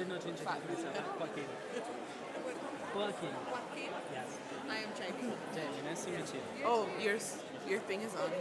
did not introduce myself. Joaquin. Joaquin. Joaquin? Yes. I am Jamie. Jamie, nice to meet you. Oh, your thing is on.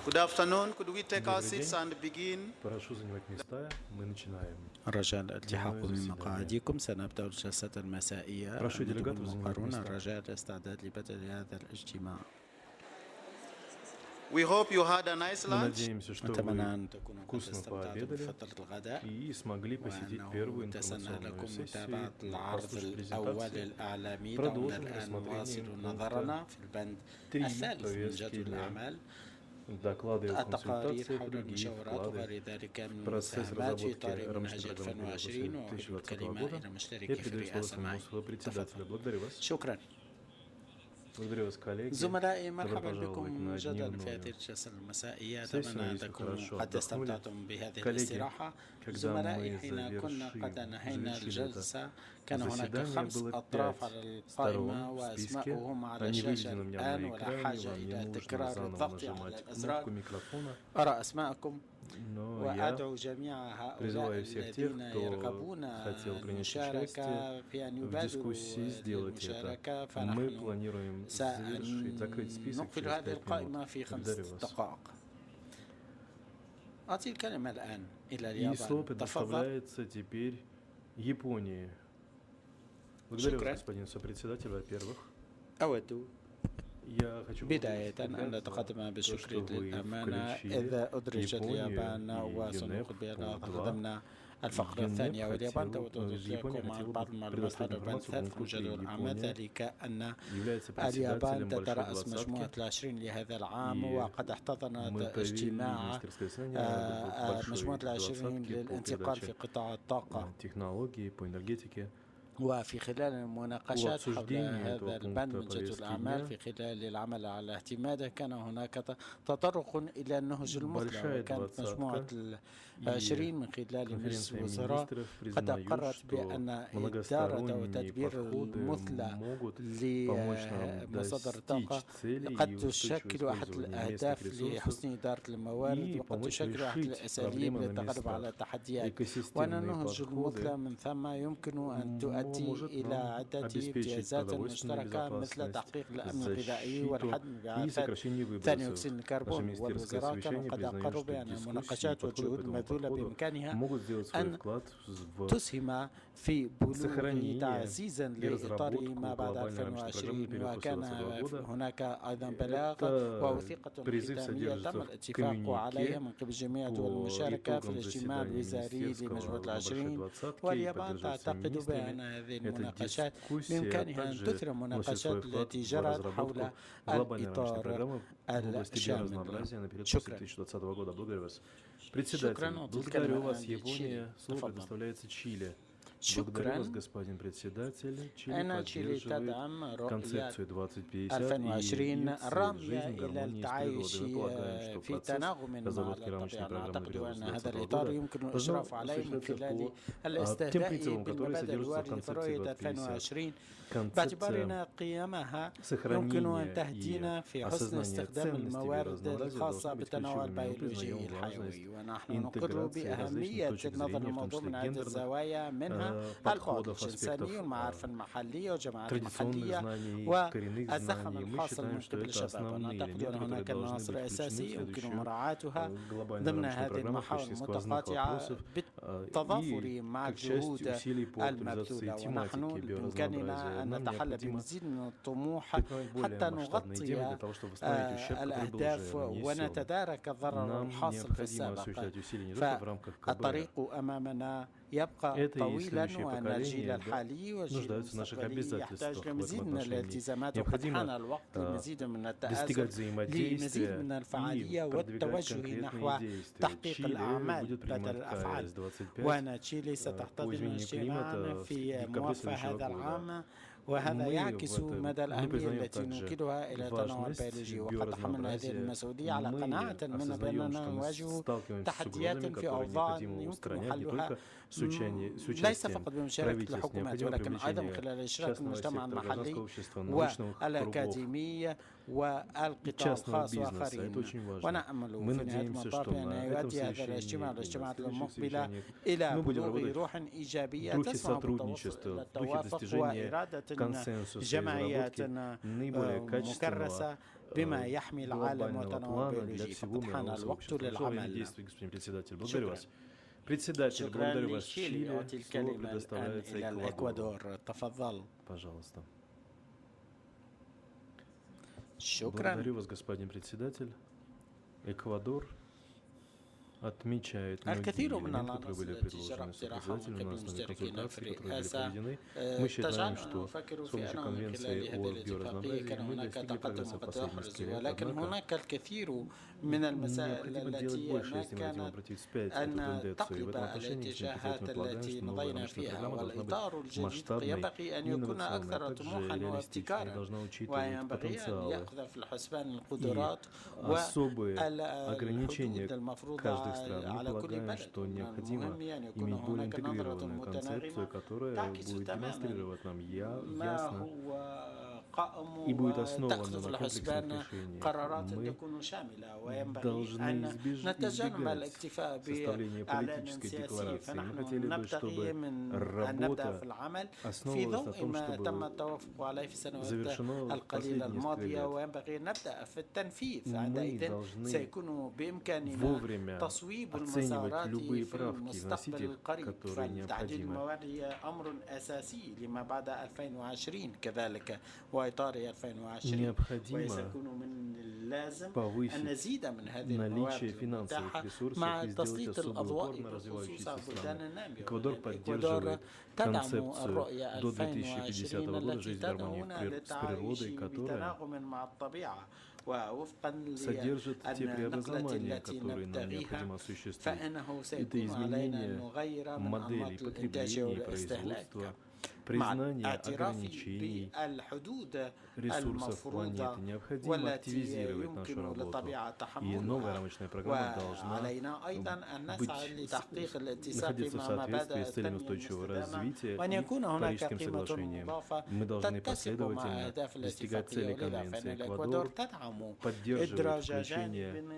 Good afternoon. Could we take our Добрый seats день. and begin? Прошу занимать места. Мы начинаем. رجاء الالتحاق دنيوное заседание. بمقاعدكم. سنبدأ الجلسة المسائية. Прошу المندوب делегатов занимать المقرون места. الرجاء الاستعداد لبدء هذا الاجتماع. We hope you had a nice Мы lunch надеемся, что نتمنى вы أن تكونوا قد вкусно استمتعتم пообедали بفترة الغداء и смогли посетить первую وأنه تسنى информационную لكم сессию, متابعة العرض послушать الأول презентации. الإعلامي. دعونا Продолжим الآن نواصل рассмотрение نظرنا في البند 3 الثالث من повестки جدول дня. الأعمال. Доклады о التقارير консультациях и حول другие المشاورات вклады وغير ذلك من в процесс المساهمات في разработки إطار منهج рамочной программы 2020 وأعود 2020 بالكلمة года. إلى Я مشتركي في передаю слово الرئاسة своему معي. председателя. تفضل. Благодарю вас. شكرا. Благодарю вас, коллеги. زملائي، Добро مرحبا пожаловать بكم на جدلا في هذه дневную الجلسة المسائية. сессию. أتمنى أن Надеюсь, вы تكونوا хорошо قد отдохнули. استمتعتم بهذه Коллеги, الاستراحة. когда زملائي، мы حين كنا قد أنهينا завершили это الجلسة كان هناك заседание, 5 было أطراف 5 على القائمة сторон в списке. وأسماءهم على Они الشاشة выведены у меня الآن، на ولا экране, حاجة вам не إلى нужно تكرار заново الضغط على нажимать الأزرار. кнопку микрофона. أرى أسماءكم Но وأدعو جميع هؤلاء призываю всех тех, الذين кто يرغبون хотел принять المشاركة участие في أن в يبادروا дискуссии, сделать المشاركة. это. Мы فنحن планируем закрыть список سنقفل через هذه 5 القائمة минут. في 5 Благодарю вас. دقائق. أعطي الكلمة الآن إلى И слово اليابان. تفضل. предоставляется теперь Японии. Благодарю شكرا. вас, господин сопредседатель, во-первых. أود Я хочу بداية поблагодарить أن за نتقدم то, بالشكر что вы للأمانة включили إذا أدرجت Японию اليابان и وسنقول ЮНЕП بأننا пункт 2. خدمنا الفقرة ЮНЕП الثانية. واليابان Япония تود لكم хотела بعض бы المعلومات حول предоставить البند информацию الثالث по من пункту 3. جدول الأعمال، Япония ذلك أن является اليابان председателем Большой تترأس двадцатки. مجموعة العشرين لهذا العام، И وقد احتضنت мы провели اجتماع министерское заседание مجموعة Большой العشرين двадцатки по للانتقال في передаче قطاع الطاقة. технологий, по энергетике. وفي خلال المناقشات حول обсуждении этого هذا пункта البند повестки الأعمال дня في خلال العمل على اعتماده كان هناك تطرق إلى النهج المثلى، большая وكانت مجموعة двадцатка ال20 и من خلال مجلس конференция الوزراء министров قد признают, أقرت بأن что إدارة многосторонние وتدبير подходы المثلى могут помочь нам لمصادر الطاقة достичь целей قد и устойчивого تشكل أحد использования местных الأهداف ресурсов لحسن إدارة الموارد، и وقد помочь تشكل أحد решить الأساليب проблемы на للتغلب على местах. التحديات. وأن Экосистемные النهج المثلى подходы من ثم يمكن أن تؤدي может إلى нам عدة обеспечить امتيازات продовольственную مشتركة مثل безопасность, تحقيق الأمن الغذائي защиту والحد и بعثات сокращение ثاني выбросов. أكسيد Наше الكربون. министерское والوزراء كانوا совещание قد признает, أقروا что بأن дискуссии и المناقشات подходы والجهود к этому المبذولة подходу بإمكانها могут сделать свой أن вклад в تسهم في بلوغ сохранение تعزيزا и لإطار разработку ما بعد глобальной рамочной программы 2020. на период после وكان 2022 года. هناك أيضا بلاغ Это ووثيقة призыв ختامية содержится تم в الاتفاق عليها من قبل جميع الدول по المشاركة في итогам الاجتماع заседания الوزاري министерского لمجموعة большой العشرين. двадцатки и واليابان поддерживается تعتقد министрами. بأن هذه Эта المناقشات дискуссия بإمكانها أن также تثري вносит المناقشات свой вклад التي в جرت حول разработку глобальной рамочной الإطار программы в области الشامل. биоразнообразия на период после شكرا. 2020 года. Благодарю вас. Председатель, شكرا. благодарю вас, الكلمة Япония. Слово تفضل. предоставляется Чили. شكرا. Благодарю вас, господин председатель. Чили أن تشيلي поддерживает تدعم رؤية концепцию 2050 2020 и الرامية жизнь в إلى гармонии с التعايش природой. Мы полагаем, что في процесс تناغم مع разработки рамочной الطبيعة. программы на نعتقد период أن после هذا 2020 الإطار года يمكن должно الإشراف عليه من осуществляться خلال по тем الاستهداء принципам, которые بالمبادئ содержатся в الواردة في концепции رؤية 2050. 2020 Концепция باعتبار أن قيمها يمكن أن تهدينا في حسن استخدام الموارد الخاصة بالتنوع البيولوجي الحيوي. ونحن نقر بأهمية النظر للموضوع من عدة زوايا، منها البعد الجنساني والمعارف المحلية والجماعات المحلية والزخم الحاصل من قبل الشباب. ونعتقد أن هناك عناصر أساسية يمكن مراعاتها ضمن هذه المحاور المتقاطعة بالتضافر مع الجهود المبذولة. ونحن بإمكاننا أن نتحلى بمزيد من الطموح حتى نغطي الأهداف ونتدارك الضرر الحاصل في السابق. فالطريق أمامنا يبقى طويلا، وأن الجيل الحالي والجيل المستقبلي يحتاج لمزيد من الالتزامات، وقد حان الوقت لمزيد من التآزر، لمزيد من الفعالية والتوجه نحو تحقيق الأعمال بدل الأفعال. وأن تشيلي ستحتضن اجتماعا في موافقة هذا العام، وهذا يعكس مدى الأهمية التي نوكلها إلى التنوع البيولوجي. وقد تحملنا هذه المسؤولية على قناعة منا بأننا نواجه تحديات في أوضاع يمكن حلها ليس فقط بمشاركة الحكومات، ولكن أيضا من خلال الاشتراك المجتمع المحلي والأكاديمية والقطاع الخاص وآخرين. ونأمل في نهاية المطاف أن يؤدي هذا الاجتماعات المقبلة إلى بلوغ روح إيجابية تسمح بالتوصل إلى التوافق وإرادة جمعيات مكرسة بما يحمي العالم وتنوع بيولوجي. فقد حان الوقت للعمل. Председатель, شكرا благодарю вас. لتشيلي. Чили, أعطي слово الكلمة الآن предоставляется إلى Эквадору. الإكوادور. تفضل. Пожалуйста. شكرا. Благодарю вас, господин председатель. Эквадор отмечает الكثير многие من элементы, которые العناصر были التي جرى предложены اقتراحها من председателем на قبل основе المشتركين في консультаций, которые были الرئاسة проведены. Мы считаем, تجعلنا что نفكر с في помощью أنه من конвенции خلال هذه о الاتفاقية биоразнообразии كان мы هناك достигли تقدم прогресса в قد последние أحرز، несколько лет. ولكن Однако هناك الكثير من المسائل необходимо делать التي больше, ما если мы хотим كانت обратить вспять эту أن тенденцию. И в تقلب этом отношении, الاتجاهات мы полагаем, التي что новая مضينا рамочная فيها. программа должна быть والإطار الجديد масштабной, ينبغي أن يكون инновационной, а أكثر также طموحا реалистичной, وابتكارا، должна учитывать وينبغي أن потенциалы يأخذ في الحسبان القدرات особые ограничения والحدود المفروضة каждой страны. Мы على كل полагаем, بلد. что من необходимо المهم أن يكون иметь более هناك نظرة интегрированную концепцию, متناغمة которая تعكس будет تماما демонстрировать нам ما ясно هو قائم и будет основана وتأخذ في на комплексных الحسبان решениях. قرارات Мы تكون شاملة، وينبغي должны أن نتجنب избегать الاكتفاء составления بإعلان политической سياسي. декларации. Мы فنحن хотели бы, نبتغي чтобы من أن نبدأ في работа العمل في основывалась на ضوء том, ما تم чтобы التوافق عليه في السنوات завершено القليلة последние несколько الماضية، лет. وينبغي أن نبدأ في التنفيذ. Мы عندئذ должны سيكون بإمكاننا вовремя تصويب оценивать المسارات любые في правки, المستقبل вносить их, القريب. которые فتعديل необходимы. الموارد هي أمر أساسي لما بعد 2020 كذلك وإطار 2020. Необходимо وسيكون من اللازم أن повысить نزيد من هذه наличие الموارد финансовых المتاحة رесурсов مع и сделать تسليط особый الأضواء упор на بخصوص развивающиеся البلدان страны. النامية. Эквадор الإكوادور поддерживает تدعم концепцию الرؤية до 2050 2020 года التي жизнь в гармонии تدعونا с природой, للتعايش которая بتناغم مع الطبيعة ووفقا содержит те للنقلة преобразования, التي которые нам نبتغيها، необходимо осуществить. فإنه Это سيكون علينا أن изменение نغير من моделей أنماط الإنتاج потребления и والاستهلاك. производства, مع Признание الاعتراف ограничений بالحدود ресурсов المفروضة планеты необходимо والتي активизировать нашу يمكن работу. للطبيعة И новая تحملها рамочная программа должна وعلينا أيضا أن نسعى لتحقيق الاتساق находиться в مع соответствии مبادئ с целями التنمية устойчивого المستدامة развития وأن и يكون هناك Парижским قيمة соглашением. مضافة Мы должны تتسق مع последовательно أهداف достигать целей الاتفاقية ولذا конвенции. فإن الإكوادور Эквадор تدعم поддерживает إدراج включение جانب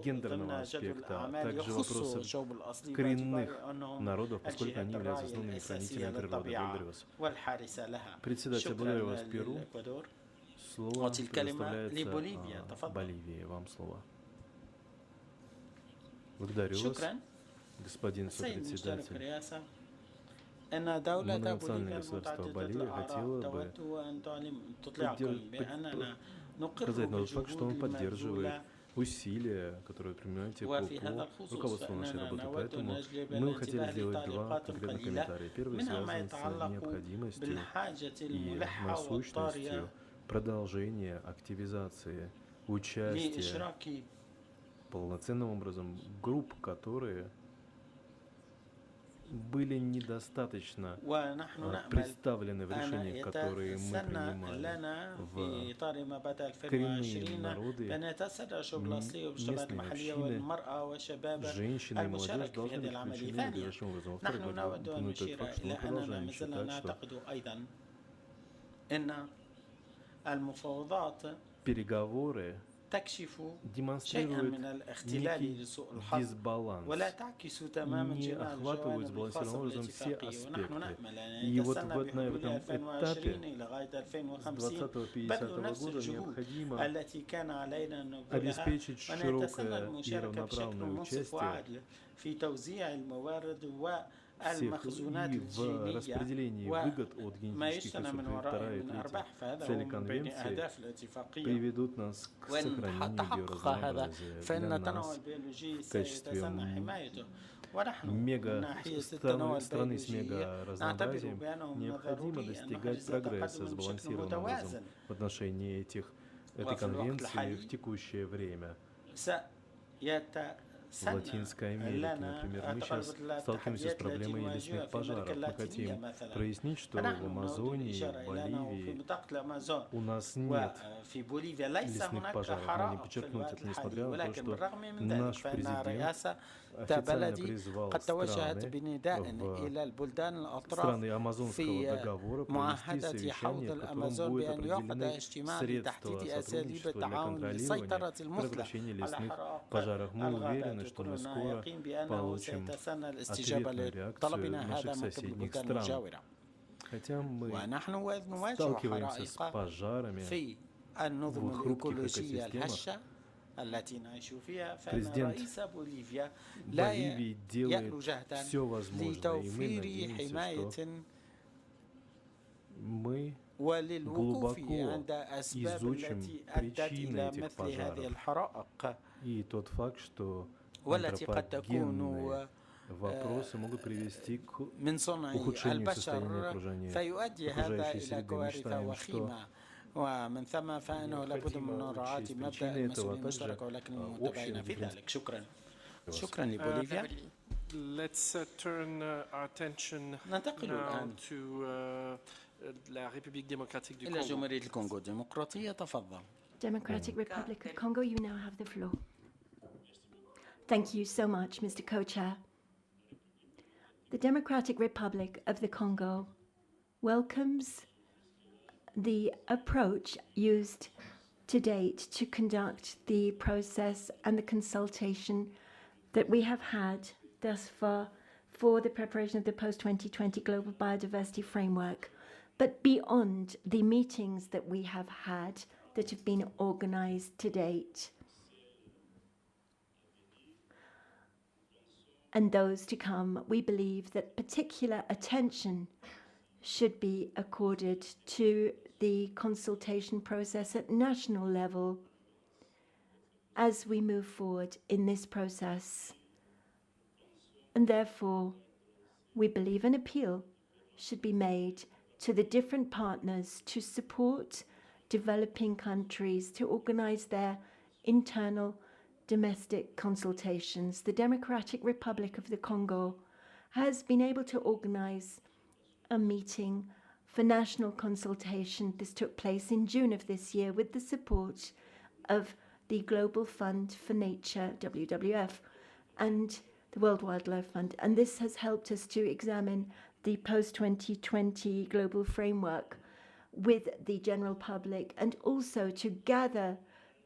гендерного ضمن جدول аспекта, الأعمال также يخص вопросы الشعوب الأصلية коренных باعتبار أنهم народов, поскольку они الجهات являются الراعية основными الأساسية хранителями природы. للطبيعة Благодарю вас. والحارسة لها. Председатель, благодарю вас, شكرا Перу. للإكوادور. Слово أعطي الكلمة предоставляется لبوليفيا. تفضل. Боливии. Вам слово. Благодарю вас, شكرا. господин السيد مشترك сопредседатель. الرئاسة إن دولة Многонациональное بوليفيا государство المتعددة Боливия الأعراق хотело бы تود أن تطلعكم بأننا نقر сказать тот факт, что он بالجهود поддерживает المبذولة усилия, которые предпринимаете وفي по هذا الخصوص руководству нашей فإننا работы. نود أن Поэтому نجلب мы хотели الانتباه сделать два لتعليقات конкретных قليلة комментария. Первый منها ما связан с يتعلق необходимостью بالحاجة и الملحة والطارئة насущностью продолжения активизации участия لإشراك полноценным образом групп, которые были недостаточно ونحن نأمل представлены в أن решениях, которые мы يتسنى принимали لنا в في إطار مبادئ коренные 2020 народы, بأن يتسنى الشعوب الأصلية والشباب местные المحلية общины, والمرأة والشباب женщины и молодежь المشاركة في должны هذه быть العملية. включены ثانيا надлежащим образом. نحن Во-вторых, نود أن помню тот نشير факт, что إلى мы أننا продолжаем ما زلنا считать, что نعتقد أيضا أن المفاوضات переговоры تكشف شيئا демонстрируют من الاختلال некий لسوء الحظ дисбаланс, ولا تعكس تماما не جميع охватывают الجوانب сбалансированным الخاصة образом все بالاتفاقية ونحن аспекты. نأمل أن И вот يتسنى на этом بحلول этапе 2020 إلى غاية с 2050 2050 بذل نفس года الجهود необходимо التي كان علينا أن نبذلها обеспечить وأن يتسنى широкое и المشاركة بشكل равноправное منصف участие وعادل في توزيع الموارد всех والمخزونات и в الجينية распределении выгод от وما генетических يجتنى من ресурсов. И وراء вторая и من третья أرباح فهذا هو цели من بين конвенции أهداف الاتفاقية. приведут нас к وإن сохранению تحقق هذا биоразнообразия فإن для التنوع нас البيولوجي в качестве سيتسنى حمايته ونحن من ناحية التنوع страны с البيولوجي نعتبر мегаразнообразием بأنه من необходимо الضروري أن достигать نحرز прогресса تقدما بشكل сбалансированным образом متوازن в отношении этой وفي الوقت конвенции الحالي в текущее время. В سيتسنى Латинской Америке, لنا например, мы сейчас تقلب сталкиваемся с التحديات التي проблемой نواجهها лесных في أمريكا пожаров. Мы اللاتينية хотим مثلا прояснить, что в فنحن نود Амазонии, الإشارة в إلى أنه في Боливии منطقة الأمازون у нас нет وفي بوليفيا ليس лесных هناك пожаров. Мы не حرائق في подчеркнуть الوقت это, الحالي несмотря на то, ولكن что بالرغم من ذلك наш فإن президент رئاسة официально بلدي призвал قد توجهت страны بنداء в إلى البلدان الأطراف страны Амазонского في договора провести معاهدة حوض совещание, в котором الأمازون будет بأن يعقد определены اجتماع средства لتحديد أساليب сотрудничества для التعاون контролирования للسيطرة и المثلى предотвращения على лесных حرائق пожаров. Мы уверены, الغابات. что мы كلنا скоро يقين بأنه получим سيتسنى الاستجابة ответную реакцию لطلبنا наших هذا من قبل соседних البلدان стран. المجاورة Хотя мы ونحن نواجه сталкиваемся с حرائق пожарами في النظم в хрупких الإيكولوجية экосистемах, الهشة التي نعيش فيها فإن президент رئيس بوليفيا لا Боливии делает يألو جهدا все возможное, и мы لتوفير надеемся, حماية что мы وللوقوف глубоко عند أسباب изучим التي أدت причины إلى этих مثل هذه пожаров. الحرائق И тот факт, что والتي قد تكون антропогенные вопросы могут привести к من صنع ухудшению состояния البشر окружения, فيؤدي هذا окружающей إلى среды. Мы كوارث считаем, что وخيمة ومن ثم فإنه لابد من необходимо مراعاة учесть مبدأ причины этого, المسؤولية а также المشتركة ولكن общие متباينة في принципы. ذلك. شكرا. شكرا لبوليفيا. Let's turn our attention ننتقل now الآن to la République démocratique du إلى Congo. جمهورية الكونغو الديمقراطية. تفضل. Democratic Republic of Congo, you now have the floor. Thank you so much, Mr. Co-Chair. The Democratic Republic of the Congo welcomes the approach used to date to conduct the process and the consultation that we have had thus far for the preparation of the post-2020 Global Biodiversity Framework, but beyond the meetings that we have had that have been organized to date, and those to come, we believe that particular attention should be accorded to the consultation process at national level as we move forward in this process. And therefore, we believe an appeal should be made to the different partners to support developing countries to organize their internal domestic consultations. The Democratic Republic of the Congo has been able to organize a meeting for national consultation. This took place in June of this year with the support of the Global Fund for Nature, WWF, and the World Wildlife Fund. And this has helped us to examine the post-2020 global framework with the general public, and also to gather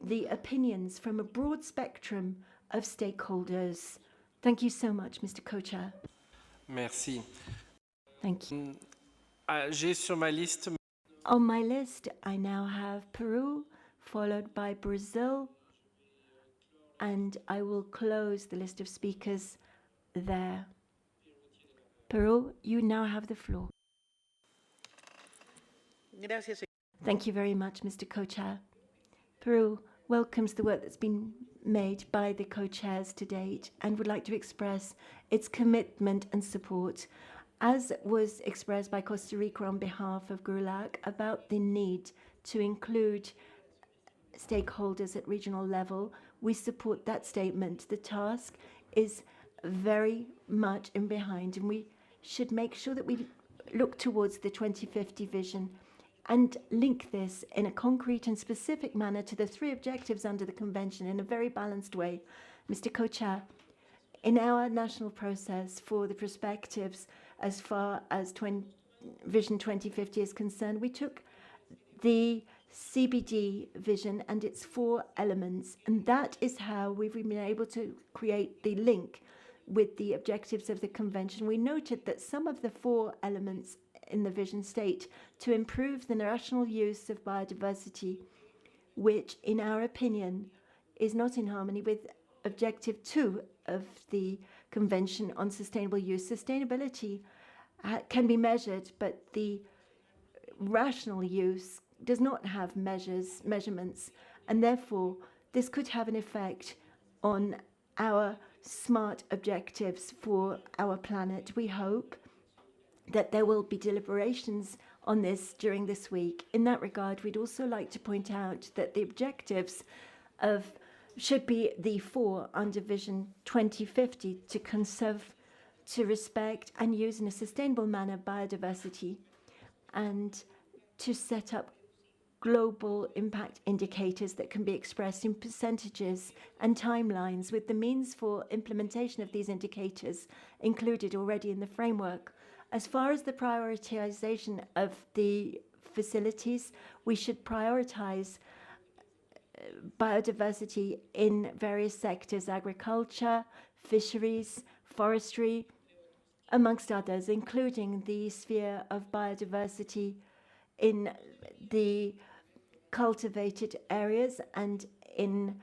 the opinions from a broad spectrum of stakeholders. Thank you so much, Mr. Co-Chair. Merci. Thank you. J'ai sur ma liste On my list, I now have Peru, followed by Brazil, and I will close the list of speakers there. Peru, you now have the floor. Gracias. Thank you very much, Mr. Co-Chair. Peru welcomes the work that's been made by the co-chairs to date and would like to express its commitment and support, as was expressed by Costa Rica on behalf of GRULAC, about the need to include stakeholders at regional level. We support that statement. The task is very much in behind, and we should make sure that we look towards the 2050 vision and link this in a concrete and specific manner to the 3 objectives under the Convention in a very balanced way. Mr. Co-Chair, in our national process for the perspectives as far as Vision 2050 is concerned, we took the CBD vision and its 4 elements, and that is how we've been able to create the link with the objectives of the Convention. We noted that some of the 4 elements in the vision state to improve the national use of biodiversity, which, in our opinion, is not in harmony with Objective 2 of the Convention on Sustainable Use. Sustainability can be measured, but the rational use does not have measurements, and therefore this could have an effect on our smart objectives for our planet. We hope that there will be deliberations on this during this week. In that regard, we'd also like to point out that the objectives should be the 4 under Vision 2050 to conserve, to respect and use in a sustainable manner biodiversity, and to set up global impact indicators that can be expressed in percentages and timelines, with the means for implementation of these indicators included already in the framework. As far as the prioritization of the facilities, we should prioritize biodiversity in various sectors: agriculture, fisheries, forestry, amongst others, including the sphere of biodiversity in the cultivated areas and in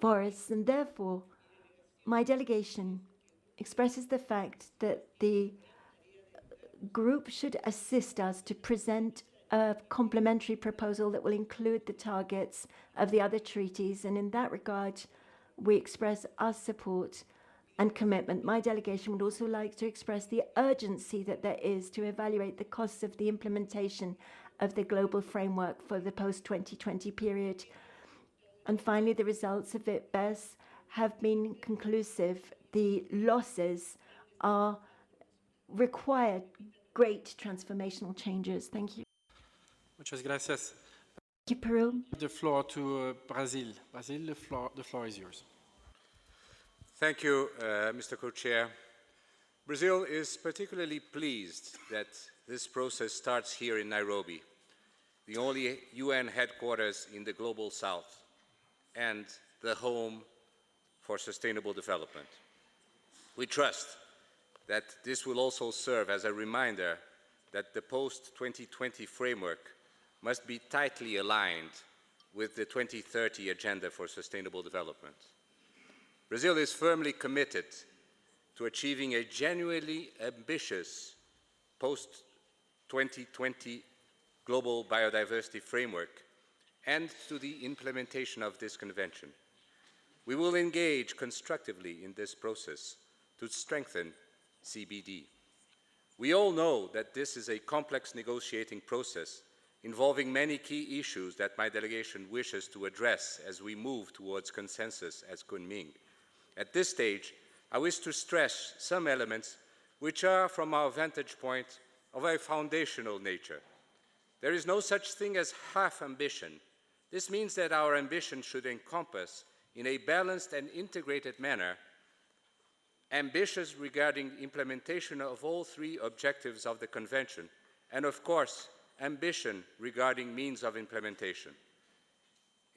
forests. And therefore, my delegation expresses the fact that the group should assist us to present a complementary proposal that will include the targets of the other treaties. And in that regard, we express our support and commitment. My delegation would also like to express the urgency that there is to evaluate the costs of the implementation of the global framework for the post-2020 period. And finally, the results of IPBES have been conclusive. The losses are required great transformational changes. Thank you. Muchas gracias. Thank you, Peru. The floor to Brazil. Brazil, the floor is yours. Thank you, Mr. Co-Chair. Brazil is particularly pleased that this process starts here in Nairobi, the only UN headquarters in the Global South and the home for sustainable development. We trust that this will also serve as a reminder that the post-2020 framework must be tightly aligned with the 2030 Agenda for Sustainable Development. Brazil is firmly committed to achieving a genuinely ambitious post-2020 global biodiversity framework and to the implementation of this convention. We will engage constructively in this process to strengthen CBD. We all know that this is a complex negotiating process involving many key issues that my delegation wishes to address as we move towards consensus as Kunming. At this stage, I wish to stress some elements which are, from our vantage point, of a foundational nature. There is no such thing as half ambition. This means that our ambition should encompass, in a balanced and integrated manner, ambitions regarding implementation of all three objectives of the Convention, and of course, ambition regarding means of implementation.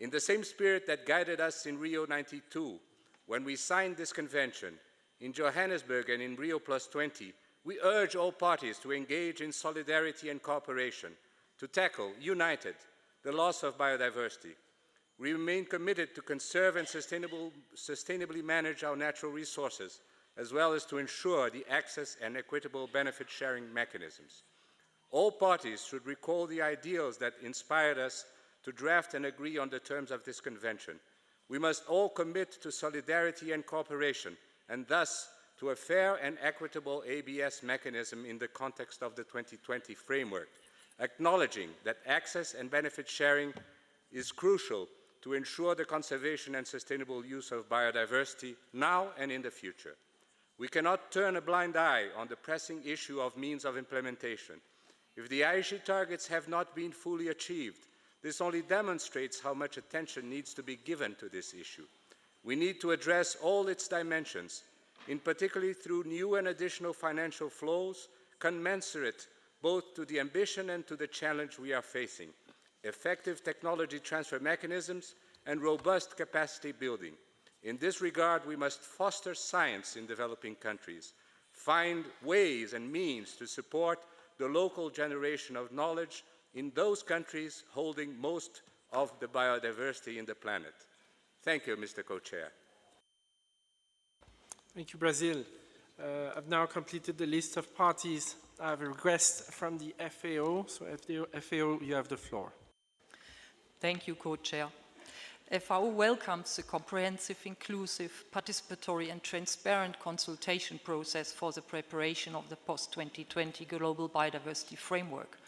In the same spirit that guided us in Rio 92, when we signed this Convention, in Johannesburg and in Rio +20, we urge all parties to engage in solidarity and cooperation to tackle, united, the loss of biodiversity. We remain committed to conserve and sustainably manage our natural resources, as well as to ensure the access and equitable benefit-sharing mechanisms. All parties should recall the ideals that inspired us to draft and agree on the terms of this Convention. We must all commit to solidarity and cooperation, and thus to a fair and equitable ABS mechanism in the context of the 2020 framework, acknowledging that access and benefit sharing is crucial to ensure the conservation and sustainable use of biodiversity now and in the future. We cannot turn a blind eye on the pressing issue of means of implementation. If the Aichi targets have not been fully achieved, this only demonstrates how much attention needs to be given to this issue. We need to address all its dimensions, in particular through new and additional financial flows commensurate both to the ambition and to the challenge we are facing, effective technology transfer mechanisms, and robust capacity building. In this regard, we must foster science in developing countries, find ways and means to support the local generation of knowledge in those countries holding most of the biodiversity in the planet. Thank you, Mr. Co-Chair. Thank you, Brazil. I've now completed the list of parties. I have a request from the FAO. So FAO, you have the floor. Thank you, Co-Chair. FAO welcomes the comprehensive, inclusive, participatory and transparent consultation process for the preparation of the post-2020 Global Biodiversity Framework.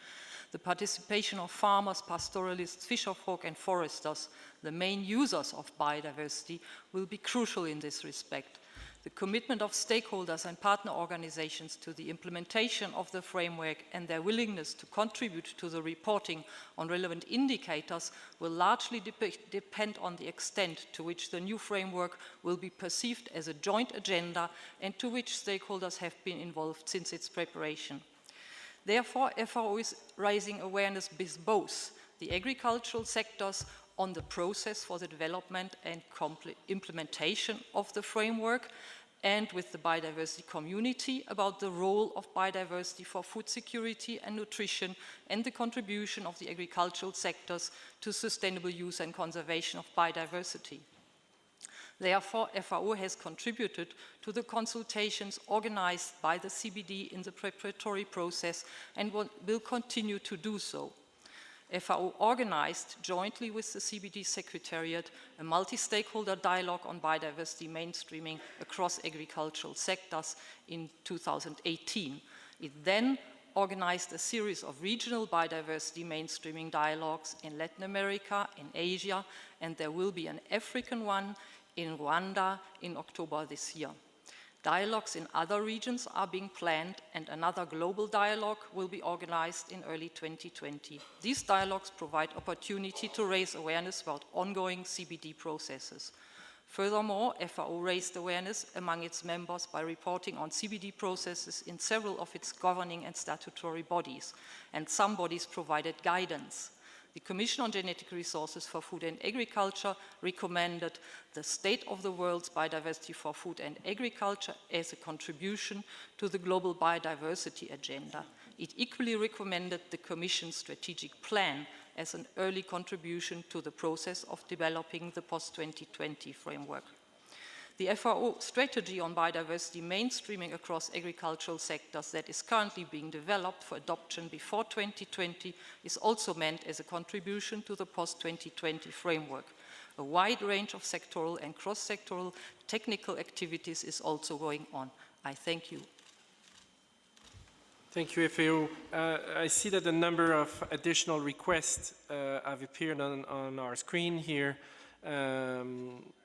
The participation of farmers, pastoralists, fisherfolk and foresters, the main users of biodiversity, will be crucial in this respect. The commitment of stakeholders and partner organizations to the implementation of the framework and their willingness to contribute to the reporting on relevant indicators will largely depend on the extent to which the new framework will be perceived as a joint agenda and to which stakeholders have been involved since its preparation. Therefore, FAO is raising awareness with both the agricultural sectors on the process for the development and implementation of the framework, and with the biodiversity community about the role of biodiversity for food security and nutrition and the contribution of the agricultural sectors to sustainable use and conservation of biodiversity. Therefore, FAO has contributed to the consultations organized by the CBD in the preparatory process and will continue to do so. FAO organized, jointly with the CBD Secretariat, a multi-stakeholder dialogue on biodiversity mainstreaming across agricultural sectors in 2018. It then organized a series of regional biodiversity mainstreaming dialogues in Latin America, in Asia, and there will be an African one in Rwanda in October this year. Dialogues in other regions are being planned, and another global dialogue will be organized in early 2020. These dialogues provide opportunity to raise awareness about ongoing CBD processes. Furthermore, FAO raised awareness among its members by reporting on CBD processes in several of its governing and statutory bodies, and some bodies provided guidance. The Commission on Genetic Resources for Food and Agriculture recommended the State of the World's Biodiversity for Food and Agriculture as a contribution to the global biodiversity agenda. It equally recommended the Commission's strategic plan as an early contribution to the process of developing the post-2020 framework. The FAO strategy on biodiversity mainstreaming across agricultural sectors that is currently being developed for adoption before 2020 is also meant as a contribution to the post-2020 framework. A wide range of sectoral and cross-sectoral technical activities is also going on. I thank you. Thank you, FAO. I see that a number of additional requests have appeared on our screen here.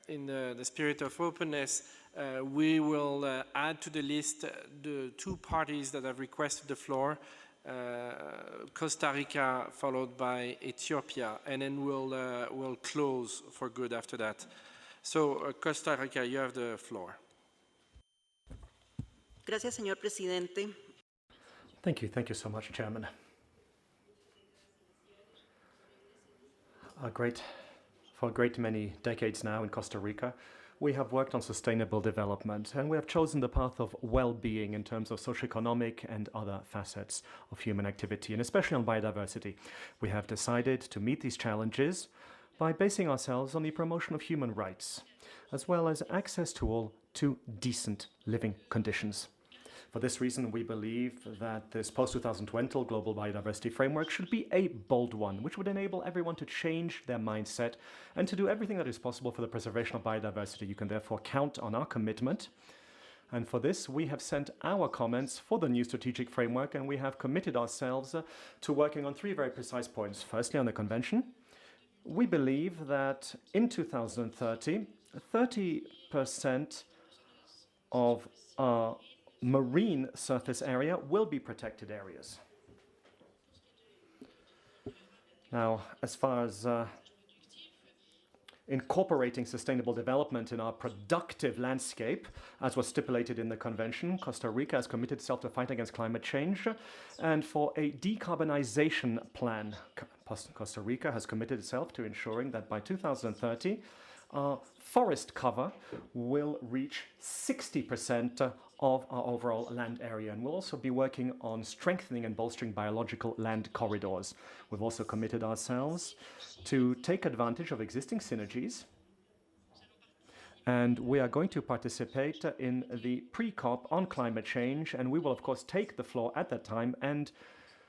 In the spirit of openness, we will add to the list the two parties that have requested the floor. Costa Rica, followed by Ethiopia, and then we'll close for good after that. So, Costa Rica, you have the floor. Gracias, señor presidente. Thank you so much, Chairman. For a great many decades now in Costa Rica, we have worked on sustainable development, and we have chosen the path of well-being in terms of socioeconomic and other facets of human activity, and especially on biodiversity. We have decided to meet these challenges by basing ourselves on the promotion of human rights, as well as access to all to decent living conditions. For this reason, we believe that this post-2020 global biodiversity framework should be a bold one, which would enable everyone to change their mindset and to do everything that is possible for the preservation of biodiversity. You can therefore count on our commitment. And for this, we have sent our comments for the new strategic framework, and we have committed ourselves to working on 3 very precise points. Firstly, on the convention, we believe that in 2030, 30% of our marine surface area will be protected areas. Now, as far as incorporating sustainable development in our productive landscape, as was stipulated in the convention, Costa Rica has committed itself to fight against climate change and for a decarbonization plan. Costa Rica has committed itself to ensuring that by 2030, our forest cover will reach 60% of our overall land area, and we'll also be working on strengthening and bolstering biological land corridors. We've also committed ourselves to take advantage of existing synergies, and we are going to participate in the pre-COP on climate change, and we will of course take the floor at that time and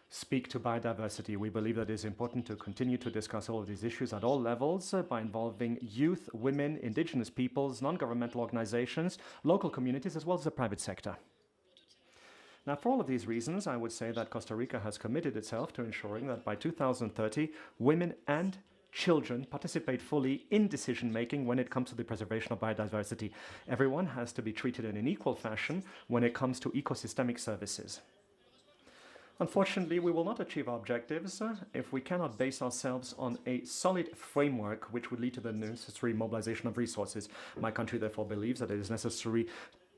speak to biodiversity. We believe that it is important to continue to discuss all of these issues at all levels by involving youth, women, indigenous peoples, non-governmental organizations, local communities, as well as the private sector. Now, for all of these reasons, I would say that Costa Rica has committed itself to ensuring that by 2030, women and children participate fully in decision-making when it comes to the preservation of biodiversity. Everyone has to be treated in an equal fashion when it comes to ecosystemic services. Unfortunately, we will not achieve our objectives if we cannot base ourselves on a solid framework which would lead to the necessary mobilization of resources. My country therefore believes that it is necessary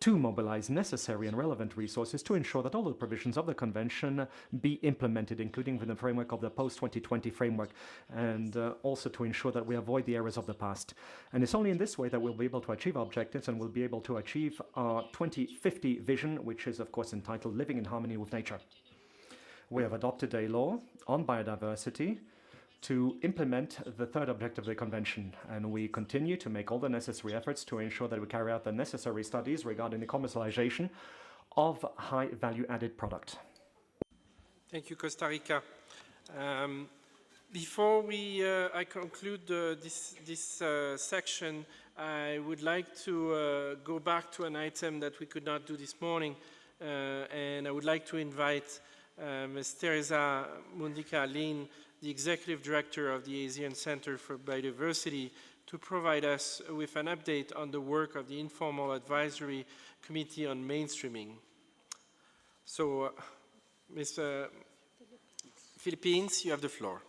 to mobilize necessary and relevant resources to ensure that all the provisions of the Convention be implemented, including within the framework of the post-2020 framework, and also to ensure that we avoid the errors of the past. And it's only in this way that we'll be able to achieve our objectives and we'll be able to achieve our 2050 vision, which is of course entitled Living in Harmony with Nature. We have adopted a law on biodiversity to implement the 3rd objective of the Convention, and we continue to make all the necessary efforts to ensure that we carry out the necessary studies regarding the commercialization of high value-added product. Thank you, Costa Rica. Before I conclude this section, I would like to go back to an item that we could not do this morning, and I would like to invite Ms. Teresa Mundika-Lin, the Executive Director of the Asian Center for Biodiversity, to provide us with an update on the work of the Informal Advisory Committee on Mainstreaming. So, Ms. Philippines, you have the floor.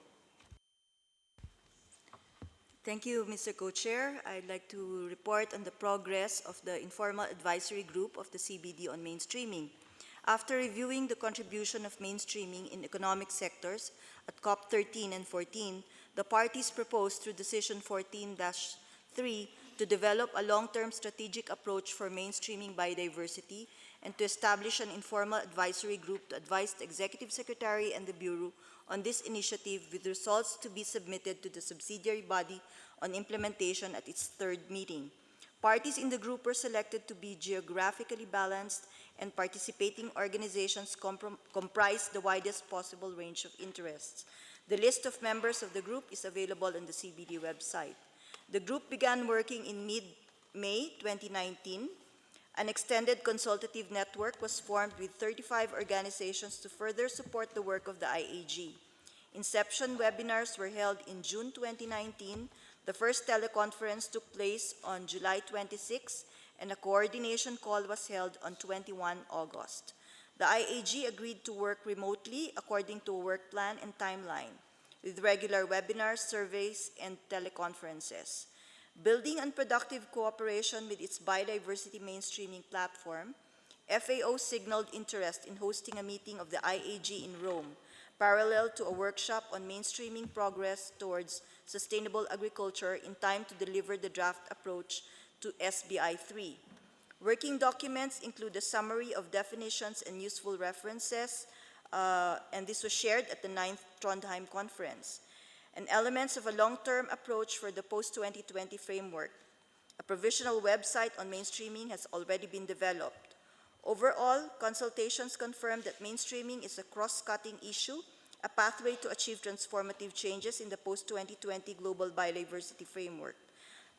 Thank you, Mr. Co-Chair. I'd like to report on the progress of the Informal Advisory Group of the CBD on mainstreaming. After reviewing the contribution of mainstreaming in economic sectors at COP 13 and 14, the parties proposed through Decision 14-3 to develop a long-term strategic approach for mainstreaming biodiversity and to establish an informal advisory group to advise the Executive Secretary and the Bureau on this initiative, with results to be submitted to the subsidiary body on implementation at its 3rd meeting. Parties in the group were selected to be geographically balanced, and participating organizations comprise the widest possible range of interests. The list of members of the group is available on the CBD website. The group began working in mid-May 2019. An extended consultative network was formed with 35 organizations to further support the work of the IAG. Inception webinars were held in June 2019. The first teleconference took place on July 26, and a coordination call was held on 21 August. the IAG agreed to work remotely according to a work plan and timeline, with regular webinars, surveys, and teleconferences. Building on productive cooperation with its biodiversity mainstreaming platform, FAO signaled interest in hosting a meeting of the IAG in Rome, parallel to a workshop on mainstreaming progress towards sustainable agriculture in time to deliver the draft approach to SBI 3. Working documents include a summary of definitions and useful references, and this was shared at the 9th Trondheim Conference, and elements of a long-term approach for the post-2020 framework. A provisional website on mainstreaming has already been developed. Overall, consultations confirmed that mainstreaming is a cross-cutting issue, a pathway to achieve transformative changes in the post-2020 global biodiversity framework.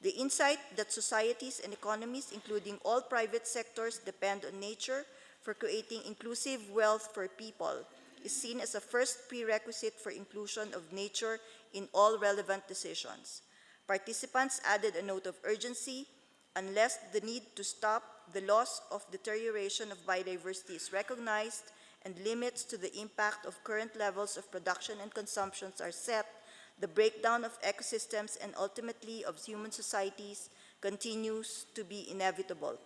The insight that societies and economies, including all private sectors, depend on nature for creating inclusive wealth for people is seen as a first prerequisite for inclusion of nature in all relevant decisions. Participants added a note of urgency. Unless the need to stop the loss of deterioration of biodiversity is recognized and limits to the impact of current levels of production and consumption are set, the breakdown of ecosystems and ultimately of human societies continues to be inevitable.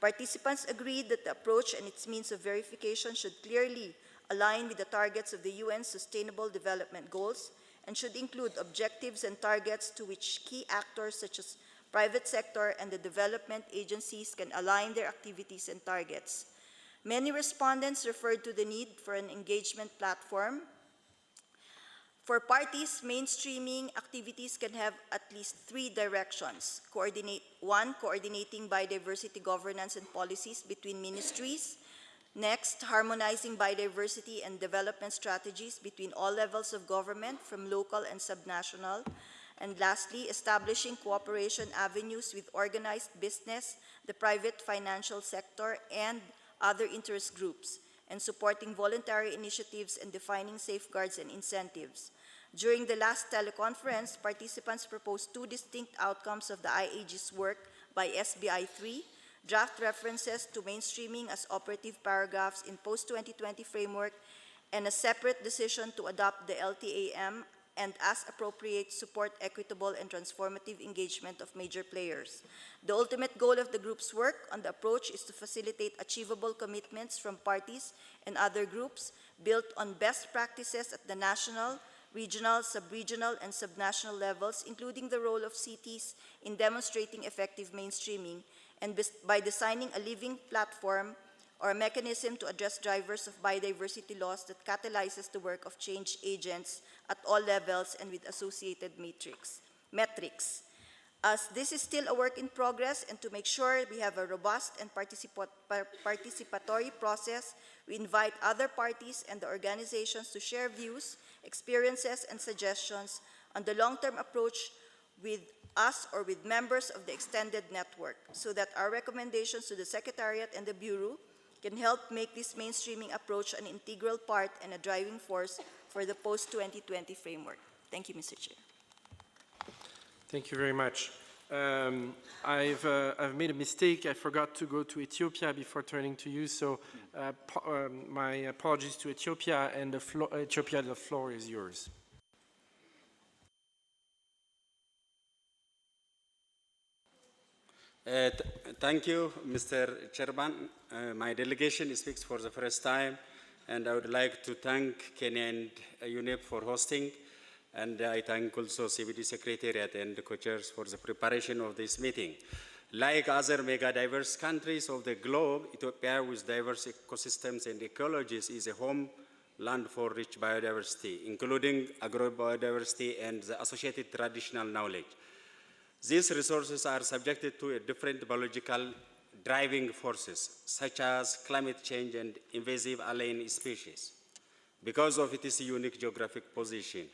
Participants agreed that the approach and its means of verification should clearly align with the targets of the UN Sustainable Development Goals and should include objectives and targets to which key actors such as private sector and the development agencies can align their activities and targets. Many respondents referred to the need for an engagement platform. For parties, mainstreaming activities can have at least 3 directions. One, coordinating biodiversity governance and policies between ministries. Next, harmonizing biodiversity and development strategies between all levels of government, from local and subnational. And lastly, establishing cooperation avenues with organized business, the private financial sector, and other interest groups, and supporting voluntary initiatives and defining safeguards and incentives. During the last teleconference, participants proposed 2 distinct outcomes of the IAG's work by SBI 3, draft references to mainstreaming as operative paragraphs in post-2020 framework, and a separate decision to adopt the LTAM and, as appropriate, support equitable and transformative engagement of major players. The ultimate goal of the group's work on the approach is to facilitate achievable commitments from parties and other groups built on best practices at the national, regional, sub-regional, and subnational levels, including the role of cities in demonstrating effective mainstreaming, and by designing a living platform or a mechanism to address drivers of biodiversity loss that catalyzes the work of change agents at all levels and with associated metrics. As this is still a work in progress, and to make sure we have a robust and participatory process, we invite other parties and the organizations to share views, experiences, and suggestions on the long-term approach with us or with members of the extended network, so that our recommendations to the Secretariat and the Bureau can help make this mainstreaming approach an integral part and a driving force for the post-2020 framework. Thank you, Mr. Chair. Thank you very much. I've made a mistake. I forgot to go to Ethiopia before turning to you, so my apologies to Ethiopia, and Ethiopia, the floor is yours. Thank you, Mr. Chairman. My delegation speaks for the first time, and I would like to thank Kenya and UNEP for hosting, and I thank also CBD Secretariat and the co-chairs for the preparation of this meeting. Like other mega-diverse countries of the globe, Ethiopia, with diverse ecosystems and ecologies, is a homeland for rich biodiversity, including agrobiodiversity and the associated traditional knowledge. These resources are subjected to different biological driving forces, such as climate change and invasive alien species, because of its unique geographic position.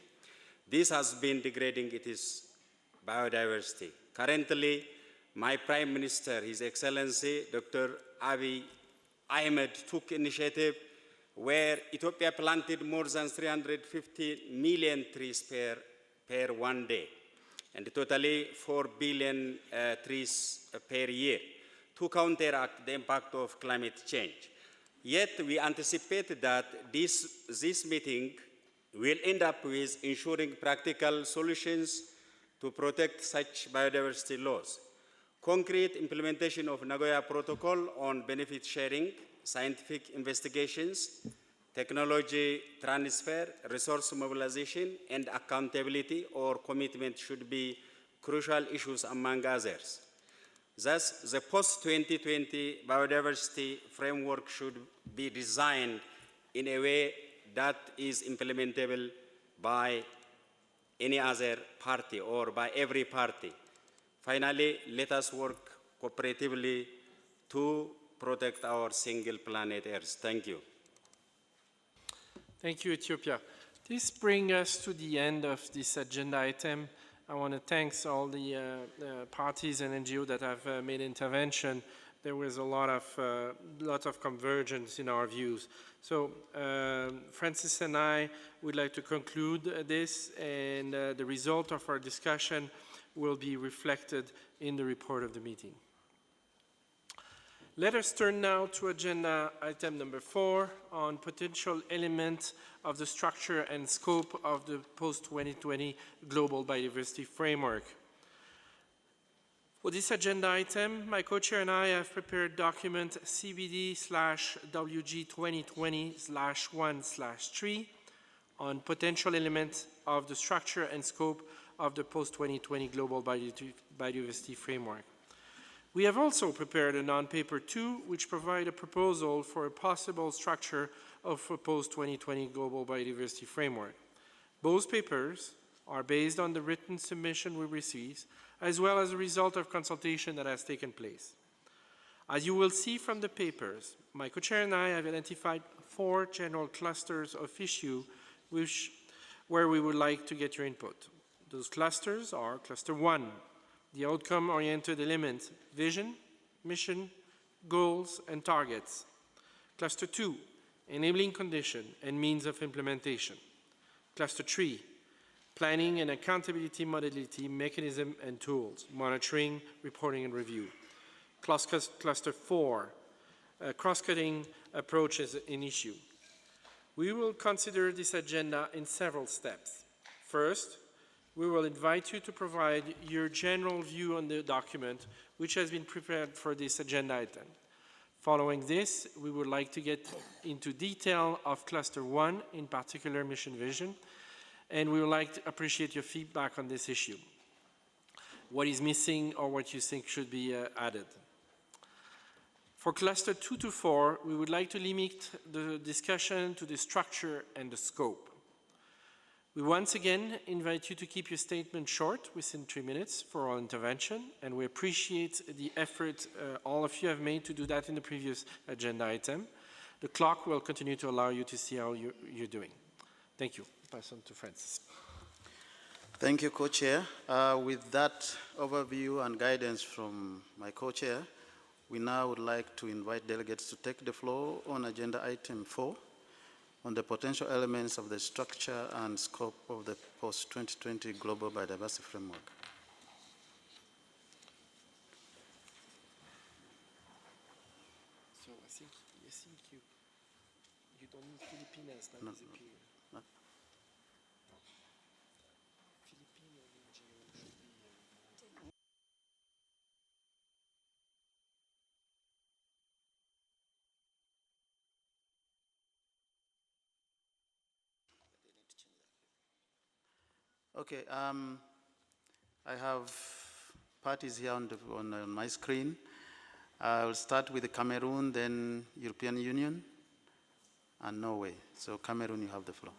This has been degrading its biodiversity. Currently, my Prime Minister, His Excellency Dr. Abiy Ahmed, took initiative where Ethiopia planted more than 350 million trees per one day, and totally 4 billion trees per year, to counteract the impact of climate change. Yet we anticipate that this meeting will end up with ensuring practical solutions to protect such biodiversity laws. Concrete implementation of Nagoya Protocol on benefit sharing, scientific investigations, technology transfer, resource mobilization, and accountability or commitment should be crucial issues among others. Thus, the post-2020 biodiversity framework should be designed in a way that is implementable by any other party or by every party. Finally, let us work cooperatively to protect our single planet Earth. Thank you. Thank you, Ethiopia. This brings us to the end of this agenda item. I want to thank all the parties and NGOs that have made intervention. There was a lot of convergence in our views. So Francis and I would like to conclude this, and the result of our discussion will be reflected in the report of the meeting. Let us turn now to agenda item number 4 on potential elements of the structure and scope of the post-2020 Global Biodiversity Framework. For this agenda item, my co-chair and I have prepared document CBD/WG 2020/1/3 on potential elements of the structure and scope of the post-2020 Global Biodiversity Framework. We have also prepared a non-paper 2, which provides a proposal for a possible structure of a post-2020 Global Biodiversity Framework. Both papers are based on the written submission we received, as well as a result of consultation that has taken place. As you will see from the papers, my co-chair and I have identified 4 general clusters of issue where we would like to get your input. Those clusters are Cluster 1, the outcome-oriented elements, vision, mission, goals, and targets. Cluster 2, enabling condition and means of implementation. Cluster 3, planning and accountability modality, mechanism and tools, monitoring, reporting, and review. Cluster 4, cross-cutting approaches in issue. We will consider this agenda in several steps. First, we will invite you to provide your general view on the document which has been prepared for this agenda item. Following this, we would like to get into detail of Cluster 1, in particular mission vision, and we would like to appreciate your feedback on this issue. What is missing or what you think should be added. For Cluster 2 to 4, we would like to limit the discussion to the structure and the scope. We once again invite you to keep your statement short, within 3 minutes, for our intervention, and we appreciate the effort all of you have made to do that in the previous agenda item. The clock will continue to allow you to see how you're doing. Thank you. Pass on to Francis. Thank you, Co-Chair. With that overview and guidance from my Co-Chair, we now would like to invite delegates to take the floor on agenda item 4 on the potential elements of the structure and scope of the post-2020 Global Biodiversity Framework. So I think you don't need Filipinas, that No, is appear. no. Filipino NGO should be Okay, I have parties here on my screen. I'll start with Cameroon, then European Union, and Norway. So Cameroon, you have the floor.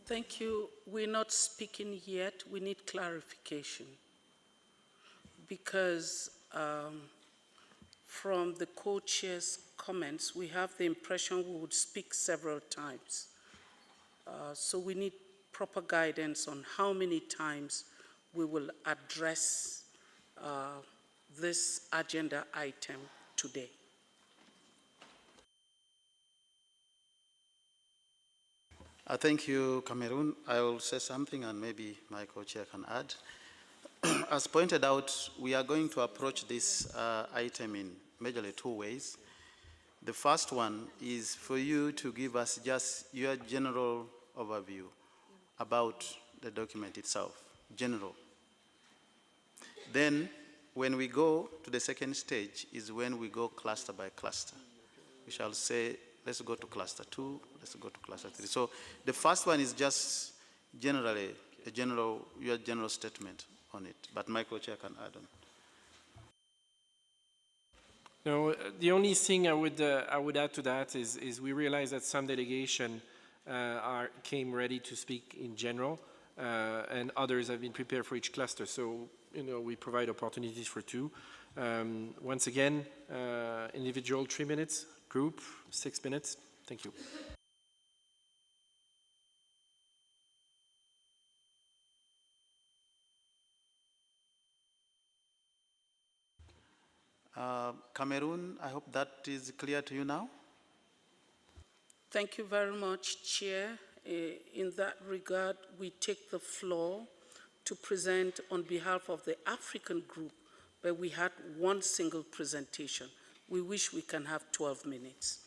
Thank you. We're not speaking yet. We need clarification. Because from the co-chair's comments, we have the impression we would speak several times. So we need proper guidance on how many times we will address this agenda item today. Thank you, Cameroon. I will say something and maybe my co-chair can add. As pointed out, we are going to approach this item in majorly 2 ways. The first one is for you to give us just your general overview about the document itself, general. Then, when we go to the second stage is when we go cluster by cluster. We shall say, let's go to cluster 2, let's go to cluster 3. So the first one is just generally your general statement on it, but my co-chair can add on. No, the only thing I would add to that is we realize that some delegation came ready to speak in general, and others have been prepared for each cluster. So, we provide opportunities for two. Once again, individual 3 minutes, group 6 minutes. Thank you. Cameroon, I hope that is clear to you now. Thank you very much, Chair. In that regard, we take the floor to present on behalf of the African group, where we had one single presentation. We wish we can have 12 minutes.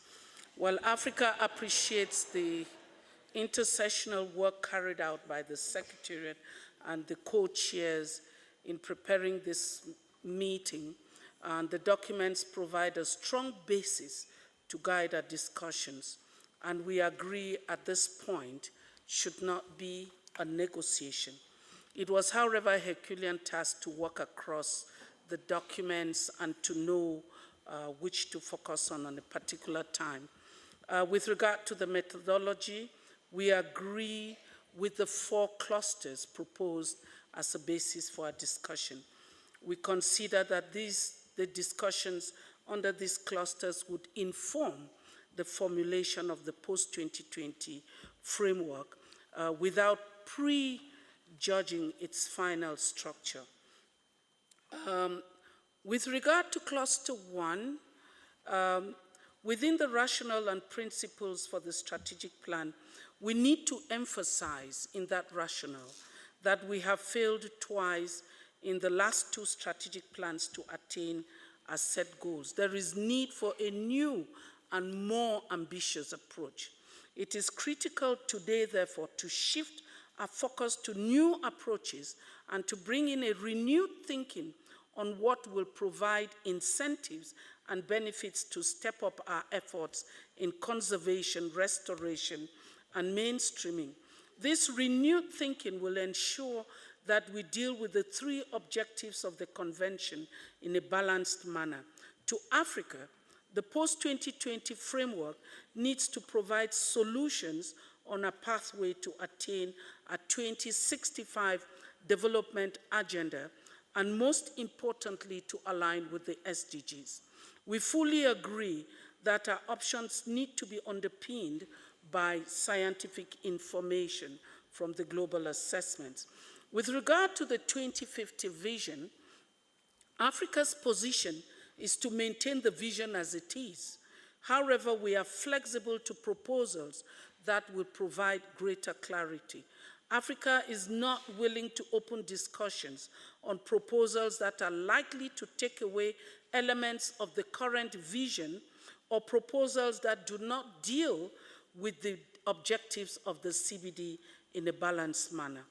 While Africa appreciates the intersessional work carried out by the Secretariat and the co-chairs in preparing this meeting, and the documents provide a strong basis to guide our discussions, and we agree at this point should not be a negotiation. It was, however, a Herculean task to work across the documents and to know which to focus on a particular time. With regard to the methodology, we agree with the 4 clusters proposed as a basis for our discussion. We consider that the discussions under these clusters would inform the formulation of the post-2020 framework without prejudging its final structure. With regard to cluster 1, within the rationale and principles for the strategic plan, we need to emphasize in that rationale that we have failed twice in the last 2 strategic plans to attain our set goals. There is need for a new and more ambitious approach. It is critical today, therefore, to shift our focus to new approaches and to bring in a renewed thinking on what will provide incentives and benefits to step up our efforts in conservation, restoration, and mainstreaming. This renewed thinking will ensure that we deal with the 3 objectives of the Convention in a balanced manner. To Africa, the post-2020 framework needs to provide solutions on a pathway to attain a 2065 development agenda, and most importantly, to align with the SDGs. We fully agree that our options need to be underpinned by scientific information from the global assessments. With regard to the 2050 vision, Africa's position is to maintain the vision as it is. However, we are flexible to proposals that will provide greater clarity. Africa is not willing to open discussions on proposals that are likely to take away elements of the current vision or proposals that do not deal with the objectives of the CBD in a balanced manner.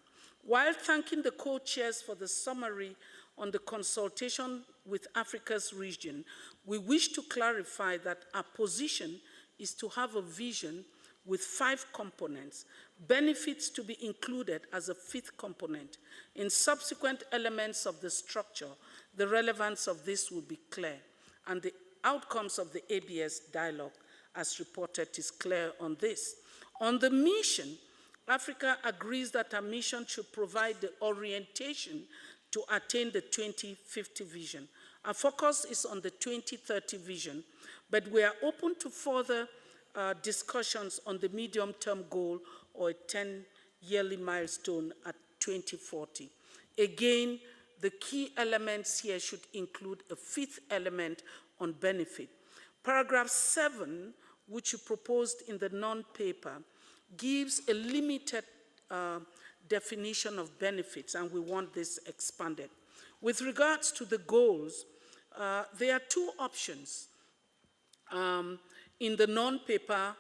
While thanking the co-chairs for the summary on the consultation with Africa's region, we wish to clarify that our position is to have a vision with 5 components, benefits to be included as a 5th component. In subsequent elements of the structure, the relevance of this will be clear, and the outcomes of the ABS dialogue, as reported, is clear on this. On the mission, Africa agrees that our mission should provide the orientation to attain the 2050 vision. Our focus is on the 2030 vision, but we are open to further discussions on the medium-term goal or a 10-yearly milestone at 2040. Again, the key elements here should include a 5th element on benefit. Paragraph 7, which you proposed in the non-paper, gives a limited definition of benefits, and we want this expanded. With regards to the goals, there are 2 options. In the non-paper,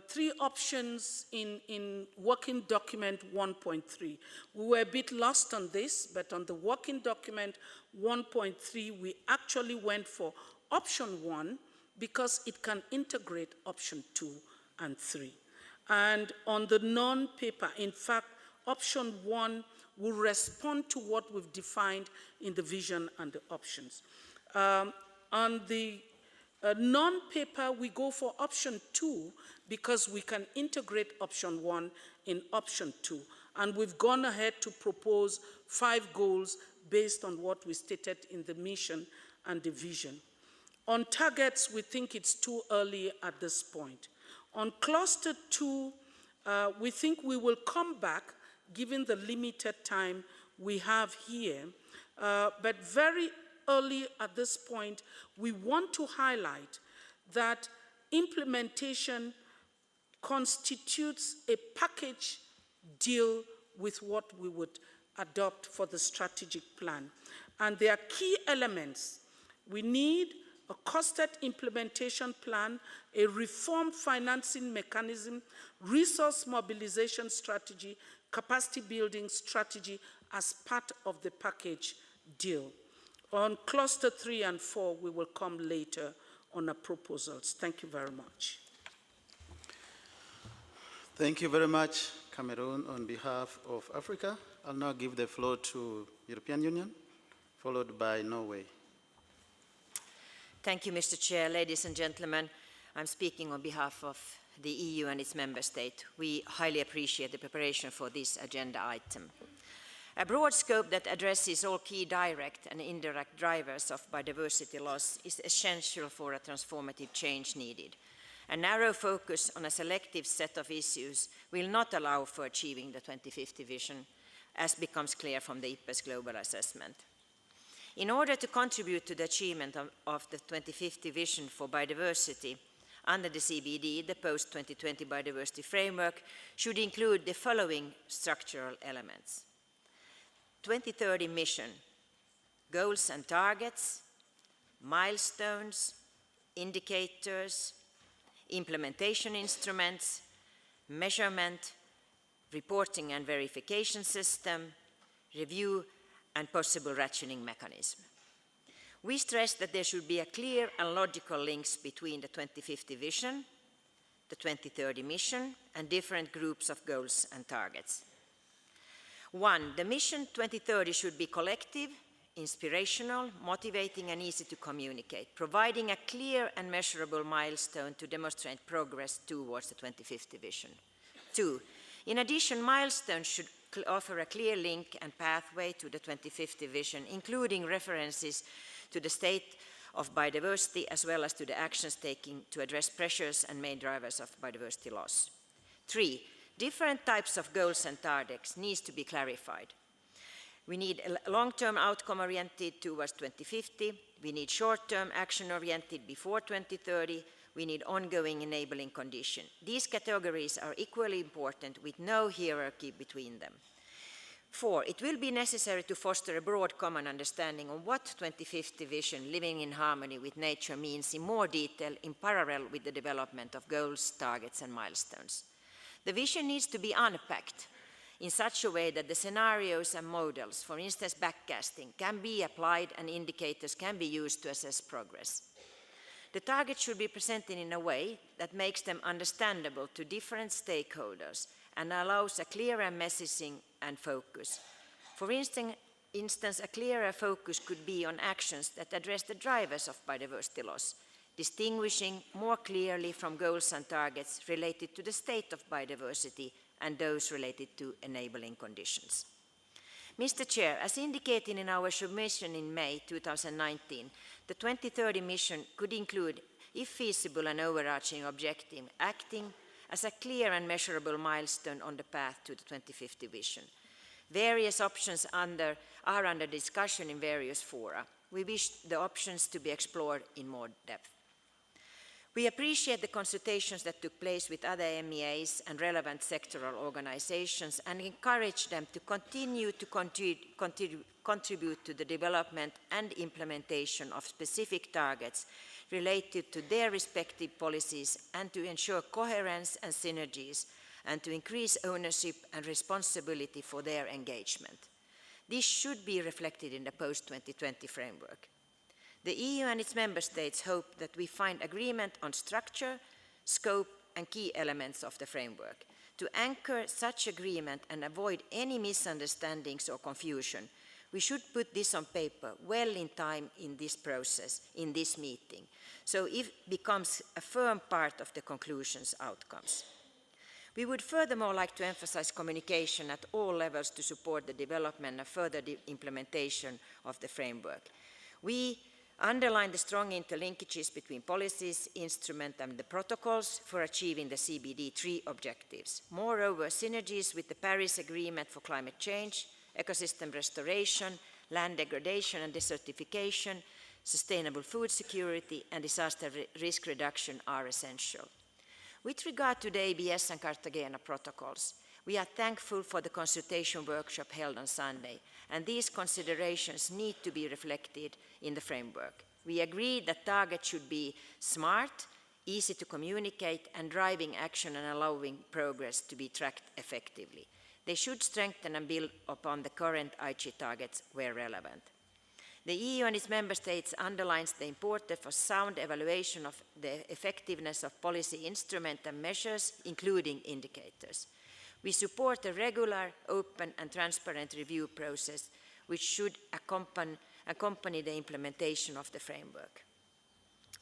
3 options in working document 1.3. We were a bit lost on this, but on the working document 1.3, we actually went for option 1 because it can integrate option 2 and 3. And on the non-paper, in fact, option 1 will respond to what we've defined in the vision and the options. On the non-paper, we go for option 2 because we can integrate option 1 in option 2. And we've gone ahead to propose 5 goals based on what we stated in the mission and the vision. On targets, we think it's too early at this point. On cluster 2, we think we will come back given the limited time we have here. But very early at this point, we want to highlight that implementation constitutes a package deal with what we would adopt for the strategic plan. And there are key elements. We need a costed implementation plan, a reformed financing mechanism, resource mobilization strategy, capacity building strategy as part of the package deal. On cluster 3 and 4, we will come later on our proposals. Thank you very much. Thank you very much, Cameroon, on behalf of Africa. I'll now give the floor to European Union, followed by Norway. Thank you, Mr. Chair. Ladies and gentlemen, I'm speaking on behalf of the EU and its member state. We highly appreciate the preparation for this agenda item. A broad scope that addresses all key direct and indirect drivers of biodiversity loss is essential for a transformative change needed. A narrow focus on a selective set of issues will not allow for achieving the 2050 vision, as becomes clear from the IPBES global assessment. In order to contribute to the achievement of the 2050 vision for biodiversity under the CBD, the post-2020 biodiversity framework should include the following structural elements: 2030 mission, goals and targets, milestones, indicators, implementation instruments, measurement, reporting and verification system, review and possible rationing mechanism. We stress that there should be a clear and logical links between the 2050 vision, the 2030 mission, and different groups of goals and targets. 1, the mission 2030 should be collective, inspirational, motivating, and easy to communicate, providing a clear and measurable milestone to demonstrate progress towards the 2050 vision. 2, in addition, milestones should offer a clear link and pathway to the 2050 vision, including references to the state of biodiversity as well as to the actions taken to address pressures and main drivers of biodiversity loss. 3, different types of goals and targets needs to be clarified. We need a long-term outcome-oriented towards 2050. We need short-term action-oriented before 2030. We need ongoing enabling condition. These categories are equally important with no hierarchy between them. 4, it will be necessary to foster a broad common understanding of what 2050 vision, living in harmony with nature, means in more detail in parallel with the development of goals, targets, and milestones. The vision needs to be unpacked in such a way that the scenarios and models, for instance backcasting, can be applied and indicators can be used to assess progress. The targets should be presented in a way that makes them understandable to different stakeholders and allows a clearer messaging and focus. For instance, a clearer focus could be on actions that address the drivers of biodiversity loss, distinguishing more clearly from goals and targets related to the state of biodiversity and those related to enabling conditions. Mr. Chair, as indicated in our submission in May 2019, the 2030 mission could include, if feasible, an overarching objective, acting as a clear and measurable milestone on the path to the 2050 vision. Various options are under discussion in various fora. We wish the options to be explored in more depth. We appreciate the consultations that took place with other MEAs and relevant sectoral organizations and encourage them to continue to contribute to the development and implementation of specific targets related to their respective policies and to ensure coherence and synergies and to increase ownership and responsibility for their engagement. This should be reflected in the post-2020 framework. The EU and its member states hope that we find agreement on structure, scope, and key elements of the framework. To anchor such agreement and avoid any misunderstandings or confusion, we should put this on paper well in time in this process, in this meeting, so it becomes a firm part of the conclusions outcomes. We would furthermore like to emphasize communication at all levels to support the development and further implementation of the framework. We underline the strong interlinkages between policies, instruments and the protocols for achieving the CBD3 objectives. Moreover, synergies with the Paris Agreement for climate change, ecosystem restoration, land degradation and desertification, sustainable food security and disaster risk reduction are essential. With regard to the ABS and Cartagena protocols, we are thankful for the consultation workshop held on Sunday, and these considerations need to be reflected in the framework. We agree that targets should be smart, easy to communicate, and driving action and allowing progress to be tracked effectively. They should strengthen and build upon the current Aichi targets where relevant. The EU and its member states underlines the importance of sound evaluation of the effectiveness of policy instruments and measures, including indicators. We support a regular, open and transparent review process which should accompany the implementation of the framework.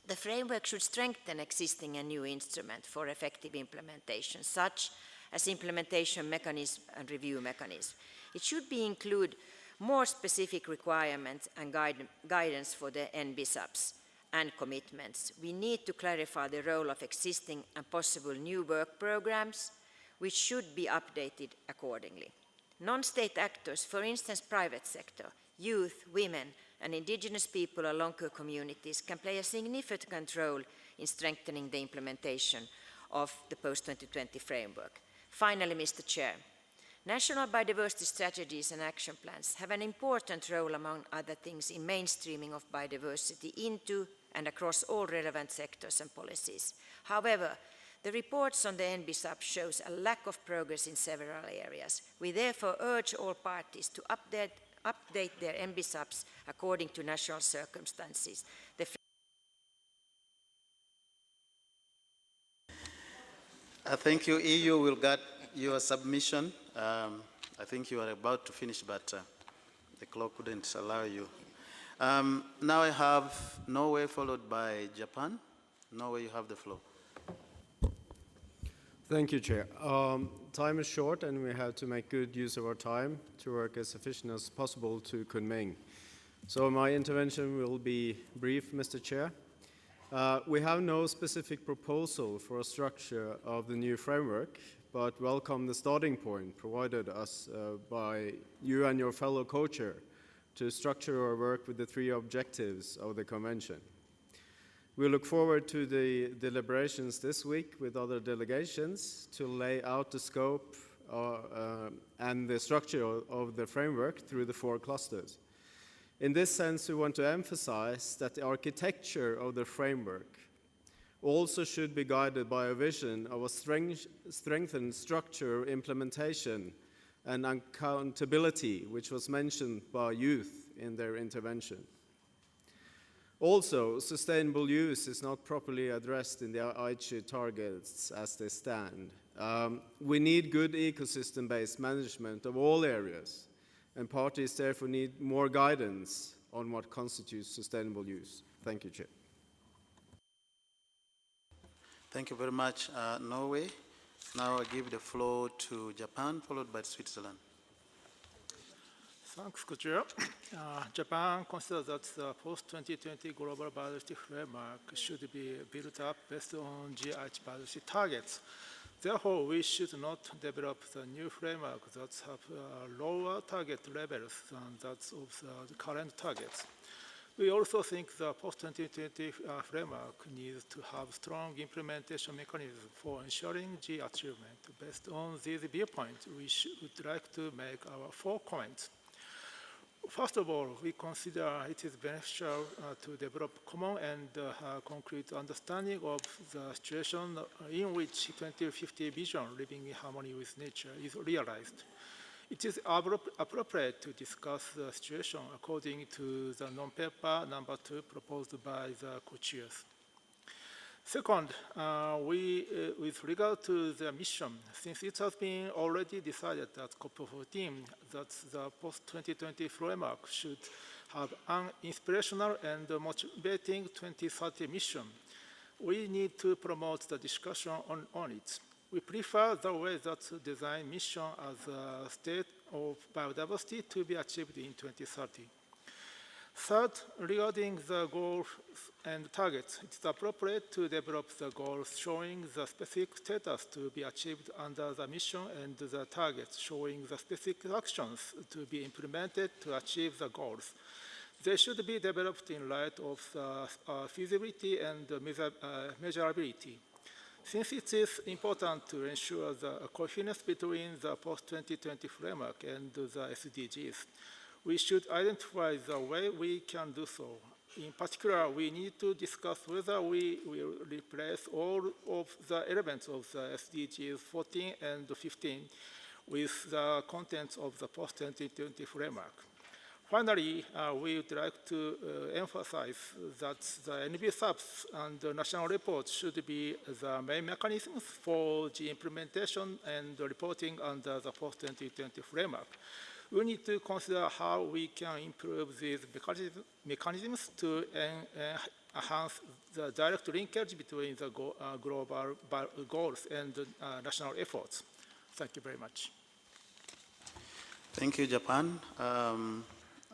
The framework should strengthen existing and new instruments for effective implementation, such as implementation mechanism and review mechanism. It should include more specific requirements and guidance for the NBSUPs and commitments. We need to clarify the role of existing and possible new work programs, which should be updated accordingly. Non-state actors, for instance private sector, youth, women and indigenous people or local communities can play a significant role in strengthening the implementation of the post-2020 framework. Finally, Mr. Chair, national biodiversity strategies and action plans have an important role, among other things, in mainstreaming of biodiversity into and across all relevant sectors and policies. However, the reports on the NBSUP shows a lack of progress in several areas. We therefore urge all parties to update their NBSUPs according to national circumstances. Thank you. EU will get your submission. I think you are about to finish, but the clock couldn't allow you. Now I have Norway followed by Japan. Norway, you have the floor. Thank you, Chair. Time is short and we have to make good use of our time to work as efficient as possible to Kunming. So my intervention will be brief, Mr. Chair. We have no specific proposal for a structure of the new framework, but welcome the starting point provided us by you and your fellow co-chair to structure our work with the three objectives of the Convention. We look forward to the deliberations this week with other delegations to lay out the scope and the structure of the framework through the four clusters. In this sense, we want to emphasize that the architecture of the framework also should be guided by a vision of a strengthened structure, implementation, and accountability, which was mentioned by youth in their intervention. Also, sustainable use is not properly addressed in the Aichi targets as they stand. We need good ecosystem-based management of all areas, and parties therefore need more guidance on what constitutes sustainable use. Thank you, Chair. Thank you very much, Norway. Now I give the floor to Japan, followed by Switzerland. Thanks, Co-Chair. Japan considers that the post-2020 global biodiversity framework should be built up based on GH biodiversity targets. Therefore, we should not develop the new framework that have lower target levels than that of the current targets. We also think the post-2020 framework needs to have strong implementation mechanisms for ensuring G achievement. Based on these viewpoints, we would like to make our 4 comments. First of all, we consider it is beneficial to develop common and concrete understanding of the situation in which 2050 vision, living in harmony with nature, is realized. It is appropriate to discuss the situation according to the non-paper number 2 proposed by the co-chairs. Second, with regard to the mission, since it has been already decided at COP14 that the post-2020 framework should have an inspirational and motivating 2030 mission, we need to promote the discussion on it. We prefer the way that design mission as a state of biodiversity to be achieved in 2030. Third, regarding the goals and targets, it is appropriate to develop the goals showing the specific status to be achieved under the mission and the targets showing the specific actions to be implemented to achieve the goals. They should be developed in light of the feasibility and measurability. Since it is important to ensure the coherence between the post-2020 framework and the SDGs, we should identify the way we can do so. In particular, we need to discuss whether we will replace all of the elements of the SDGs 14 and 15 with the contents of the post-2020 framework. Finally, we would like to emphasize that the NBSUPs and the national reports should be the main mechanisms for the implementation and reporting under the post-2020 framework. We need to consider how we can improve these mechanisms to enhance the direct linkage between the global goals and national efforts. Thank you very much. Thank you, Japan.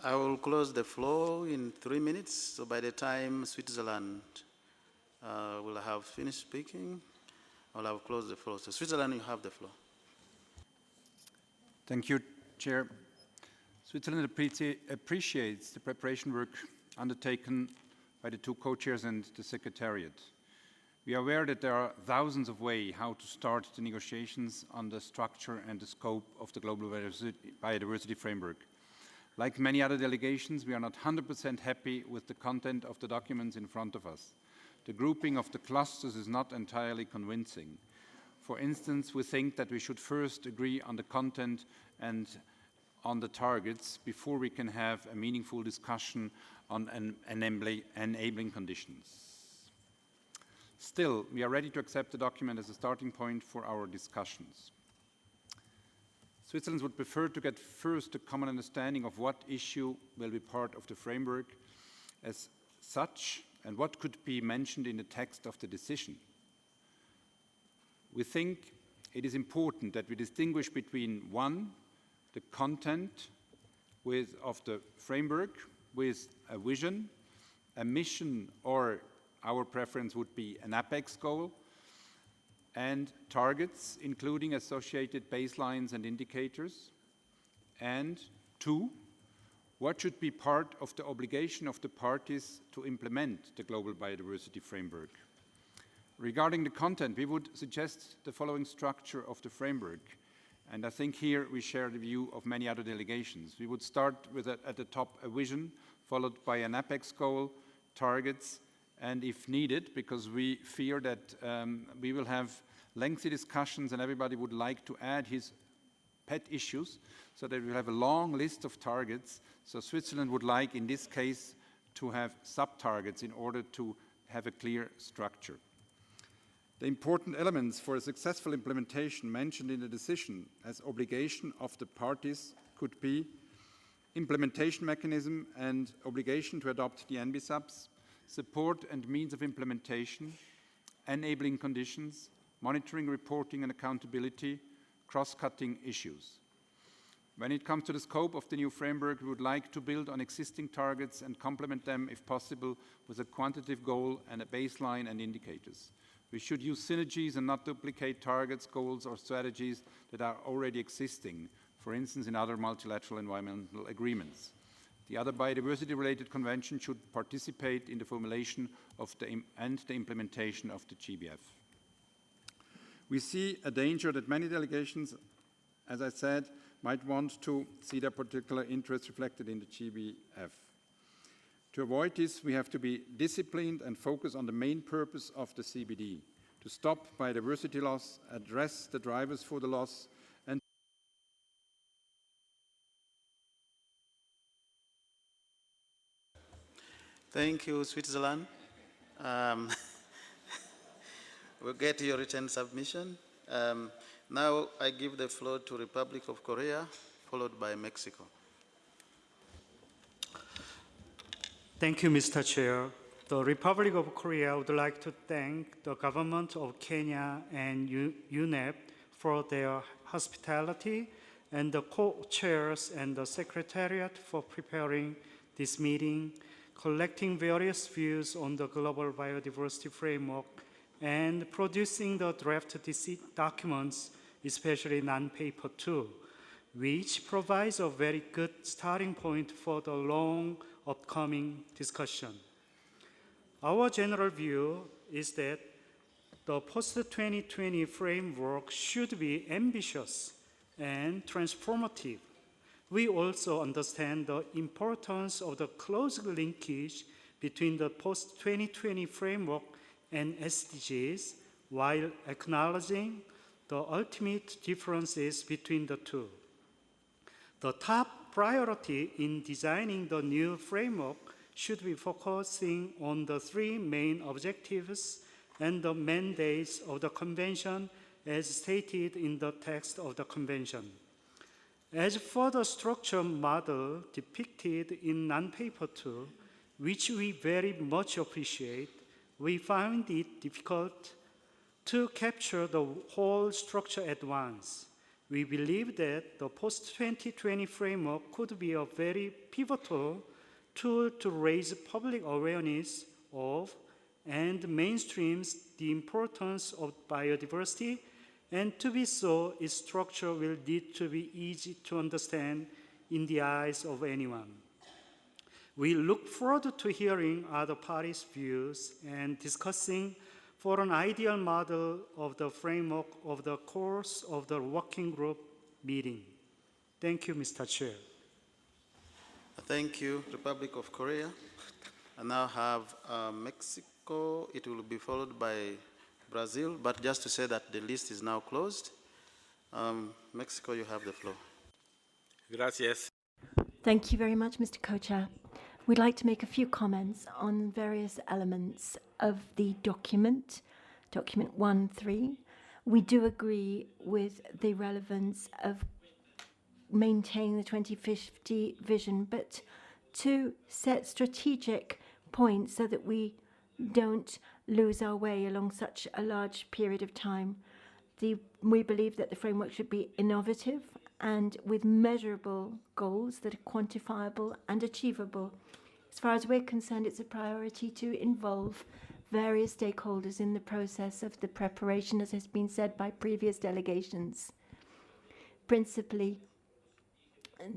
I will close the floor in 3 minutes. So by the time Switzerland will have finished speaking, I will have closed the floor. So Switzerland, you have the floor. Thank you, Chair. Switzerland appreciates the preparation work undertaken by the 2 co-chairs and the Secretariat. We are aware that there are thousands of ways how to start the negotiations on the structure and the scope of the Global Biodiversity Framework. Like many other delegations, we are not 100% happy with the content of the documents in front of us. The grouping of the clusters is not entirely convincing. For instance, we think that we should first agree on the content and on the targets before we can have a meaningful discussion on enabling conditions. Still, we are ready to accept the document as a starting point for our discussions. Switzerland would prefer to get first a common understanding of what issue will be part of the framework as such and what could be mentioned in the text of the decision. We think it is important that we distinguish between 1, the content of the framework with a vision, a mission, or our preference would be an apex goal, and targets, including associated baselines and indicators. And 2, what should be part of the obligation of the parties to implement the Global Biodiversity Framework. Regarding the content, we would suggest the following structure of the framework. And I think here we share the view of many other delegations. We would start with, at the top, a vision, followed by an apex goal, targets, and if needed, because we fear that we will have lengthy discussions and everybody would like to add his pet issues, so that we have a long list of targets. So Switzerland would like, in this case, to have sub-targets in order to have a clear structure. The important elements for a successful implementation mentioned in the decision as obligation of the parties could be implementation mechanism and obligation to adopt the NBSUPs, support and means of implementation, enabling conditions, monitoring, reporting and accountability, cross-cutting issues. When it comes to the scope of the new framework, we would like to build on existing targets and complement them, if possible, with a quantitative goal and a baseline and indicators. We should use synergies and not duplicate targets, goals, or strategies that are already existing, for instance, in other multilateral environmental agreements. The other biodiversity-related conventions should participate in the formulation of and the implementation of the GBF. We see a danger that many delegations, as I said, might want to see their particular interests reflected in the GBF. To avoid this, we have to be disciplined and focus on the main purpose of the CBD, to stop biodiversity loss, address the drivers for the loss, and Thank you, Switzerland. We'll get your written submission. Now I give the floor to Republic of Korea, followed by Mexico. Thank you, Mr. Chair. The Republic of Korea would like to thank the government of Kenya and UNEP for their hospitality and the co-chairs and the secretariat for preparing this meeting, collecting various views on the global biodiversity framework, and producing the draft documents, especially non-paper 2, which provides a very good starting point for the long upcoming discussion. Our general view is that the post-2020 framework should be ambitious and transformative. We also understand the importance of the close linkage between the post-2020 framework and SDGs, while acknowledging the ultimate differences between the two. The top priority in designing the new framework should be focusing on the three main objectives and the mandates of the Convention as stated in the text of the Convention. As for the structure model depicted in non-paper 2, which we very much appreciate, we find it difficult to capture the whole structure at once. We believe that the post-2020 framework could be a very pivotal tool to raise public awareness of and mainstreams the importance of biodiversity, and to be so, its structure will need to be easy to understand in the eyes of anyone. We look forward to hearing other parties' views and discussing for an ideal model of the framework of the course of the working group meeting. Thank you, Mr. Chair. Thank you, Republic of Korea. I now have Mexico. It will be followed by Brazil, but just to say that the list is now closed. Mexico, you have the floor. Gracias. Thank you very much, Mr. Co-Chair. We'd like to make a few comments on various elements of the document, document 1.3. We do agree with the relevance of maintaining the 2050 vision, but to set strategic points so that we don't lose our way along such a large period of time. We believe that the framework should be innovative and with measurable goals that are quantifiable and achievable. As far as we're concerned, it's a priority to involve various stakeholders in the process of the preparation, as has been said by previous delegations. Principally,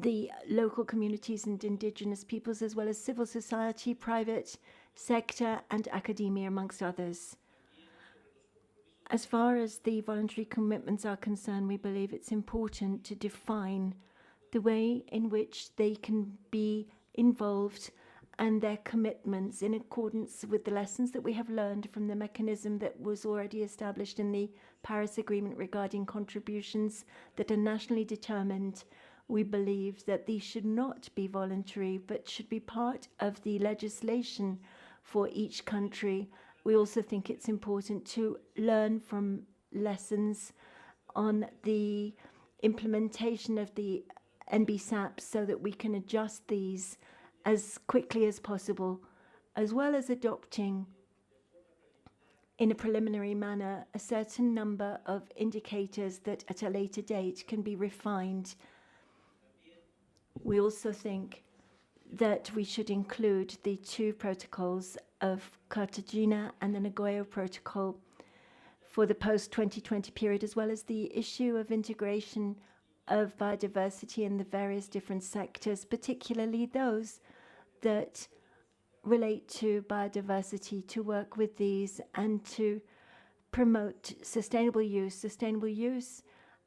the local communities and indigenous peoples, as well as civil society, private sector, and academia, amongst others. As far as the voluntary commitments are concerned, we believe it's important to define the way in which they can be involved and their commitments in accordance with the lessons that we have learned from the mechanism that was already established in the Paris Agreement regarding contributions that are nationally determined. We believe that these should not be voluntary, but should be part of the legislation for each country. We also think it's important to learn from lessons on the implementation of the NBSAP so that we can adjust these as quickly as possible, as well as adopting in a preliminary manner a certain number of indicators that at a later date can be refined. We also think that we should include the two protocols of Cartagena and the Nagoya Protocol for the post-2020 period, as well as the issue of integration of biodiversity in the various different sectors, particularly those that relate to biodiversity, to work with these and to promote sustainable use. Sustainable use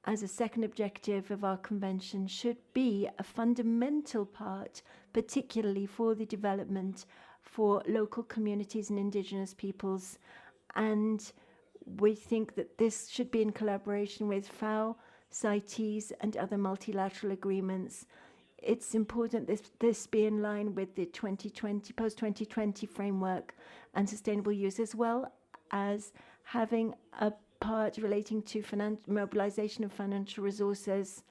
as a second objective of our convention should be a fundamental part, particularly for the development for local communities and indigenous peoples. And we think that this should be in collaboration with FAO, CITES, and other multilateral agreements. It's important this be in line with the post-2020 framework and sustainable use, as well as having a part relating to mobilization of financial resources,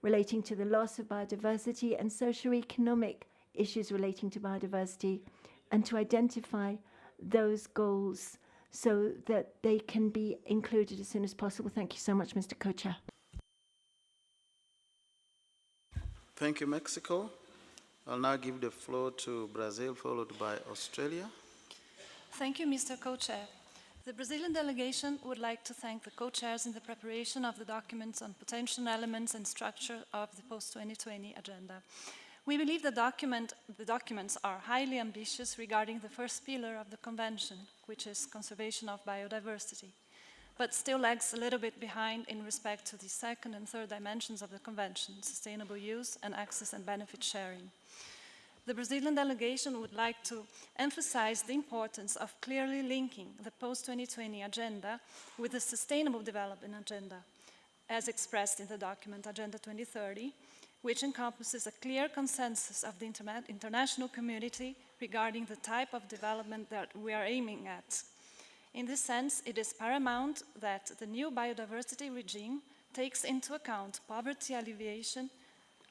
relating to the loss of biodiversity and socio-economic issues relating to biodiversity, and to identify those goals so that they can be included as soon as possible. Thank you so much, Mr. Co-Chair. Thank you, Mexico. I'll now give the floor to Brazil, followed by Australia. Thank you, Mr. Co-Chair. The Brazilian delegation would like to thank the co-chairs in the preparation of the documents on potential elements and structure of the post-2020 agenda. We believe the documents are highly ambitious regarding the first pillar of the Convention, which is conservation of biodiversity, but still lags a little bit behind in respect to the second and third dimensions of the Convention, sustainable use and access and benefit sharing. The Brazilian delegation would like to emphasize the importance of clearly linking the post-2020 agenda with the Sustainable Development Agenda, as expressed in the document Agenda 2030, which encompasses a clear consensus of the international community regarding the type of development that we are aiming at. In this sense, it is paramount that the new biodiversity regime takes into account poverty alleviation,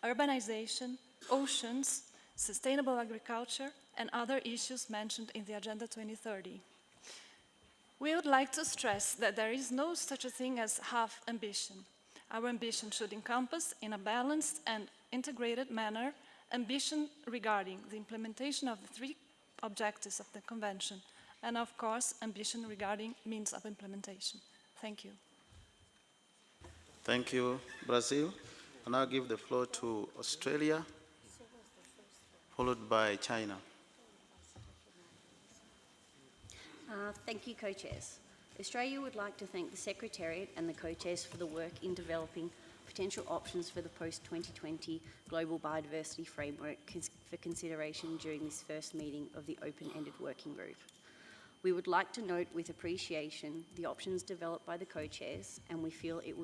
urbanization, oceans, sustainable agriculture, and other issues mentioned in the Agenda 2030. We would like to stress that there is no such a thing as half ambition. Our ambition should encompass, in a balanced and integrated manner, ambition regarding the implementation of the 3 objectives of the Convention, and of course, ambition regarding means of implementation. Thank you. Thank you, Brazil. I now give the floor to Australia, followed by China. Thank you, co-chairs. Australia would like to thank the Secretariat and the co-chairs for the work in developing potential options for the post-2020 Global Biodiversity Framework for consideration during this first meeting of the open-ended working group. We would like to note with appreciation the options developed by the co-chairs, and we feel it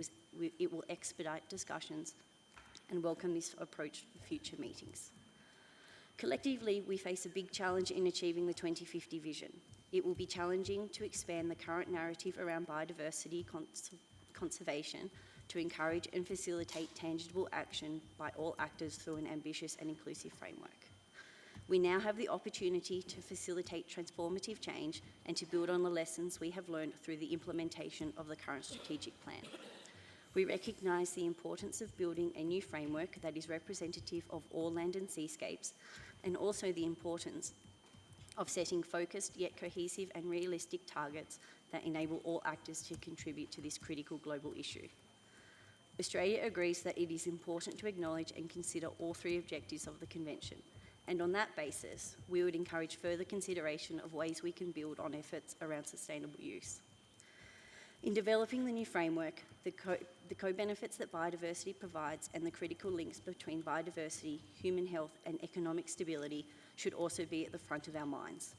will expedite discussions and welcome this approach for future meetings. Collectively, we face a big challenge in achieving the 2050 vision. It will be challenging to expand the current narrative around biodiversity conservation to encourage and facilitate tangible action by all actors through an ambitious and inclusive framework. We now have the opportunity to facilitate transformative change and to build on the lessons we have learned through the implementation of the current strategic plan. We recognise the importance of building a new framework that is representative of all land and seascapes, and also the importance of setting focused yet cohesive and realistic targets that enable all actors to contribute to this critical global issue. Australia agrees that it is important to acknowledge and consider all 3 objectives of the Convention, and on that basis, we would encourage further consideration of ways we can build on efforts around sustainable use. In developing the new framework, the co-benefits that biodiversity provides and the critical links between biodiversity, human health and economic stability should also be at the front of our minds.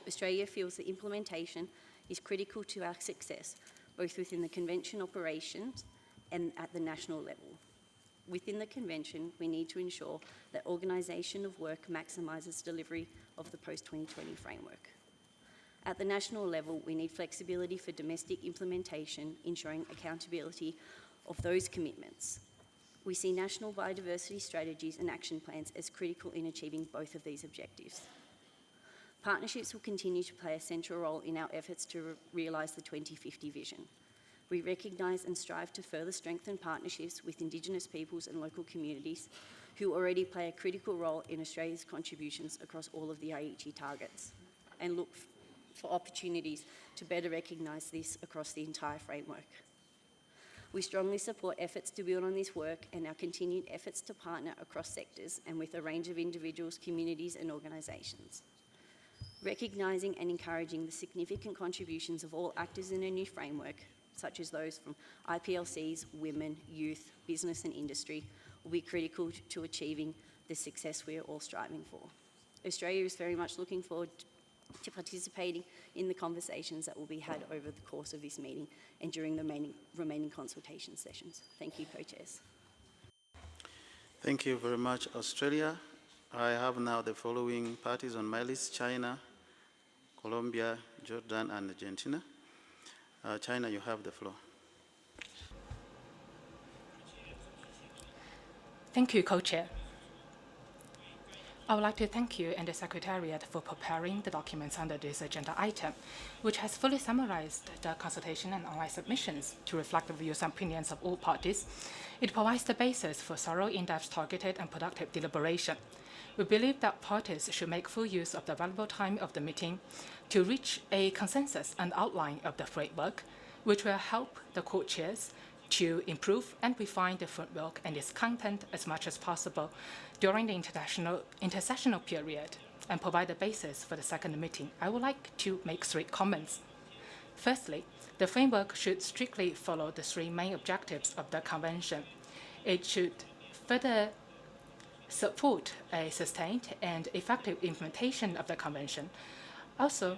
Australia feels that implementation is critical to our success, both within the Convention operations and at the national level. Within the Convention, we need to ensure that organisation of work maximises delivery of the post-2020 framework. At the national level, we need flexibility for domestic implementation, ensuring accountability of those commitments. We see national biodiversity strategies and action plans as critical in achieving both of these objectives. Partnerships will continue to play a central role in our efforts to realise the 2050 vision. We recognise and strive to further strengthen partnerships with Indigenous peoples and local communities who already play a critical role in Australia's contributions across all of the Aichi targets, and look for opportunities to better recognise this across the entire framework. We strongly support efforts to build on this work and our continued efforts to partner across sectors and with a range of individuals, communities and organisations. Recognising and encouraging the significant contributions of all actors in a new framework, such as those from IPLCs, women, youth, business and industry, will be critical to achieving the success we are all striving for. Australia is very much looking forward to participating in the conversations that will be had over the course of this meeting and during the remaining consultation sessions. Thank you, co-chairs. Thank you very much, Australia. I have now the following parties on my list: China, Colombia, Jordan, and Argentina. China, you have the floor. Thank you, Co-Chair. I would like to thank you and the Secretariat for preparing the documents under this agenda item, which has fully summarized the consultation and online submissions to reflect the views and opinions of all parties. It provides the basis for thorough, in-depth, targeted, and productive deliberation. We believe that parties should make full use of the valuable time of the meeting to reach a consensus and outline of the framework, which will help the co-chairs to improve and refine the framework and its content as much as possible during the intersessional period and provide the basis for the second meeting. I would like to make 3 comments. Firstly, the framework should strictly follow the 3 main objectives of the Convention. It should further support a sustained and effective implementation of the Convention. Also,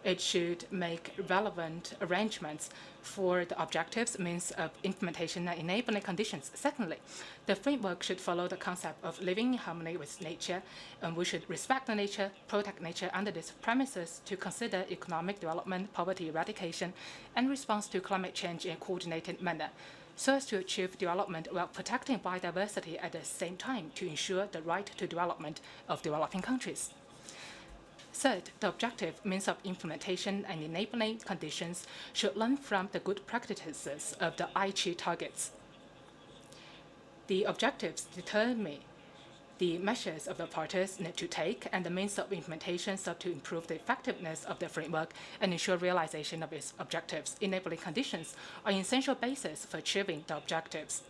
it should make relevant arrangements for the objectives, means of implementation, and enabling conditions. Secondly, the framework should follow the concept of living in harmony with nature, and we should respect the nature, protect nature under these premises to consider economic development, poverty eradication, and response to climate change in a coordinated manner, so as to achieve development while protecting biodiversity at the same time to ensure the right to development of developing countries. Third, the objective, means of implementation, and enabling conditions should learn from the good practices of the Aichi targets. The objectives determine the measures of the parties need to take and the means of implementation serve to improve the effectiveness of the framework and ensure realization of its objectives. Enabling conditions are an essential basis for achieving the objectives.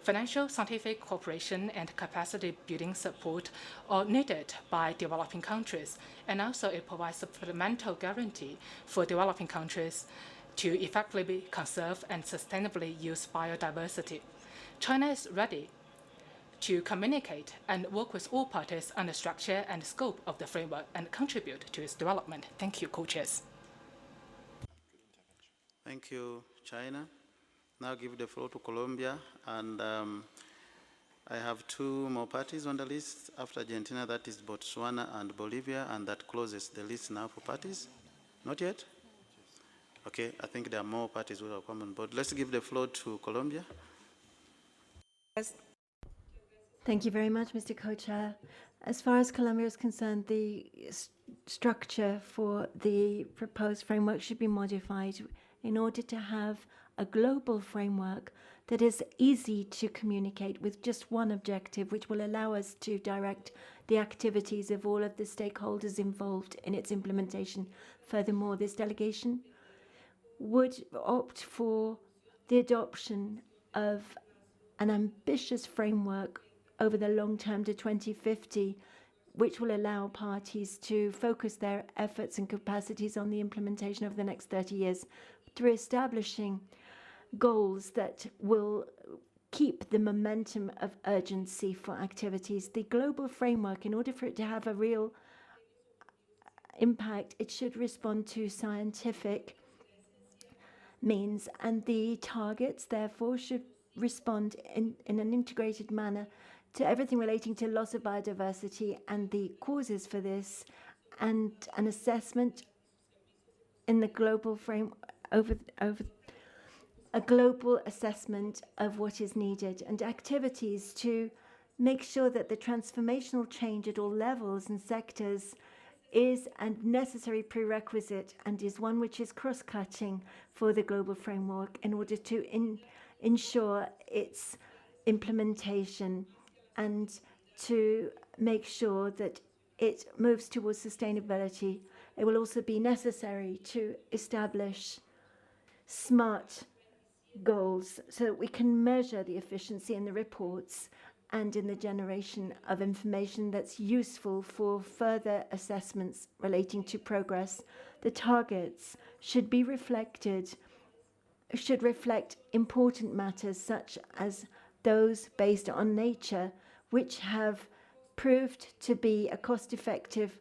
Financial, scientific cooperation and capacity building support are needed by developing countries, and also it provides a fundamental guarantee for developing countries to effectively conserve and sustainably use biodiversity. China is ready to communicate and work with all parties on the structure and scope of the framework and contribute to its development. Thank you, co-chairs. Thank you, China. Now give the floor to Colombia, and I have 2 more parties on the list after Argentina, that is Botswana and Bolivia, and that closes the list now for parties. Not yet? Okay, I think there are more parties who have come on board. Let's give the floor to Colombia. Thank you very much, Mr. Co-Chair. As far as Colombia is concerned, the structure for the proposed framework should be modified in order to have a global framework that is easy to communicate with just one objective, which will allow us to direct the activities of all of the stakeholders involved in its implementation. Furthermore, this delegation would opt for the adoption of an ambitious framework over the long term to 2050, which will allow parties to focus their efforts and capacities on the implementation of the next 30 years through establishing goals that will keep the momentum of urgency for activities. The global framework, in order for it to have a real impact, it should respond to scientific means, and the targets, therefore, should respond in an integrated manner to everything relating to loss of biodiversity and the causes for this, and an assessment in the global frame over a global assessment of what is needed, and activities to make sure that the transformational change at all levels and sectors is a necessary prerequisite and is one which is cross-cutting for the global framework in order to ensure its implementation and to make sure that it moves towards sustainability. It will also be necessary to establish smart goals so that we can measure the efficiency in the reports and in the generation of information that's useful for further assessments relating to progress. The targets should reflect important matters such as those based on nature, which have proved to be a cost-effective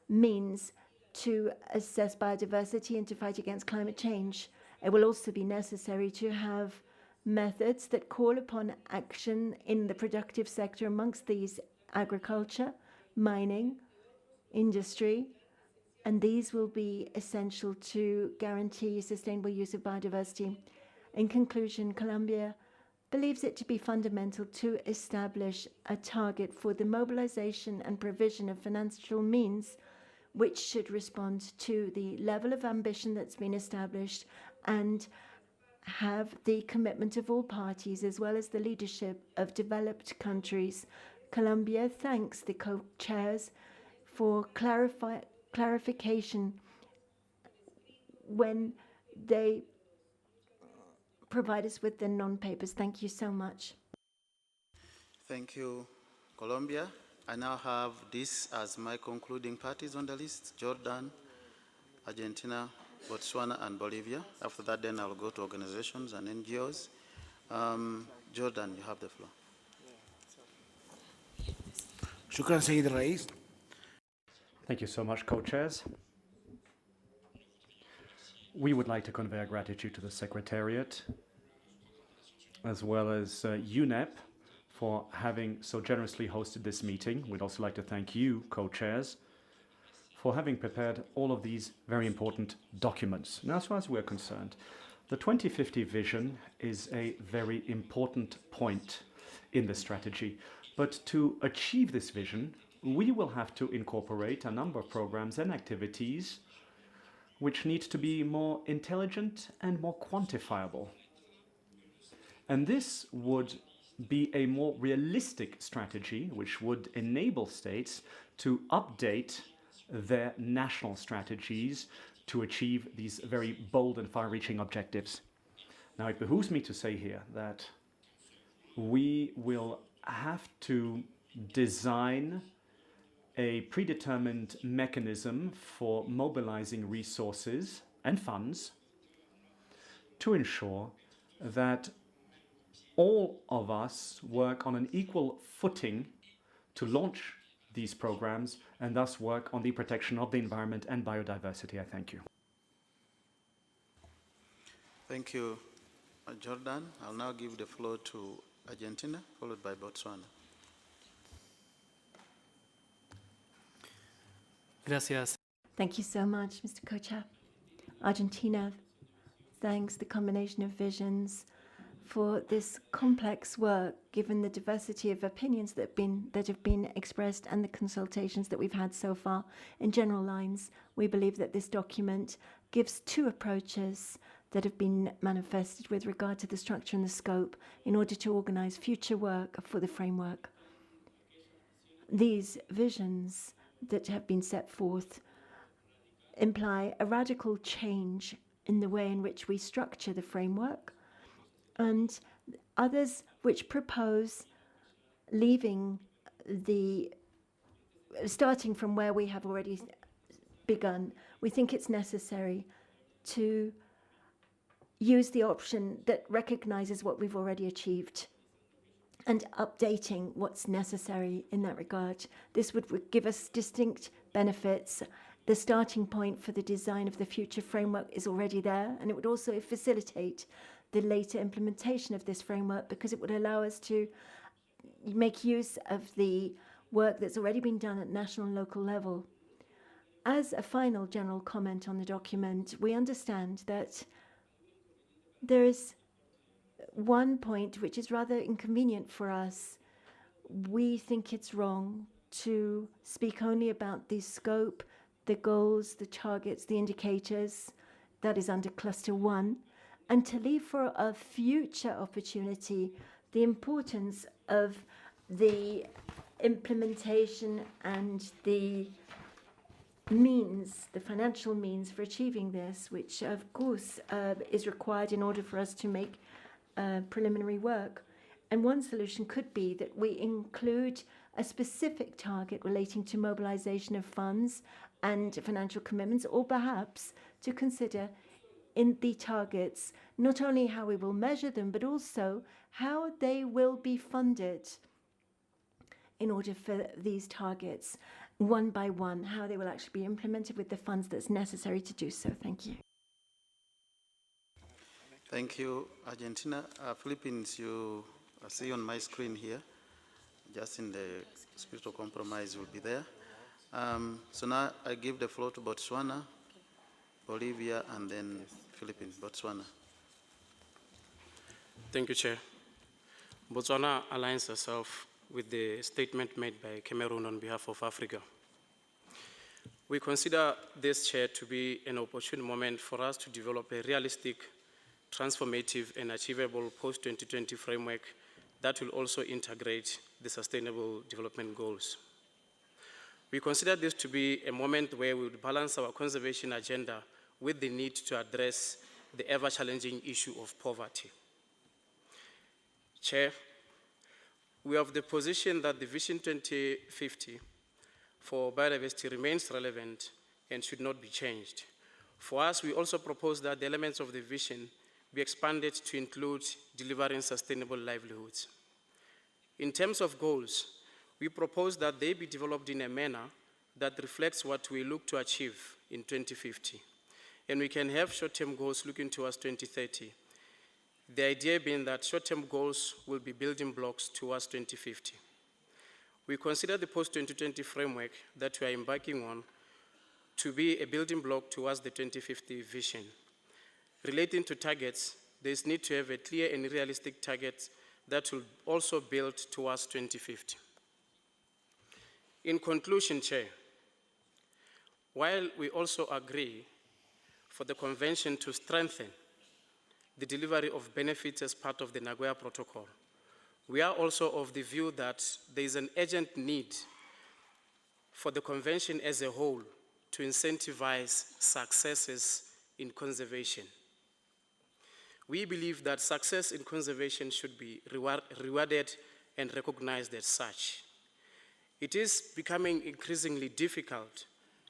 means to assess biodiversity and to fight against climate change. It will also be necessary to have methods that call upon action in the productive sector, amongst these agriculture, mining, industry, and these will be essential to guarantee sustainable use of biodiversity. In conclusion, Colombia believes it to be fundamental to establish a target for the mobilization and provision of financial means which should respond to the level of ambition that's been established and have the commitment of all parties as well as the leadership of developed countries. Colombia thanks the co-chairs for clarification when they provide us with the non-papers. Thank you so much. Thank you, Colombia. I now have this as my concluding parties on the list: Jordan, Argentina, Botswana, and Bolivia. After that, then I'll go to organizations and NGOs. Jordan, you have the floor. شكرا سيد الرئيس. Thank you so much, co-chairs. We would like to convey our gratitude to the Secretariat, as well as UNEP, for having so generously hosted this meeting. We'd also like to thank you, co-chairs, for having prepared all of these very important documents. Now, as far as we're concerned, the 2050 vision is a very important point in the strategy. But to achieve this vision, we will have to incorporate a number of programs and activities which need to be more intelligent and more quantifiable. And this would be a more realistic strategy which would enable states to update their national strategies to achieve these very bold and far-reaching objectives. Now, it behooves me to say here that we will have to design a predetermined mechanism for mobilizing resources and funds to ensure that all of us work on an equal footing to launch these programs and thus work on the protection of the environment and biodiversity. I thank you. Thank you, Jordan. I'll now give the floor to Argentina, followed by Botswana. Gracias. Thank you so much, Mr. Co-Chair. Argentina thanks the combination of visions for this complex work, given the diversity of opinions that have been expressed and the consultations that we've had so far. In general lines, we believe that this document gives two approaches that have been manifested with regard to the structure and the scope in order to organize future work for the framework. These visions that have been set forth imply a radical change in the way in which we structure the framework, and others which propose starting from where we have already begun. We think it's necessary to use the option that recognizes what we've already achieved and updating what's necessary in that regard. This would give us distinct benefits. The starting point for the design of the future framework is already there, and it would also facilitate the later implementation of this framework because it would allow us to make use of the work that's already been done at national and local level. As a final general comment on the document, we understand that there is one point which is rather inconvenient for us. We think it's wrong to speak only about the scope, the goals, the targets, the indicators, that is under Cluster 1, and to leave for a future opportunity the importance of the implementation and the means, the financial means for achieving this, which of course is required in order for us to make preliminary work. And one solution could be that we include a specific target relating to mobilization of funds and financial commitments, or perhaps to consider in the targets not only how we will measure them, but also how they will be funded in order for these targets, one by one, how they will actually be implemented with the funds that's necessary to do so. Thank you. Thank you, Argentina. Philippines, you see on my screen here, just in the spirit of compromise will be there. So now I give the floor to Botswana, Bolivia, and then Philippines. Botswana. Thank you, Chair. Botswana aligns herself with the statement made by Cameroon on behalf of Africa. We consider this, Chair, to be an opportune moment for us to develop a realistic, transformative, and achievable post-2020 framework that will also integrate the Sustainable Development Goals. We consider this to be a moment where we would balance our conservation agenda with the need to address the ever-challenging issue of poverty. Chair, we have the position that the Vision 2050 for biodiversity remains relevant and should not be changed. For us, we also propose that the elements of the vision be expanded to include delivering sustainable livelihoods. In terms of goals, we propose that they be developed in a manner that reflects what we look to achieve in 2050. And we can have short-term goals looking towards 2030. The idea being that short-term goals will be building blocks towards 2050. We consider the post-2020 framework that we are embarking on to be a building block towards the 2050 vision. Relating to targets, there is need to have a clear and realistic target that will also build towards 2050. In conclusion, Chair, while we also agree for the Convention to strengthen the delivery of benefits as part of the Nagoya Protocol, we are also of the view that there is an urgent need for the Convention as a whole to incentivize successes in conservation. We believe that success in conservation should be rewarded and recognized as such. It is becoming increasingly difficult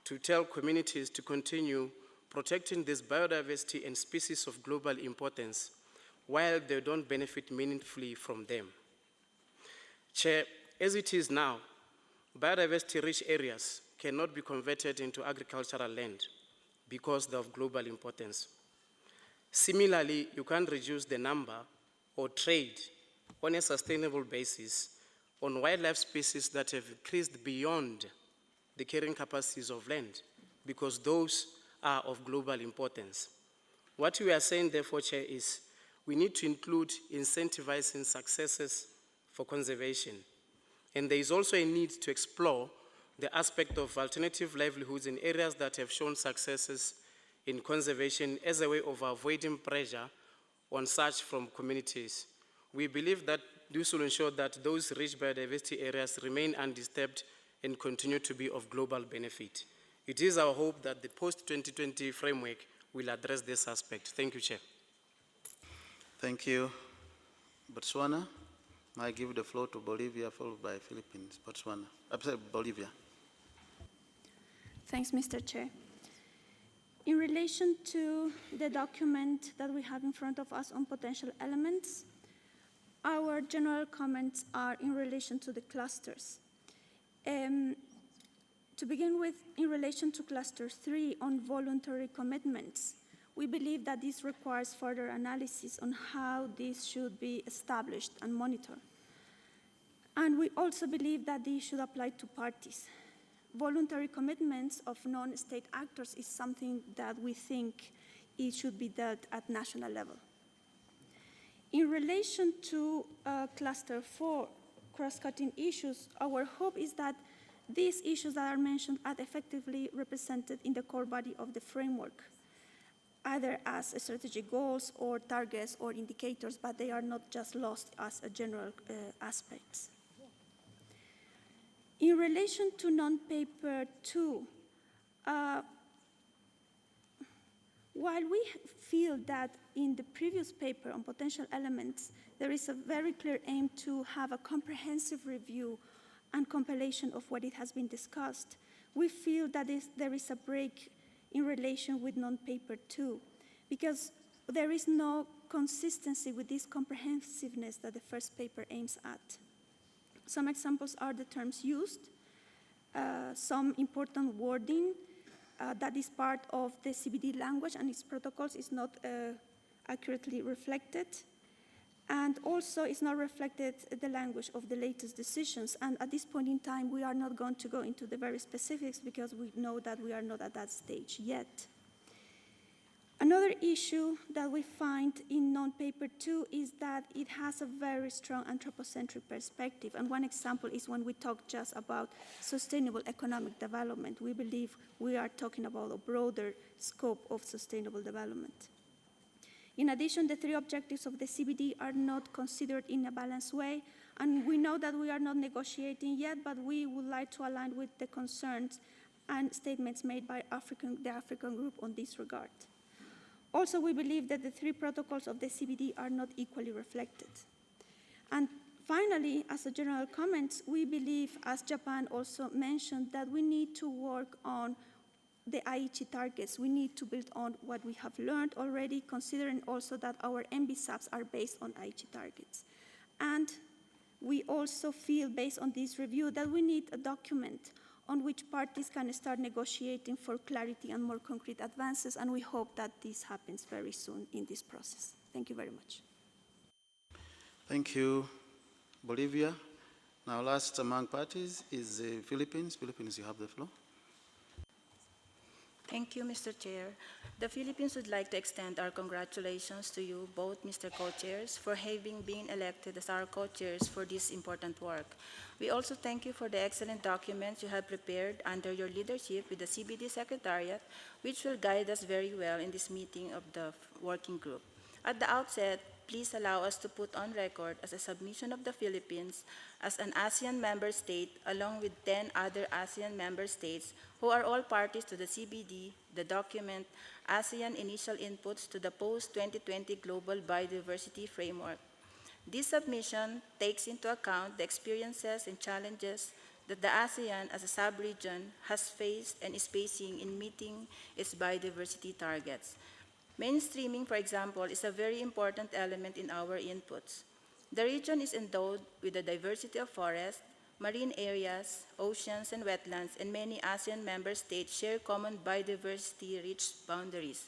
to tell communities to continue protecting this biodiversity and species of global importance while they don't benefit meaningfully from them. Chair, as it is now, biodiversity-rich areas cannot be converted into agricultural land because of global importance. Similarly, you can't reduce the number or trade on a sustainable basis on wildlife species that have increased beyond the carrying capacities of land, because those are of global importance. What we are saying, therefore, Chair, is we need to include incentivizing successes for conservation. And there is also a need to explore the aspect of alternative livelihoods in areas that have shown successes in conservation as a way of avoiding pressure on such from communities. We believe that this will ensure that those rich biodiversity areas remain undisturbed and continue to be of global benefit. It is our hope that the post-2020 framework will address this aspect. Thank you, Chair. Thank you. Botswana. I give the floor to Bolivia, followed by Philippines. Botswana. I'm sorry, Bolivia. Thanks, Mr. Chair. In relation to the document that we have in front of us on potential elements, our general comments are in relation to the clusters. To begin with, in relation to cluster 3 on voluntary commitments, we believe that this requires further analysis on how this should be established and monitored. And we also believe that these should apply to parties. Voluntary commitments of non-state actors is something that we think it should be dealt at national level. In relation to cluster 4, cross-cutting issues, our hope is that these issues that are mentioned are effectively represented in the core body of the framework, either as strategic goals or targets or indicators, but they are not just lost as a general aspects. In relation to non-paper 2, Uh, While we feel that in the previous paper on potential elements, there is a very clear aim to have a comprehensive review and compilation of what it has been discussed, we feel that there is a break in relation with non-paper 2, because there is no consistency with this comprehensiveness that the first paper aims at. Some examples are the terms used, some important wording that is part of the CBD language and its protocols is not accurately reflected. And also it's not reflected the language of the latest decisions. And at this point in time, we are not going to go into the very specifics because we know that we are not at that stage yet. Another issue that we find in non-paper 2 is that it has a very strong anthropocentric perspective. And one example is when we talk just about sustainable economic development. We believe we are talking about a broader scope of sustainable development. In addition, the three objectives of the CBD are not considered in a balanced way. And we know that we are not negotiating yet, but we would like to align with the concerns and statements made by the African group on this regard. Also, we believe that the three protocols of the CBD are not equally reflected. And finally, as a general comment, we believe, as Japan also mentioned, that we need to work on the Aichi targets. We need to build on what we have learned already, considering also that our MBSAPs are based on Aichi targets. And we also feel, based on this review, that we need a document on which parties can start negotiating for clarity and more concrete advances, and we hope that this happens very soon in this process. Thank you very much. Thank you, Bolivia. Now, last among parties is the Philippines. Philippines, you have the floor. Thank you, Mr. Chair. The Philippines would like to extend our congratulations to you, both Mr. Co-Chairs, for having been elected as our co-chairs for this important work. We also thank you for the excellent documents you have prepared under your leadership with the CBD Secretariat, which will guide us very well in this meeting of the working group. At the outset, please allow us to put on record as a submission of the Philippines as an ASEAN member state, along with 10 other ASEAN member states who are all parties to the CBD, the document ASEAN Initial Inputs to the Post-2020 Global Biodiversity Framework. This submission takes into account the experiences and challenges that the ASEAN as a sub-region has faced and is facing in meeting its biodiversity targets. Mainstreaming, for example, is a very important element in our inputs. The region is endowed with a diversity of forests, marine areas, oceans, and wetlands, and many ASEAN member states share common biodiversity-rich boundaries,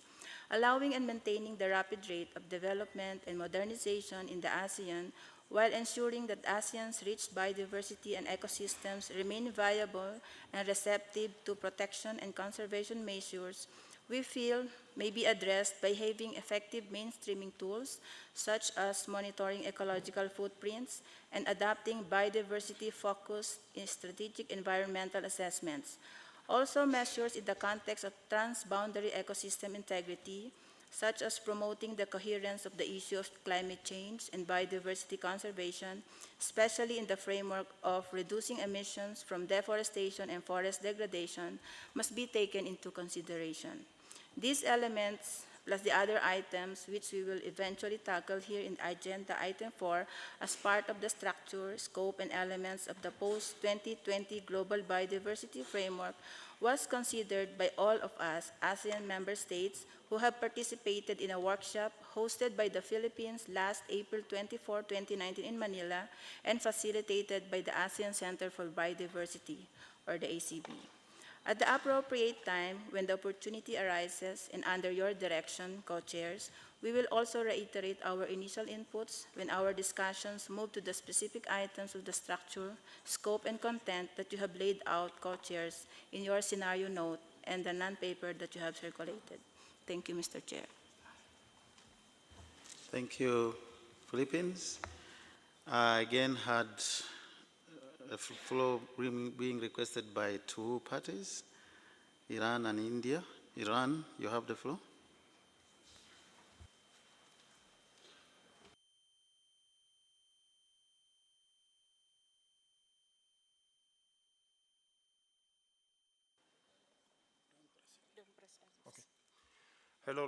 allowing and maintaining the rapid rate of development and modernization in the ASEAN while ensuring that ASEAN's rich biodiversity and ecosystems remain viable and receptive to protection and conservation measures. We feel may be addressed by having effective mainstreaming tools, such as monitoring ecological footprints and adopting biodiversity-focused strategic environmental assessments. Also, measures in the context of transboundary ecosystem integrity, such as promoting the coherence of the issue of climate change and biodiversity conservation, especially in the framework of reducing emissions from deforestation and forest degradation, must be taken into consideration. These elements, plus the other items which we will eventually tackle here in Agenda Item 4 as part of the structure, scope, and elements of the Post-2020 Global Biodiversity Framework, was considered by all of us ASEAN member states who have participated in a workshop hosted by the Philippines last April 24, 2019 in Manila and facilitated by the ASEAN Center for Biodiversity, or the ACB. At the appropriate time, when the opportunity arises and under your direction, co-chairs, we will also reiterate our initial inputs when our discussions move to the specific items of the structure, scope, and content that you have laid out, co-chairs, in your scenario note and the non-paper that you have circulated. Thank you, Mr. Chair. Thank you, Philippines. I again had a floor being requested by two parties, Iran and India. Iran, you have the floor. Okay. Hello,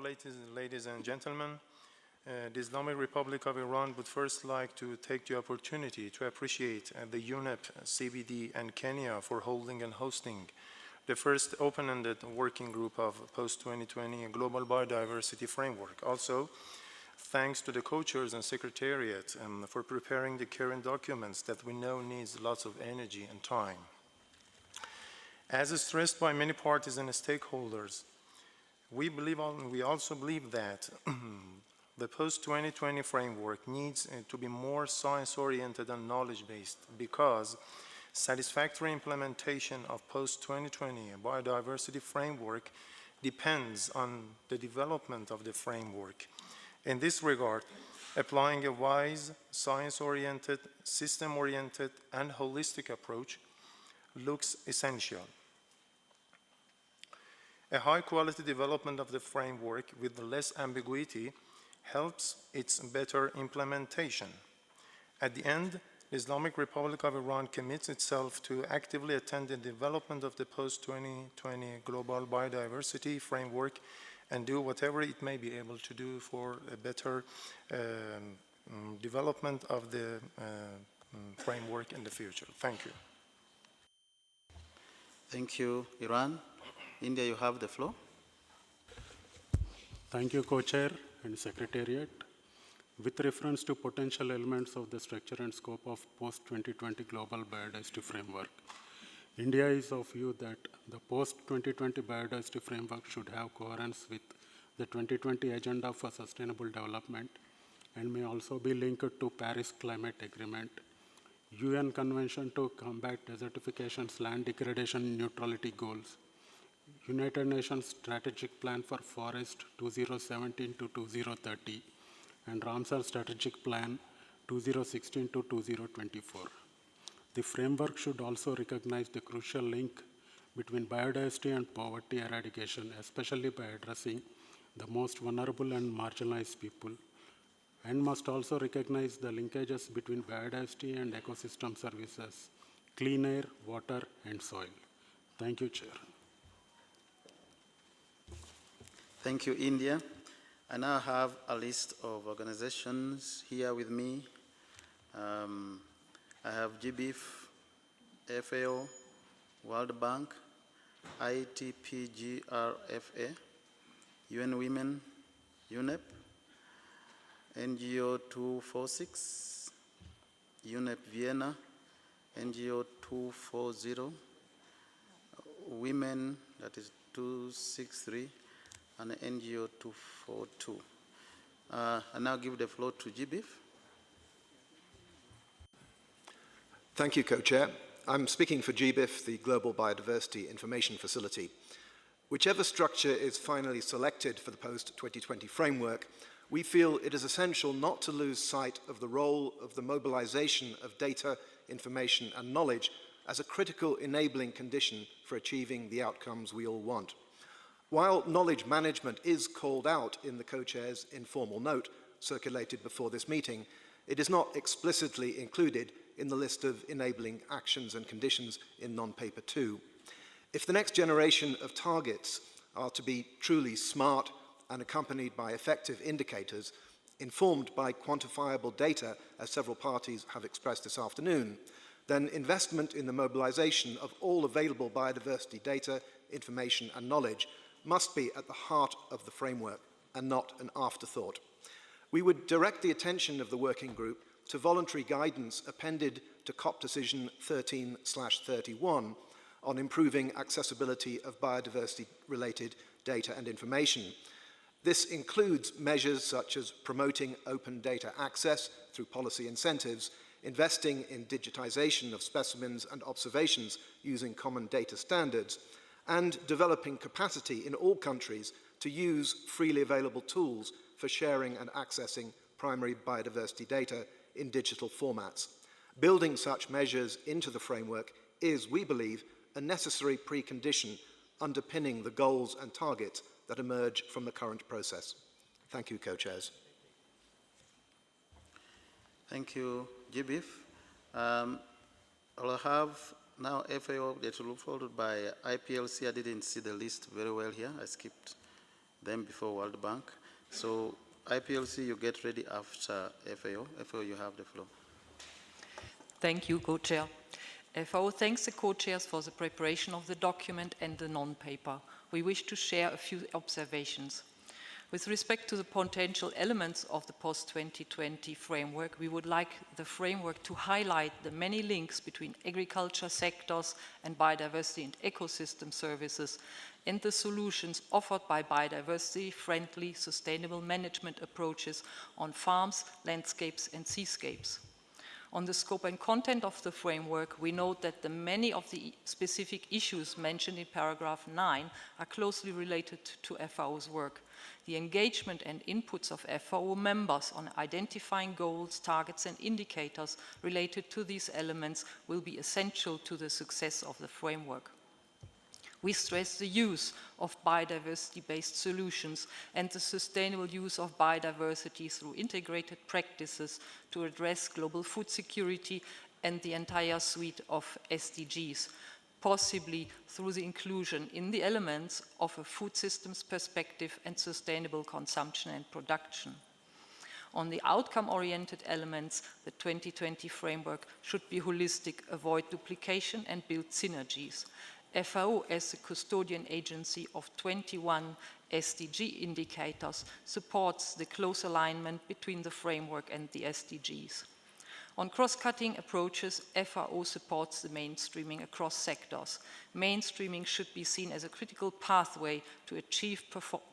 ladies and gentlemen. The Islamic Republic of Iran would first like to take the opportunity to appreciate the UNEP, CBD, and Kenya for holding and hosting the first open-ended working group of post-2020 Global Biodiversity Framework. Also, thanks to the co-chairs and secretariat for preparing the current documents that we know needs lots of energy and time. As stressed by many parties and stakeholders, we also believe that the post-2020 framework needs to be more science-oriented and knowledge-based because satisfactory implementation of post-2020 biodiversity framework depends on the development of the framework. In this regard, applying a wise, science-oriented, system-oriented, and holistic approach looks essential. A high-quality development of the framework with less ambiguity helps its better implementation. At the end, the Islamic Republic of Iran commits itself to actively attend the development of the post-2020 Global Biodiversity Framework and do whatever it may be able to do for a better development of the framework in the future. Thank you. Thank you, Iran. India, you have the floor. Thank you, Co-Chair and Secretariat. With reference to potential elements of the structure and scope of post-2020 Global Biodiversity Framework, India is of view that the post-2020 Biodiversity Framework should have coherence with the 2020 Agenda for Sustainable Development and may also be linked to Paris Climate Agreement, UN Convention to Combat Desertification's Land Degradation Neutrality Goals, United Nations Strategic Plan for Forest 2017 to 2030, and Ramsar Strategic Plan 2016 to 2024. The framework should also recognize the crucial link between biodiversity and poverty eradication, especially by addressing the most vulnerable and marginalized people, and must also recognize the linkages between biodiversity and ecosystem services, clean air, water, and soil. Thank you, Chair. Thank you, India. I now have a list of organizations here with me. I have GBIF, FAO, World Bank, ITPGRFA, UN Women, UNEP, NGO 246, UNEP Vienna, NGO 240, Women, that is 263, and NGO 242. I now give the floor to GBIF. Thank you, Co-Chair. I'm speaking for GBIF, the Global Biodiversity Information Facility. Whichever structure is finally selected for the post-2020 framework, we feel it is essential not to lose sight of the role of the mobilization of data, information, and knowledge as a critical enabling condition for achieving the outcomes we all want. While knowledge management is called out in the Co-Chair's informal note circulated before this meeting, it is not explicitly included in the list of enabling actions and conditions in non-paper 2. If the next generation of targets are to be truly smart and accompanied by effective indicators, informed by quantifiable data, as several parties have expressed this afternoon, then investment in the mobilization of all available biodiversity data, information, and knowledge must be at the heart of the framework and not an afterthought. We would direct the attention of the working group to voluntary guidance appended to COP Decision 13/31 on improving accessibility of biodiversity-related data and information. This includes measures such as promoting open data access through policy incentives, investing in digitization of specimens and observations using common data standards, and developing capacity in all countries to use freely available tools for sharing and accessing primary biodiversity data in digital formats. Building such measures into the framework is, we believe, a necessary precondition underpinning the goals and targets that emerge from the current process. Thank you, Co-Chairs. Thank you, GBIF. I'll have Now FAO, that will be followed by IPLC. I didn't see the list very well here. I skipped them before World Bank. So IPLC, you get ready after FAO. FAO, you have the floor. Thank you, Co-Chair. FAO thanks the co-chairs for the preparation of the document and the non-paper. We wish to share a few observations. With respect to the potential elements of the post-2020 framework, we would like the framework to highlight the many links between agriculture sectors and biodiversity and ecosystem services, and the solutions offered by biodiversity-friendly, sustainable management approaches on farms, landscapes, and seascapes. On the scope and content of the framework, we note that many of the specific issues mentioned in paragraph 9 are closely related to FAO's work. The engagement and inputs of FAO members on identifying goals, targets, and indicators related to these elements will be essential to the success of the framework. We stress the use of biodiversity-based solutions and the sustainable use of biodiversity through integrated practices to address global food security and the entire suite of SDGs, possibly through the inclusion in the elements of a food systems perspective and sustainable consumption and production. On the outcome-oriented elements, the 2020 framework should be holistic, avoid duplication, and build synergies. FAO, as the custodian agency of 21 SDG indicators, supports the close alignment between the framework and the SDGs. On cross-cutting approaches, FAO supports the mainstreaming across sectors. Mainstreaming should be seen as a critical pathway to achieve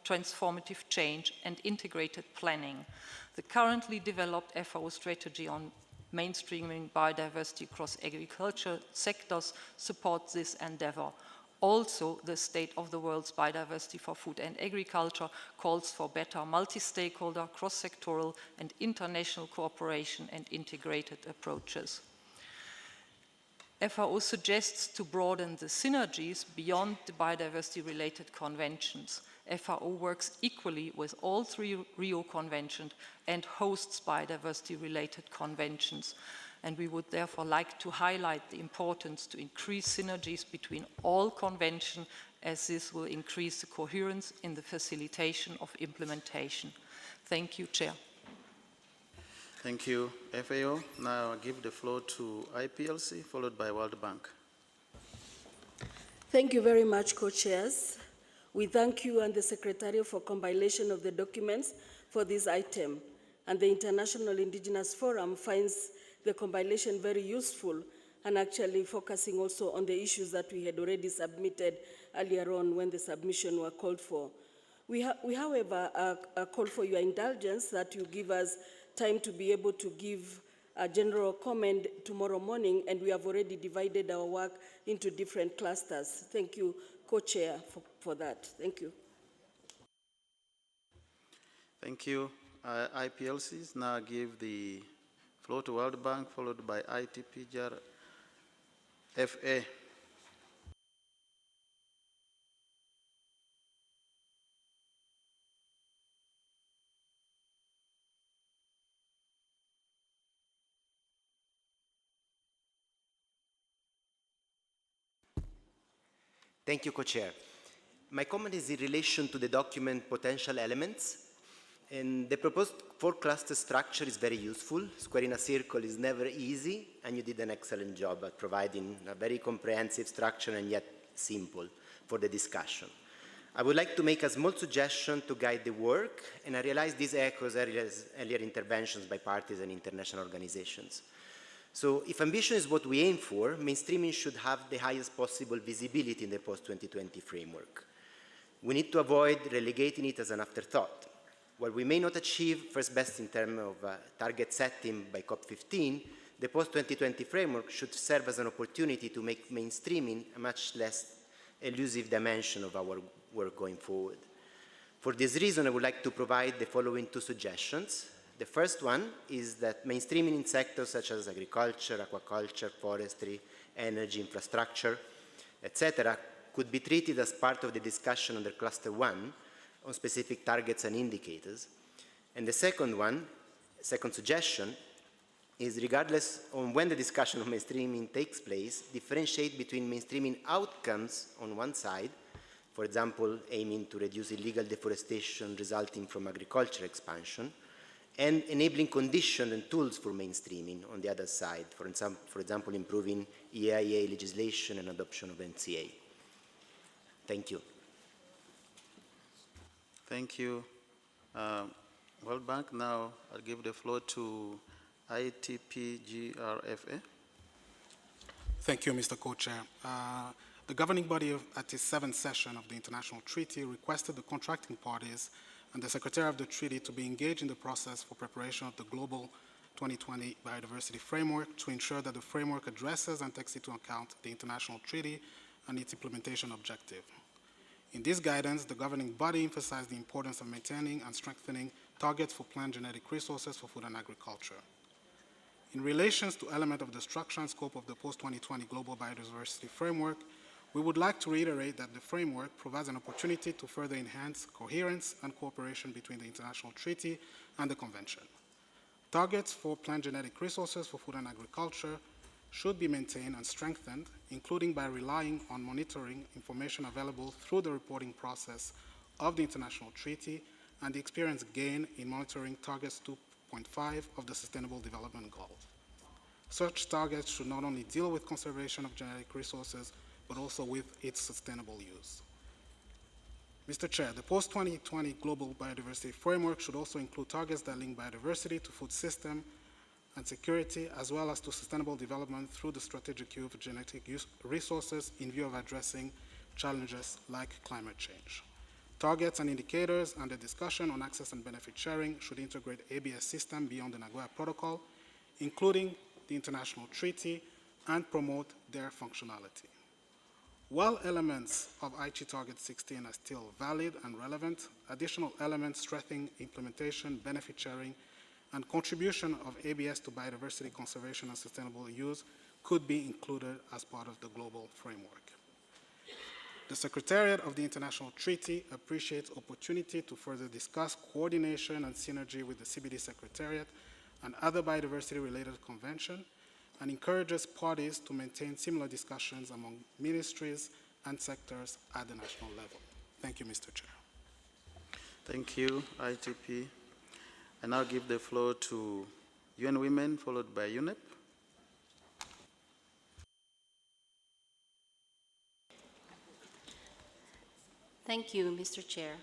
transformative change and integrated planning. The currently developed FAO strategy on mainstreaming biodiversity across agriculture sectors supports this endeavor. Also, the State of the World's Biodiversity for Food and Agriculture calls for better multi-stakeholder, cross-sectoral and international cooperation and integrated approaches. FAO suggests to broaden the synergies beyond the biodiversity-related conventions. FAO works equally with all 3 Rio Conventions and hosts biodiversity-related conventions. And we would therefore like to highlight the importance to increase synergies between all conventions, as this will increase the coherence in the facilitation of implementation. Thank you, Chair. Thank you, FAO. Now I give the floor to IPLC, followed by World Bank. Thank you very much, co-chairs. We thank you and the Secretariat for compilation of the documents for this item. And the International Indigenous Forum finds the compilation very useful and actually focusing also on the issues that we had already submitted earlier on when the submission were called for. We however, call for your indulgence that you give us time to be able to give a general comment tomorrow morning, and we have already divided our work into different clusters. Thank you, Co-Chair, for that. Thank you. Thank you. IPLCs now give the floor to World Bank, followed by ITPJR FA. Thank you, Co-Chair. My comment is in relation to the document potential elements. And the proposed 4-cluster structure is very useful. Squaring a circle is never easy, and you did an excellent job at providing a very comprehensive structure and yet simple for the discussion. I would like to make a small suggestion to guide the work, and I realize this echoes earlier interventions by parties and international organizations. So if ambition is what we aim for, mainstreaming should have the highest possible visibility in the post-2020 framework. We need to avoid relegating it as an afterthought. While we may not achieve first best in terms of target setting by COP15, the post-2020 framework should serve as an opportunity to make mainstreaming a much less elusive dimension of our work going forward. For this reason, I would like to provide the following 2 suggestions. The first one is that mainstreaming in sectors such as agriculture, aquaculture, forestry, energy, infrastructure, etc., could be treated as part of the discussion under Cluster 1 on specific targets and indicators. And the second suggestion, is, regardless on when the discussion of mainstreaming takes place, differentiate between mainstreaming outcomes on one side, for example, aiming to reduce illegal deforestation resulting from agriculture expansion, and enabling conditions and tools for mainstreaming on the other side, for example, improving EIA legislation and adoption of NCA. Thank you. Thank you, World Bank. Now I'll give the floor to ITP-GRFA. Thank you, Mr. Co-Chair. The governing body at its 7th session of the International Treaty requested the contracting parties and the Secretary of the Treaty to be engaged in the process for preparation of the Global 2020 Biodiversity Framework to ensure that the framework addresses and takes into account the International Treaty and its implementation objective. In this guidance, the governing body emphasized the importance of maintaining and strengthening targets for plant genetic resources for food and agriculture. In relation to elements of the structure and scope of the post-2020 Global Biodiversity Framework, we would like to reiterate that the framework provides an opportunity to further enhance coherence and cooperation between the International Treaty and the Convention. Targets for plant genetic resources for food and agriculture should be maintained and strengthened, including by relying on monitoring information available through the reporting process of the International Treaty and the experience gained in monitoring targets 2.5 of the Sustainable Development Goals. Such targets should not only deal with conservation of genetic resources, but also with its sustainable use. Mr. Chair, the post-2020 Global Biodiversity Framework should also include targets that link biodiversity to food system and security, as well as to sustainable development through the strategic use of genetic resources in view of addressing challenges like climate change. Targets and indicators and the discussion on access and benefit sharing should integrate ABS system beyond the Nagoya Protocol, including the International Treaty, and promote their functionality. While elements of Aichi Target 16 are still valid and relevant, additional elements strengthening implementation, benefit sharing, and contribution of ABS to biodiversity conservation and sustainable use could be included as part of the global framework. The Secretariat of the International Treaty appreciates opportunity to further discuss coordination and synergy with the CBD Secretariat and other biodiversity-related conventions, and encourages parties to maintain similar discussions among ministries and sectors at the national level. Thank you, Mr. Chair. Thank you, ITP. I now give the floor to UN Women, followed by UNEP. Thank you, Mr. Chair.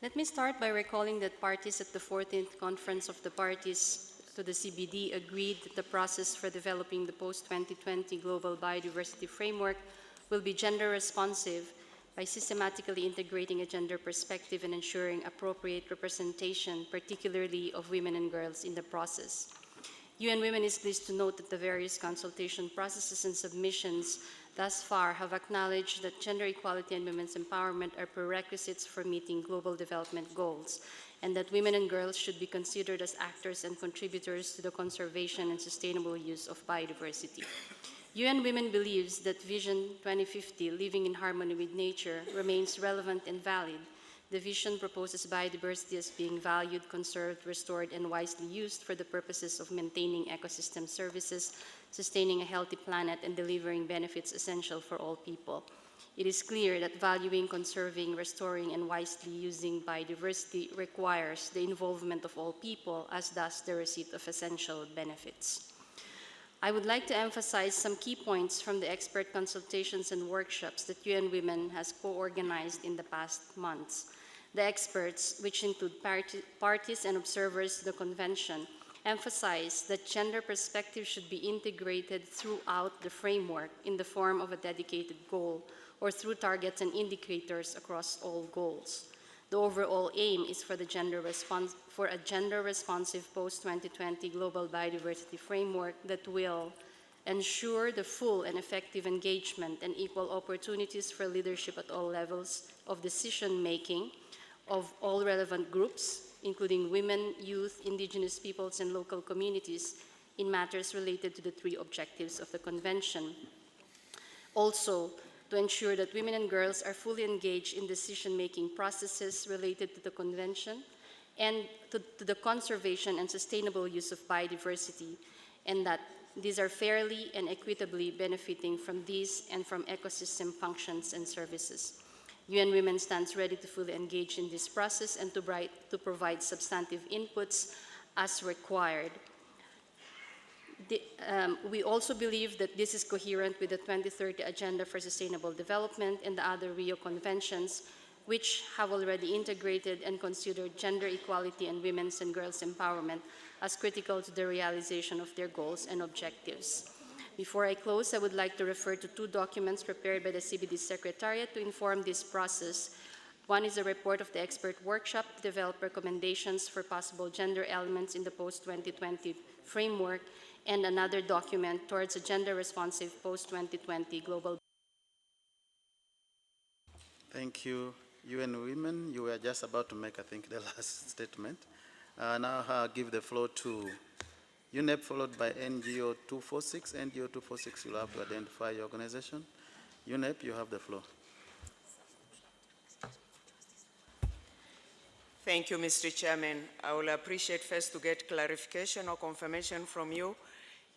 Let me start by recalling that parties at the 14th Conference of the Parties to the CBD agreed that the process for developing the post-2020 Global Biodiversity Framework will be gender responsive by systematically integrating a gender perspective and ensuring appropriate representation, particularly of women and girls, in the process. UN Women is pleased to note that the various consultation processes and submissions thus far have acknowledged that gender equality and women's empowerment are prerequisites for meeting global development goals, and that women and girls should be considered as actors and contributors to the conservation and sustainable use of biodiversity. UN Women believes that Vision 2050, Living in Harmony with Nature, remains relevant and valid. The vision proposes biodiversity as being valued, conserved, restored, and wisely used for the purposes of maintaining ecosystem services, sustaining a healthy planet, and delivering benefits essential for all people. It is clear that valuing, conserving, restoring, and wisely using biodiversity requires the involvement of all people, as does the receipt of essential benefits. I would like to emphasize some key points from the expert consultations and workshops that UN Women has co-organized in the past months. The experts, which include parties and observers to the convention, emphasize that gender perspective should be integrated throughout the framework in the form of a dedicated goal or through targets and indicators across all goals. The overall aim is for a gender-responsive post-2020 global biodiversity framework that will ensure the full and effective engagement and equal opportunities for leadership at all levels of decision-making of all relevant groups, including women, youth, indigenous peoples, and local communities in matters related to the 3 objectives of the Convention. Also, to ensure that women and girls are fully engaged in decision-making processes related to the Convention, and to the conservation and sustainable use of biodiversity, and that these are fairly and equitably benefiting from these and from ecosystem functions and services. UN Women stands ready to fully engage in this process and to provide substantive inputs as required. We also believe that this is coherent with the 2030 Agenda for Sustainable Development and the other Rio Conventions, which have already integrated and considered gender equality and women's and girls' empowerment as critical to the realization of their goals and objectives. Before I close, I would like to refer to 2 documents prepared by the CBD Secretariat to inform this process. One is a report of the expert workshop to develop recommendations for possible gender elements in the post-2020 framework, and another document towards a gender-responsive post-2020 global. Thank you, UN Women. You were just about to make, I think, the last statement. Now I'll give the floor to UNEP, followed by NGO 246. NGO 246, you'll have to identify your organization. UNEP, you have the floor. Thank you, Mr. Chairman. I will appreciate first to get clarification or confirmation from you.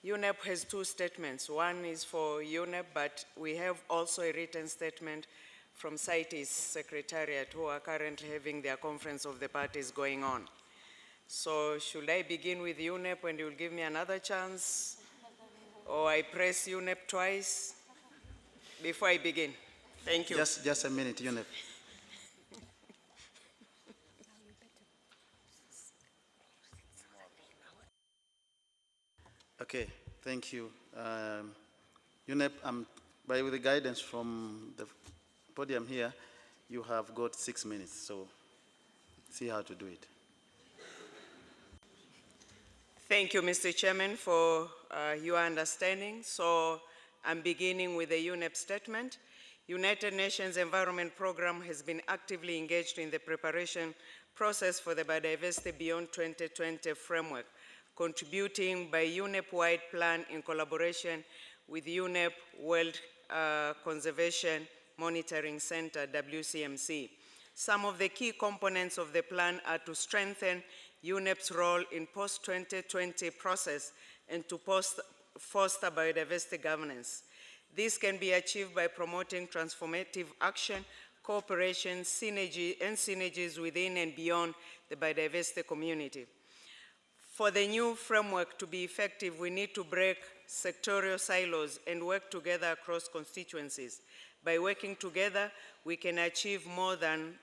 UNEP has 2 statements. One is for UNEP, but we have also a written statement from CITES Secretariat, who are currently having their conference of the parties going on. So should I begin with UNEP and you'll give me another chance? Or I press UNEP twice before I begin? Thank you. Just a minute, UNEP. Okay, thank you. UNEP, by the guidance from the podium here, you have got 6 minutes, so see how to do it. Thank you, Mr. Chairman, for your understanding. So I'm beginning with the UNEP statement. United Nations Environment Programme has been actively engaged in the preparation process for the Biodiversity Beyond 2020 framework, contributing by UNEP-wide plan in collaboration with UNEP World Conservation Monitoring Center, WCMC. Some of the key components of the plan are to strengthen UNEP's role in post-2020 process and to foster biodiversity governance. This can be achieved by promoting transformative action, cooperation, synergies within and beyond the biodiversity community. For the new framework to be effective, we need to break sectorial silos and work together across constituencies. By working together, we can achieve more than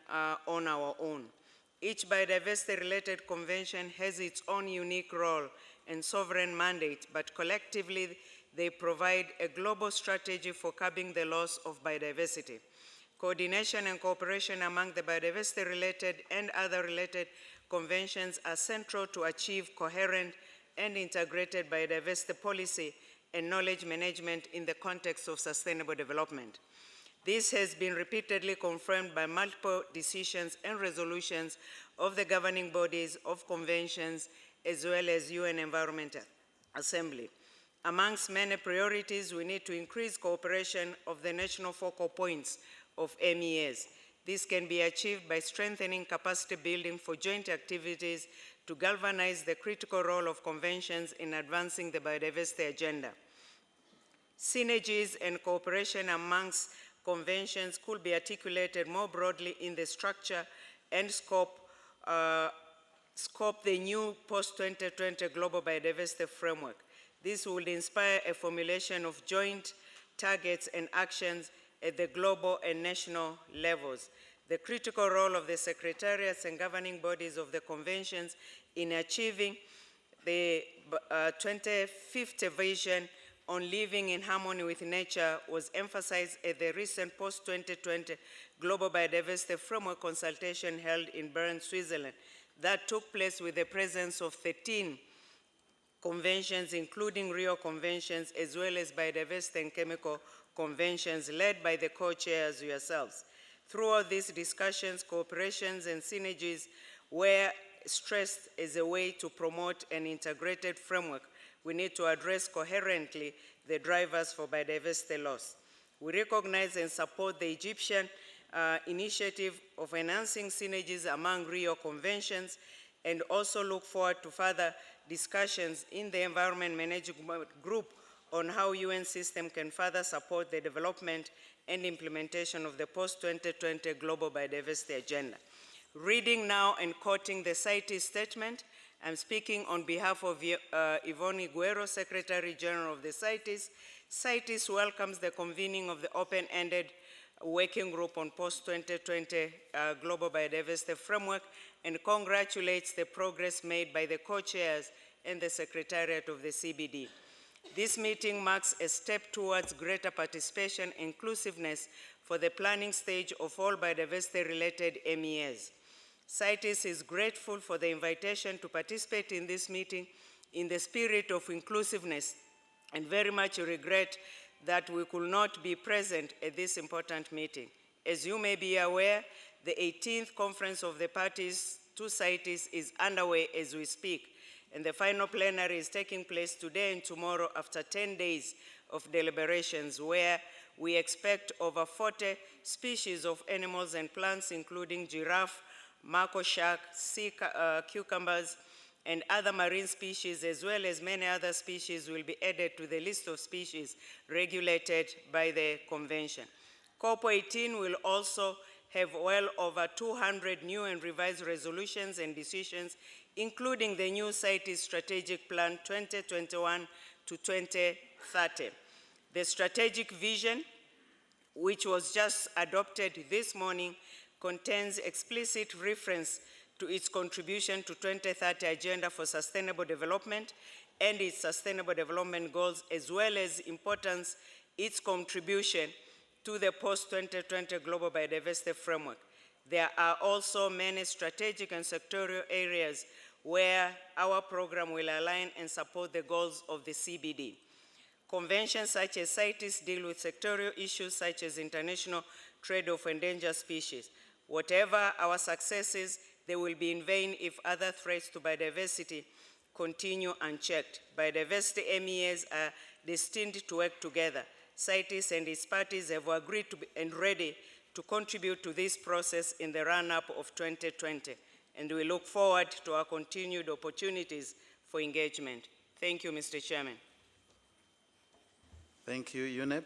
on our own. Each biodiversity-related convention has its own unique role and sovereign mandate, but collectively they provide a global strategy for curbing the loss of biodiversity. Coordination and cooperation among the biodiversity-related and other related conventions are central to achieve coherent and integrated biodiversity policy and knowledge management in the context of sustainable development. This has been repeatedly confirmed by multiple decisions and resolutions of the governing bodies of conventions as well as UN Environment Assembly. Amongst many priorities, we need to increase cooperation of the national focal points of MEAs. This can be achieved by strengthening capacity building for joint activities to galvanize the critical role of conventions in advancing the biodiversity agenda. Synergies and cooperation amongst conventions could be articulated more broadly in the structure and scope the new post-2020 global biodiversity framework. This will inspire a formulation of joint targets and actions at the global and national levels. The critical role of the secretariats and governing bodies of the conventions in achieving the 2050 vision on living in harmony with nature was emphasized at the recent post-2020 Global Biodiversity Framework consultation held in Bern, Switzerland, that took place with the presence of 13 conventions, including Rio conventions, as well as biodiversity and chemical conventions led by the co-chairs yourselves. Throughout these discussions, cooperations and synergies were stressed as a way to promote an integrated framework. We need to address coherently the drivers for biodiversity loss. We recognize and support the Egyptian initiative of enhancing synergies among Rio conventions. and also look forward to further discussions in the Environment Management Group on how UN system can further support the development and implementation of the post-2020 Global Biodiversity Agenda. Reading now and quoting the CITES statement, I'm speaking on behalf of Yvonne Iguero, Secretary General of the CITES. CITES welcomes the convening of the open-ended working group on post-2020 Global Biodiversity Framework and congratulates the progress made by the co-chairs and the Secretariat of the CBD. This meeting marks a step towards greater participation and inclusiveness for the planning stage of all biodiversity-related MEAs. CITES is grateful for the invitation to participate in this meeting in the spirit of inclusiveness and very much regret that we could not be present at this important meeting. As you may be aware, the 18th Conference of the Parties to CITES is underway as we speak, and the final plenary is taking place today and tomorrow after 10 days of deliberations, where we expect over 40 species of animals and plants, including giraffe, mako shark, sea cucumbers, and other marine species, as well as many other species, will be added to the list of species regulated by the convention. COP18 will also have well over 200 new and revised resolutions and decisions, including the new CITES Strategic Plan 2021 to 2030. The strategic vision, which was just adopted this morning, contains explicit reference to its contribution to 2030 Agenda for Sustainable Development and its Sustainable Development Goals, as well as importance its contribution to the post-2020 Global Biodiversity Framework. There are also many strategic and sectorial areas where our program will align and support the goals of the CBD. Conventions such as CITES deal with sectorial issues such as international trade of endangered species. Whatever our successes, they will be in vain if other threats to biodiversity continue unchecked. Biodiversity MEAs are destined to work together. CITES and its parties have agreed to be and ready to contribute to this process in the run-up of 2020, and we look forward to our continued opportunities for engagement. Thank you, Mr. Chairman. Thank you, UNEP.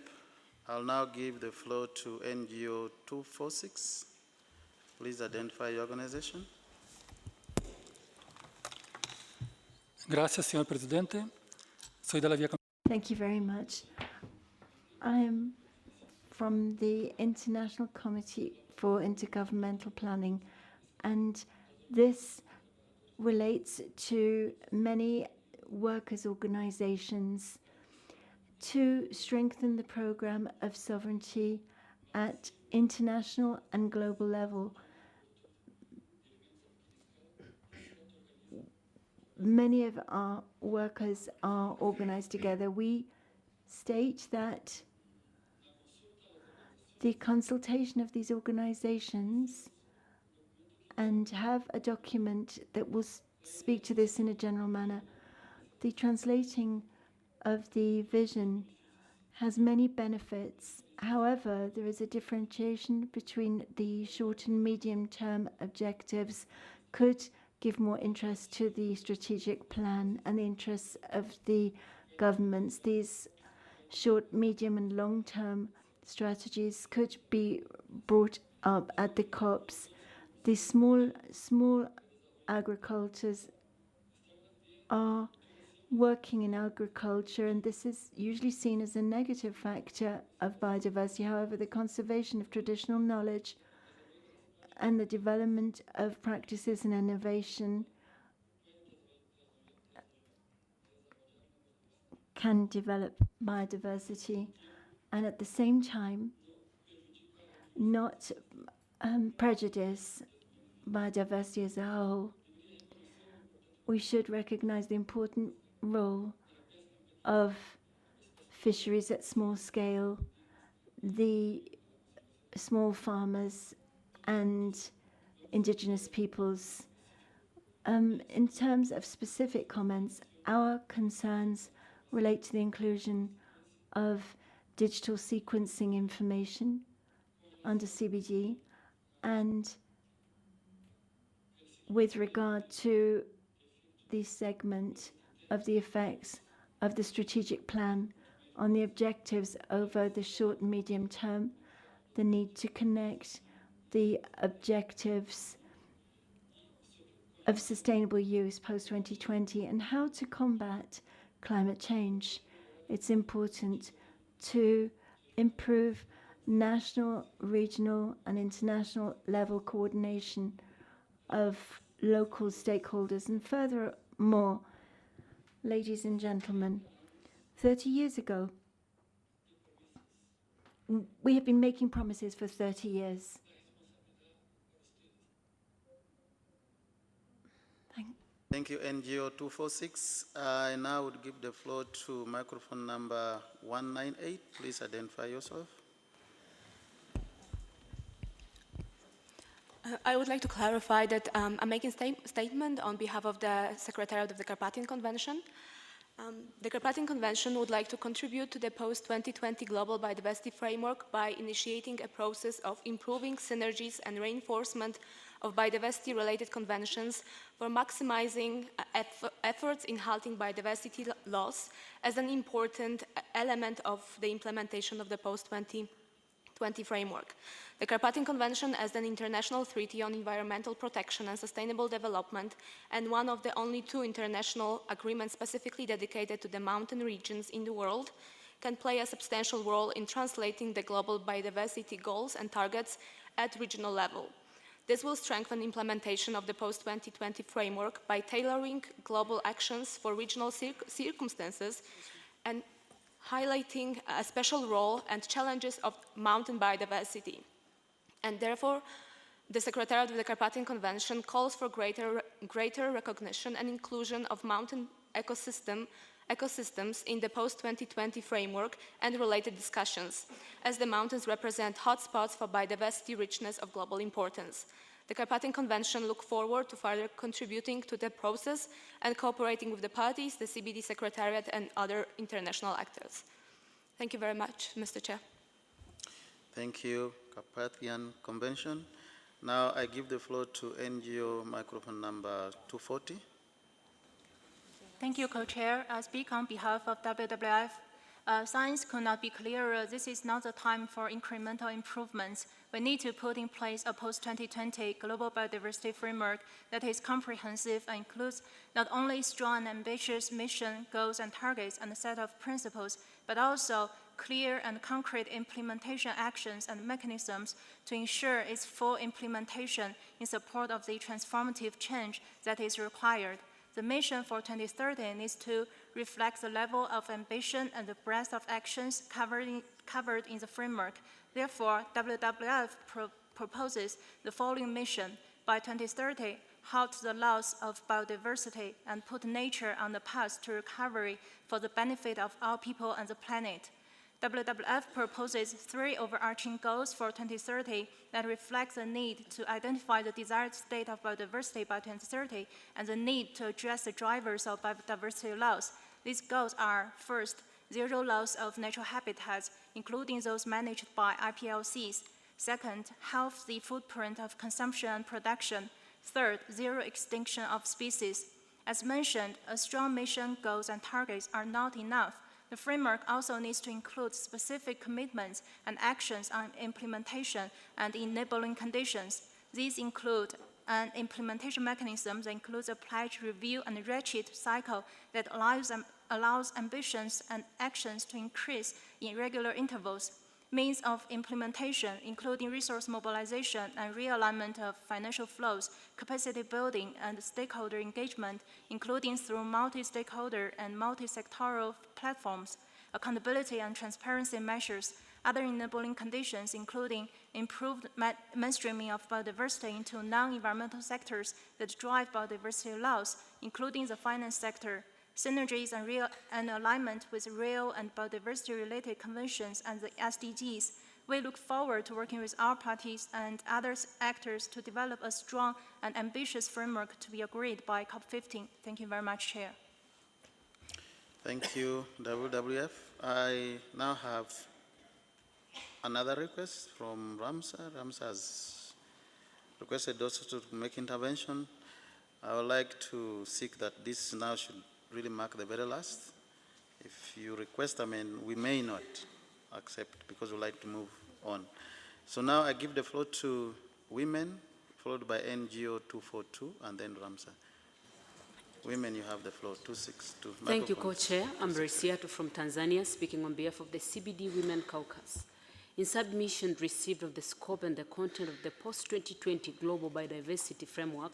I'll now give the floor to NGO 246. Please identify your organization. Gracias, señor presidente. Soy de la Vía. Thank you very much. I am from the International Committee for Intergovernmental Planning, and this relates to many workers' organizations to strengthen the program of sovereignty at international and global level. Many of our workers are organized together. We state that the consultation of these organizations and have a document that will speak to this in a general manner. The translating of the vision has many benefits. However, there is a differentiation between the short and medium-term objectives could give more interest to the strategic plan and the interests of the governments. These short, medium, and long-term strategies could be brought up at the COPs. The small agricultures are working in agriculture, and this is usually seen as a negative factor of biodiversity. However, the conservation of traditional knowledge and the development of practices and innovation can develop biodiversity, and at the same time not prejudice biodiversity as a whole. We should recognize the important role of fisheries at small scale, the small farmers and indigenous peoples. In terms of specific comments, our concerns relate to the inclusion of digital sequencing information under CBD and with regard to the segment of the effects of the strategic plan on the objectives over the short and medium term, the need to connect the objectives of sustainable use post-2020 and how to combat climate change. It's important to improve national, regional, and international level coordination of local stakeholders. And furthermore, ladies and gentlemen, 30 years ago, we have been making promises for 30 years. Thank you, NGO 246. I now would give the floor to microphone number 198. Please identify yourself. I would like to clarify that I'm making a statement on behalf of the Secretariat of the Carpathian Convention. The Carpathian Convention would like to contribute to the post-2020 Global Biodiversity Framework by initiating a process of improving synergies and reinforcement of biodiversity-related conventions for maximizing efforts in halting biodiversity loss as an important element of the implementation of the post-2020 framework. The Carpathian Convention, as an international treaty on environmental protection and sustainable development, and one of the only 2 international agreements specifically dedicated to the mountain regions in the world, can play a substantial role in translating the global biodiversity goals and targets at regional level. This will strengthen implementation of the post-2020 framework by tailoring global actions for regional circumstances and highlighting a special role and challenges of mountain biodiversity. And therefore, the Secretariat of the Carpathian Convention calls for greater recognition and inclusion of mountain ecosystems in the post-2020 framework and related discussions, as the mountains represent hotspots for biodiversity richness of global importance. The Carpathian Convention looks forward to further contributing to the process and cooperating with the parties, the CBD Secretariat, and other international actors. Thank you very much, Mr. Chair. Thank you, Carpathian Convention. Now I give the floor to NGO microphone number 240. Thank you, Co-Chair. I speak on behalf of WWF. Science could not be clearer. This is not the time for incremental improvements. We need to put in place a post-2020 global biodiversity framework that is comprehensive and includes not only strong and ambitious mission, goals, and targets and a set of principles, but also clear and concrete implementation actions and mechanisms to ensure its full implementation in support of the transformative change that is required. The mission for 2030 needs to reflect the level of ambition and the breadth of actions covered in the framework. Therefore, WWF proposes the following mission. By 2030, halt the loss of biodiversity and put nature on the path to recovery for the benefit of all people and the planet. WWF proposes 3 overarching goals for 2030 that reflect the need to identify the desired state of biodiversity by 2030 and the need to address the drivers of biodiversity loss. These goals are, first, zero loss of natural habitats, including those managed by IPLCs. Second, halve the footprint of consumption and production. Third, zero extinction of species. As mentioned, a strong mission, goals, and targets are not enough. The framework also needs to include specific commitments and actions on implementation and enabling conditions. These include an implementation mechanism that includes a pledge, review, and ratchet cycle that allows ambitions and actions to increase in regular intervals. Means of implementation, including resource mobilization and realignment of financial flows, capacity building, and stakeholder engagement, including through multi-stakeholder and multi-sectoral platforms, accountability and transparency measures, other enabling conditions, including improved mainstreaming of biodiversity into non-environmental sectors that drive biodiversity loss, including the finance sector, synergies and alignment with real and biodiversity-related conventions and the SDGs. We look forward to working with our parties and other actors to develop a strong and ambitious framework to be agreed by COP15. Thank you very much, Chair. Thank you, WWF. I now have another request from Ramsa. Ramsa has requested also to make intervention. I would like to seek that this now should really mark the very last. If you request, we may not accept because we'd like to move on. So now I give the floor to women, followed by NGO 242, and then Ramsa. Women, you have the floor, 262. Thank you, Co-Chair. I'm Resiato from Tanzania, speaking on behalf of the CBD Women Caucus. In submission received of the scope and the content of the post-2020 Global Biodiversity Framework,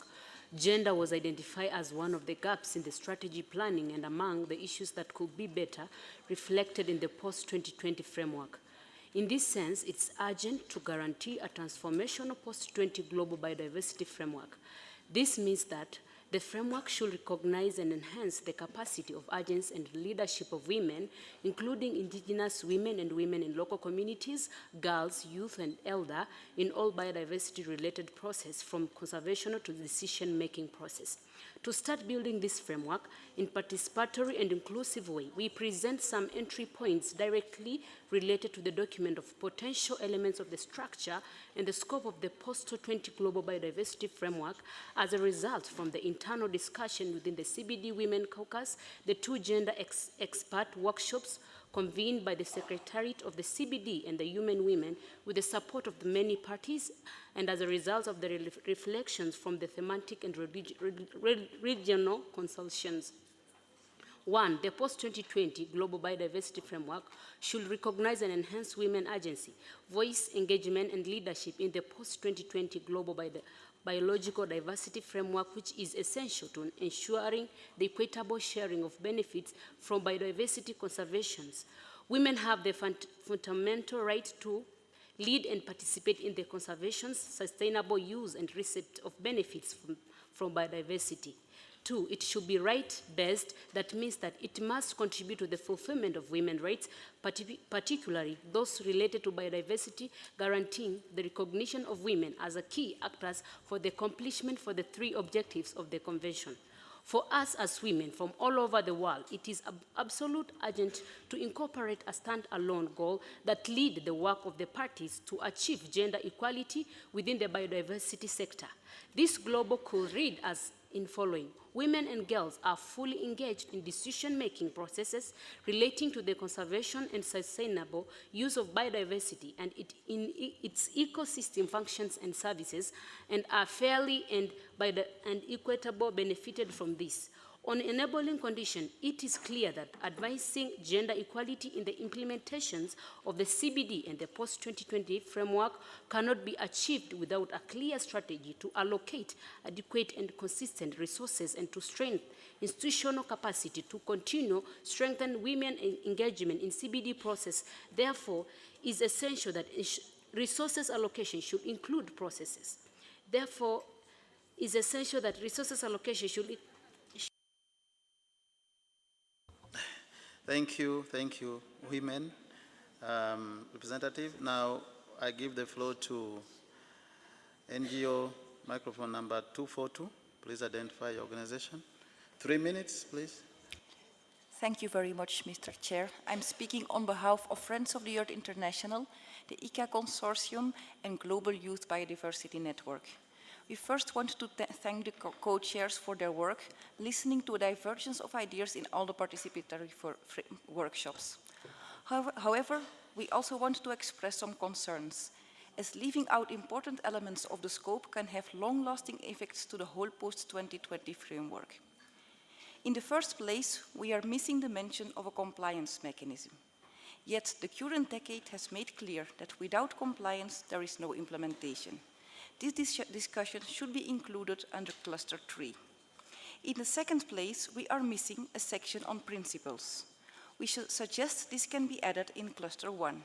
gender was identified as one of the gaps in the strategy planning and among the issues that could be better reflected in the post-2020 framework. In this sense, it's urgent to guarantee a transformational post-20 Global Biodiversity Framework. This means that the framework should recognize and enhance the capacity of agents and leadership of women, including indigenous women and women in local communities, girls, youth, and elder, in all biodiversity-related process, from conservation to decision-making process. To start building this framework in participatory and inclusive way, we present some entry points directly related to the document of potential elements of the structure and the scope of the post-20 Global Biodiversity Framework as a result from the internal discussion within the CBD Women Caucus, the 2 gender expert workshops convened by the Secretariat of the CBD and the Human Women with the support of the many parties, and as a result of the reflections from the thematic and regional consultations. 1, the post-2020 Global Biodiversity Framework should recognize and enhance women agency, voice, engagement, and leadership in the post-2020 Global Biological Diversity Framework, which is essential to ensuring the equitable sharing of benefits from biodiversity conservations. Women have the fundamental right to lead and participate in the conservation, sustainable use, and receipt of benefits from biodiversity. 2, it should be right-based. That means that it must contribute to the fulfillment of women's rights, particularly those related to biodiversity, guaranteeing the recognition of women as a key actors for the accomplishment for the 3 objectives of the Convention. For us as women from all over the world, it is absolute urgent to incorporate a stand-alone goal that lead the work of the parties to achieve gender equality within the biodiversity sector. This global could read as in following: women and girls are fully engaged in decision-making processes relating to the conservation and sustainable use of biodiversity and its ecosystem functions and services, and are fairly and equitable benefited from this. On enabling condition, it is clear that advancing gender equality in the implementations of the CBD and the post-2020 framework cannot be achieved without a clear strategy to allocate adequate and consistent resources and to strengthen institutional capacity to continue strengthen women engagement in CBD process. Therefore, it is essential that resources allocation should include processes. Therefore, it is essential that resources allocation should Thank you, women. Representative, now I give the floor to NGO microphone number 242. Please identify your organization. 3 minutes, please. Thank you very much, Mr. Chair. I'm speaking on behalf of Friends of the Earth International, the ICA Consortium, and Global Youth Biodiversity Network. We first want to thank the co-chairs for their work, listening to a divergence of ideas in all the participatory workshops. However, we also want to express some concerns, as leaving out important elements of the scope can have long-lasting effects to the whole post-2020 framework. In the first place, we are missing the mention of a compliance mechanism. Yet the current decade has made clear that without compliance, there is no implementation. This discussion should be included under Cluster 3. In the second place, we are missing a section on principles. We should suggest this can be added in Cluster 1.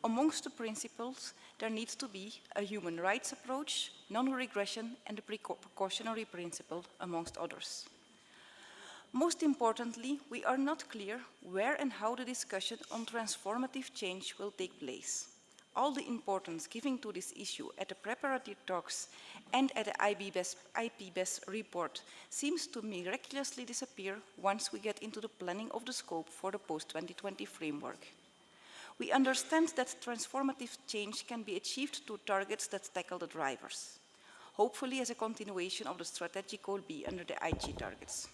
Amongst the principles, there needs to be a human rights approach, non-regression, and the precautionary principle, amongst others. Most importantly, we are not clear where and how the discussion on transformative change will take place. All the importance given to this issue at the preparatory talks and at the IPBES report seems to miraculously disappear once we get into the planning of the scope for the post-2020 framework. We understand that transformative change can be achieved through targets that tackle the drivers. hopefully as a continuation of the strategic goal B under the IG targets.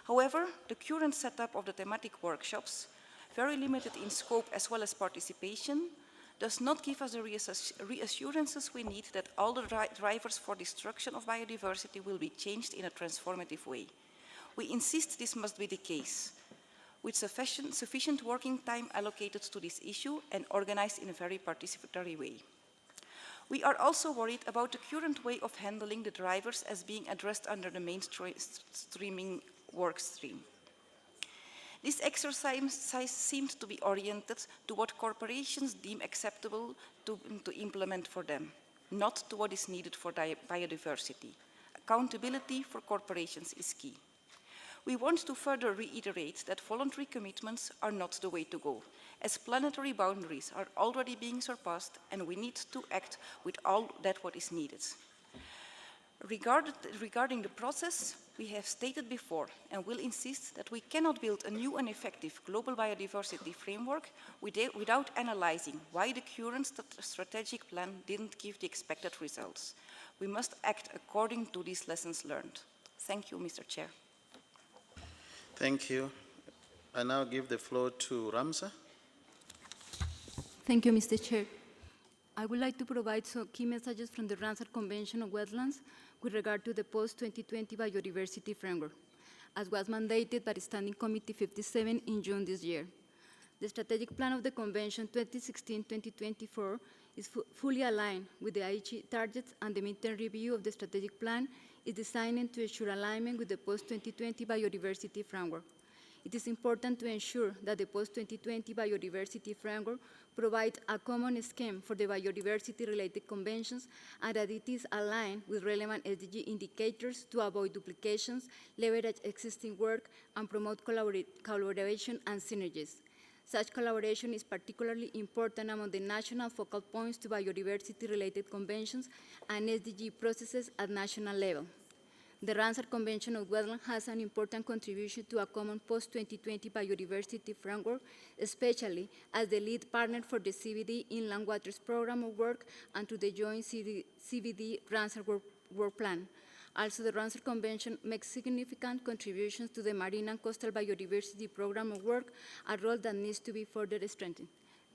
However, the current setup of the thematic workshops, very limited in scope as well as participation, does not give us the reassurances we need that all the drivers for destruction of biodiversity will be changed in a transformative way. We insist this must be the case, with sufficient working time allocated to this issue and organized in a very participatory way. We are also worried about the current way of handling the drivers as being addressed under the mainstreaming work stream. This exercise seemed to be oriented to what corporations deem acceptable to implement for them, not to what is needed for biodiversity. Accountability for corporations is key. We want to further reiterate that voluntary commitments are not the way to go, as planetary boundaries are already being surpassed and we need to act with all that what is needed. Regarding the process, we have stated before and will insist that we cannot build a new and effective global biodiversity framework without analyzing why the current strategic plan didn't give the expected results. We must act according to these lessons learned. Thank you, Mr. Chair. Thank you. I now give the floor to Ramsa. Thank you, Mr. Chair. I would like to provide some key messages from the Ramsar Convention on Wetlands with regard to the post-2020 biodiversity framework, as was mandated by Standing Committee 57 in June this year. The strategic plan of the Convention 2016-2024 is fully aligned with the Aichi targets, and the midterm review of the strategic plan is designed to ensure alignment with the post-2020 biodiversity framework. It is important to ensure that the post-2020 biodiversity framework provides a common scheme for the biodiversity-related conventions and that it is aligned with relevant SDG indicators to avoid duplications, leverage existing work, and promote collaboration and synergies. Such collaboration is particularly important among the national focal points to biodiversity-related conventions and SDG processes at national level. The Ramsar Convention of Wetlands has an important contribution to a common post-2020 biodiversity framework, especially as the lead partner for the CBD Inland Waters Program of Work and to the joint CBD Ramsar Work Plan. Also, the Ramsar Convention makes significant contributions to the Marine and Coastal Biodiversity Program of Work, a role that needs to be further strengthened.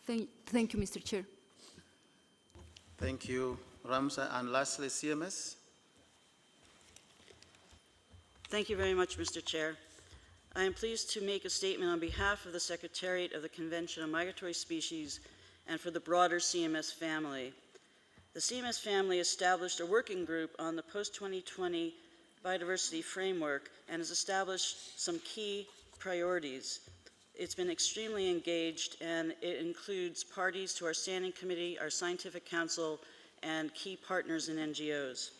Thank you, Mr. Chair. Thank you, Ramsa. And lastly, CMS. Thank you very much, Mr. Chair. I am pleased to make a statement on behalf of the Secretariat of the Convention on Migratory Species and for the broader CMS family. The CMS family established a working group on the post-2020 biodiversity framework and has established some key priorities. It's been extremely engaged, and it includes parties to our standing committee, our scientific council, and key partners and NGOs.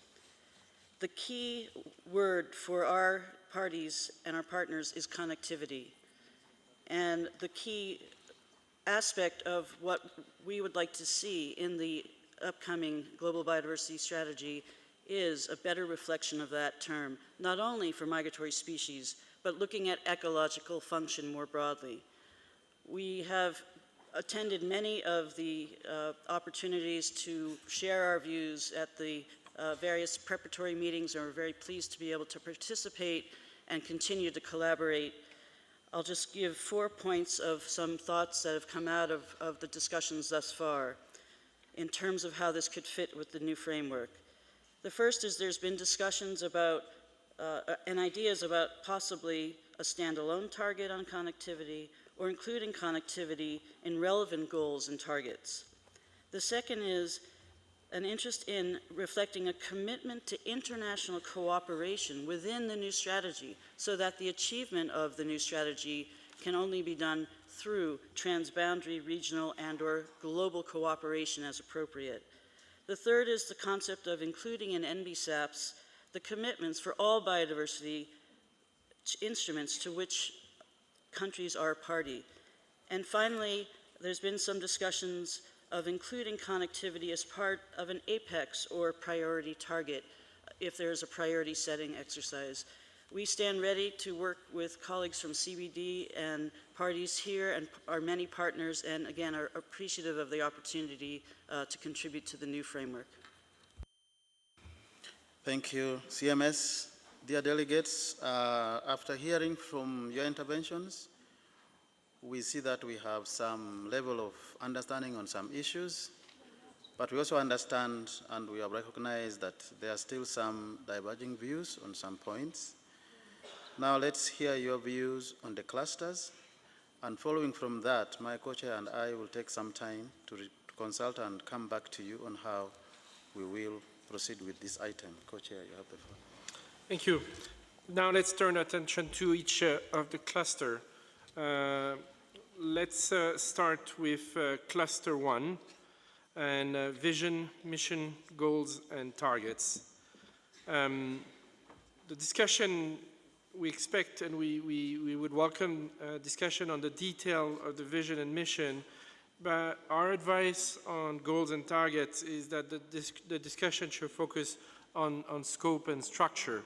The key word for our parties and our partners is connectivity. And the key aspect of what we would like to see in the upcoming Global Biodiversity Strategy is a better reflection of that term, not only for migratory species, but looking at ecological function more broadly. We have attended many of the opportunities to share our views at the various preparatory meetings, and we're very pleased to be able to participate and continue to collaborate. I'll just give 4 points of some thoughts that have come out of the discussions thus far in terms of how this could fit with the new framework. The first is there's been discussions about and ideas about possibly a standalone target on connectivity or including connectivity in relevant goals and targets. The second is an interest in reflecting a commitment to international cooperation within the new strategy so that the achievement of the new strategy can only be done through transboundary, regional, and/or global cooperation as appropriate. The third is the concept of including in NBSAPs the commitments for all biodiversity instruments to which countries are a party. And finally, there's been some discussions of including connectivity as part of an apex or priority target if there's a priority setting exercise. We stand ready to work with colleagues from CBD and parties here and our many partners, and again are appreciative of the opportunity to contribute to the new framework. Thank you, CMS. Dear delegates, after hearing from your interventions, we see that we have some level of understanding on some issues, but we also understand and we have recognized that there are still some diverging views on some points. Now let's hear your views on the clusters, and following from that, my co-chair and I will take some time to consult and come back to you on how we will proceed with this item. Co-chair, you have the floor. Thank you. Now let's turn attention to each of the cluster. Let's start with cluster 1 and vision, mission, goals, and targets. The discussion we expect, and we would welcome discussion on the detail of the vision and mission, but our advice on goals and targets is that the discussion should focus on scope and structure.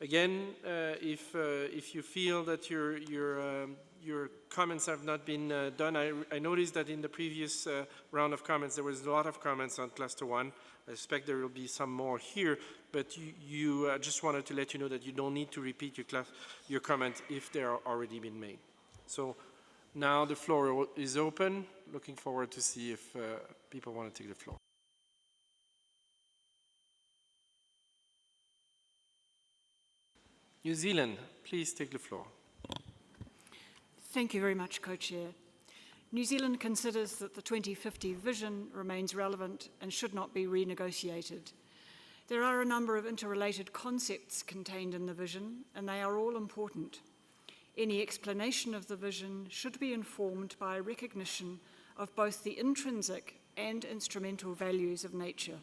Again, if you feel that your comments have not been done, I noticed that in the previous round of comments there was a lot of comments on cluster 1. I expect there will be some more here, but you just wanted to let you know that you don't need to repeat your comment if they are already been made. So now the floor is open. Looking forward to see if people want to take the floor. New Zealand, please take the floor. Thank you very much, Co-Chair. New Zealand considers that the 2050 vision remains relevant and should not be renegotiated. There are a number of interrelated concepts contained in the vision, and they are all important. Any explanation of the vision should be informed by a recognition of both the intrinsic and instrumental values of nature.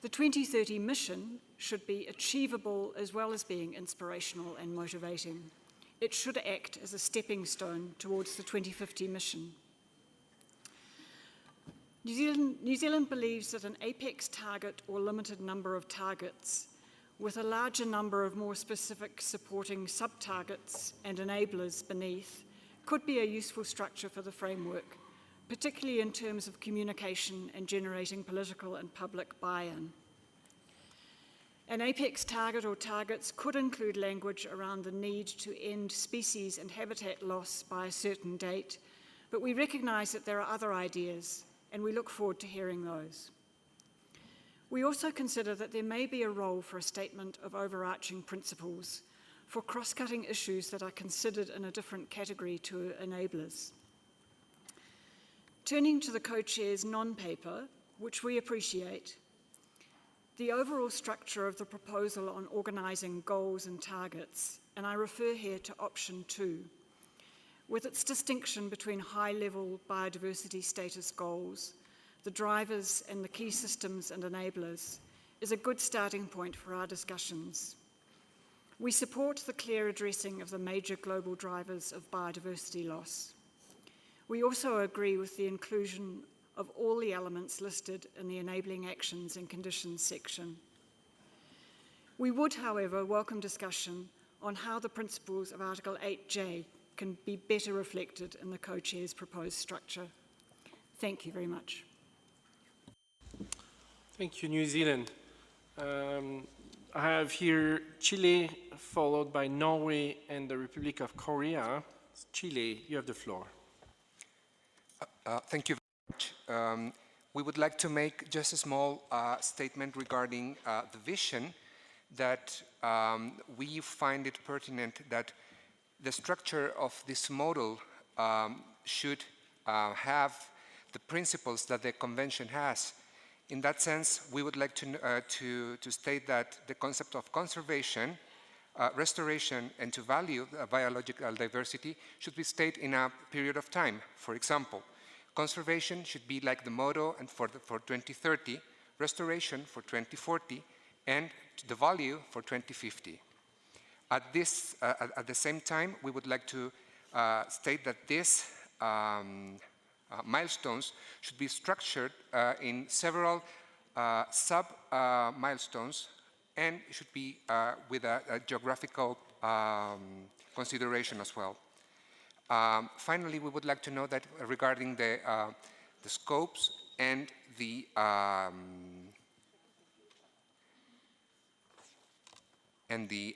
The 2030 mission should be achievable as well as being inspirational and motivating. It should act as a stepping stone towards the 2050 mission. New Zealand believes that an apex target or limited number of targets with a larger number of more specific supporting sub-targets and enablers beneath could be a useful structure for the framework, particularly in terms of communication and generating political and public buy-in. An apex target or targets could include language around the need to end species and habitat loss by a certain date, but we recognise that there are other ideas, and we look forward to hearing those. We also consider that there may be a role for a statement of overarching principles for cross-cutting issues that are considered in a different category to enablers. Turning to the co-chair's non-paper, which we appreciate, the overall structure of the proposal on organising goals and targets, and I refer here to option 2, with its distinction between high-level biodiversity status goals, the drivers and the key systems and enablers, is a good starting point for our discussions. We support the clear addressing of the major global drivers of biodiversity loss. We also agree with the inclusion of all the elements listed in the Enabling Actions and Conditions section. We would, however, welcome discussion on how the principles of Article 8J can be better reflected in the co-chair's proposed structure. Thank you very much. Thank you, New Zealand. I have here Chile, followed by Norway and the Republic of Korea. Chile, you have the floor. Thank you very much. We would like to make just a small statement regarding the vision that we find it pertinent that the structure of this model should have the principles that the Convention has. In that sense, we would like to state that the concept of conservation, restoration, and to value biological diversity should be stated in a period of time. For example, conservation should be like the motto and for 2030, restoration for 2040, and the value for 2050. At the same time, we would like to state that these milestones should be structured in several sub-milestones and should be with a geographical consideration as well. Finally, we would like to know that regarding the scopes and the and the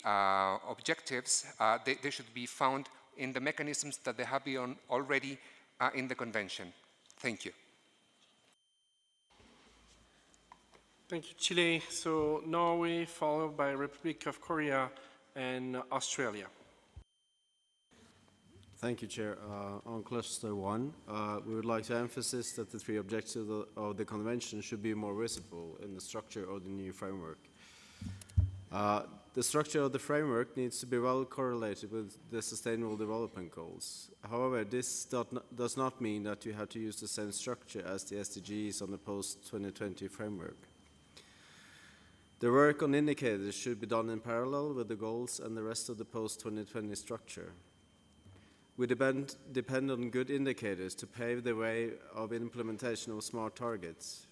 objectives, they should be found in the mechanisms that they have been already in the convention. Thank you. Thank you, Chile. So Norway, followed by Republic of Korea and Australia. Thank you, Chair. On Cluster 1, we would like to emphasize that the three objectives of the Convention should be more visible in the structure of the new framework. The structure of the framework needs to be well correlated with the Sustainable Development Goals. However, this does not mean that you have to use the same structure as the SDGs on the post-2020 framework. The work on indicators should be done in parallel with the goals and the rest of the post-2020 structure. We depend on good indicators to pave the way of implementation of smart targets.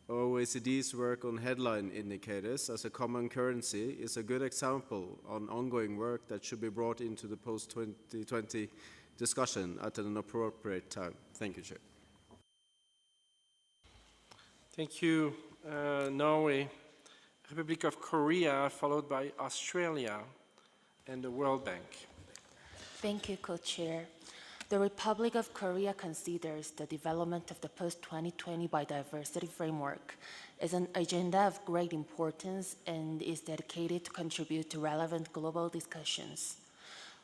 OECD's work on headline indicators as a common currency is a good example on ongoing work that should be brought into the post-2020 discussion at an appropriate time. Thank you, Chair. Thank you, Norway. Republic of Korea, followed by Australia and the World Bank. Thank you, Co-Chair. The Republic of Korea considers the development of the post-2020 biodiversity framework as an agenda of great importance and is dedicated to contribute to relevant global discussions.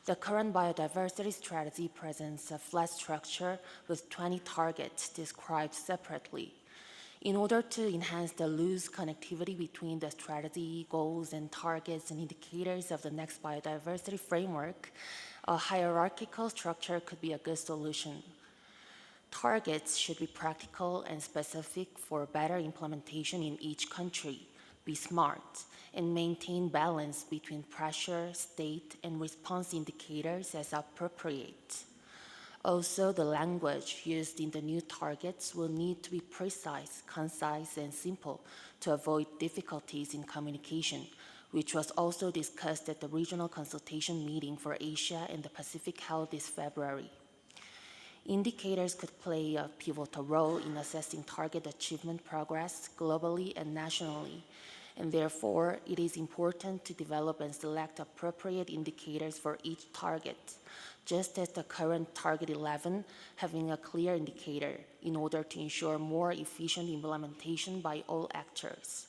The current biodiversity strategy presents a flat structure with 20 targets described separately. In order to enhance the loose connectivity between the strategy, goals, and targets and indicators of the next biodiversity framework, a hierarchical structure could be a good solution. Targets should be practical and specific for better implementation in each country, be smart, and maintain balance between pressure, state, and response indicators as appropriate. Also, the language used in the new targets will need to be precise, concise, and simple to avoid difficulties in communication, which was also discussed at the regional consultation meeting for Asia and the Pacific held this February. Indicators could play a pivotal role in assessing target achievement progress globally and nationally, and therefore it is important to develop and select appropriate indicators for each target, just as the current Target 11 having a clear indicator in order to ensure more efficient implementation by all actors.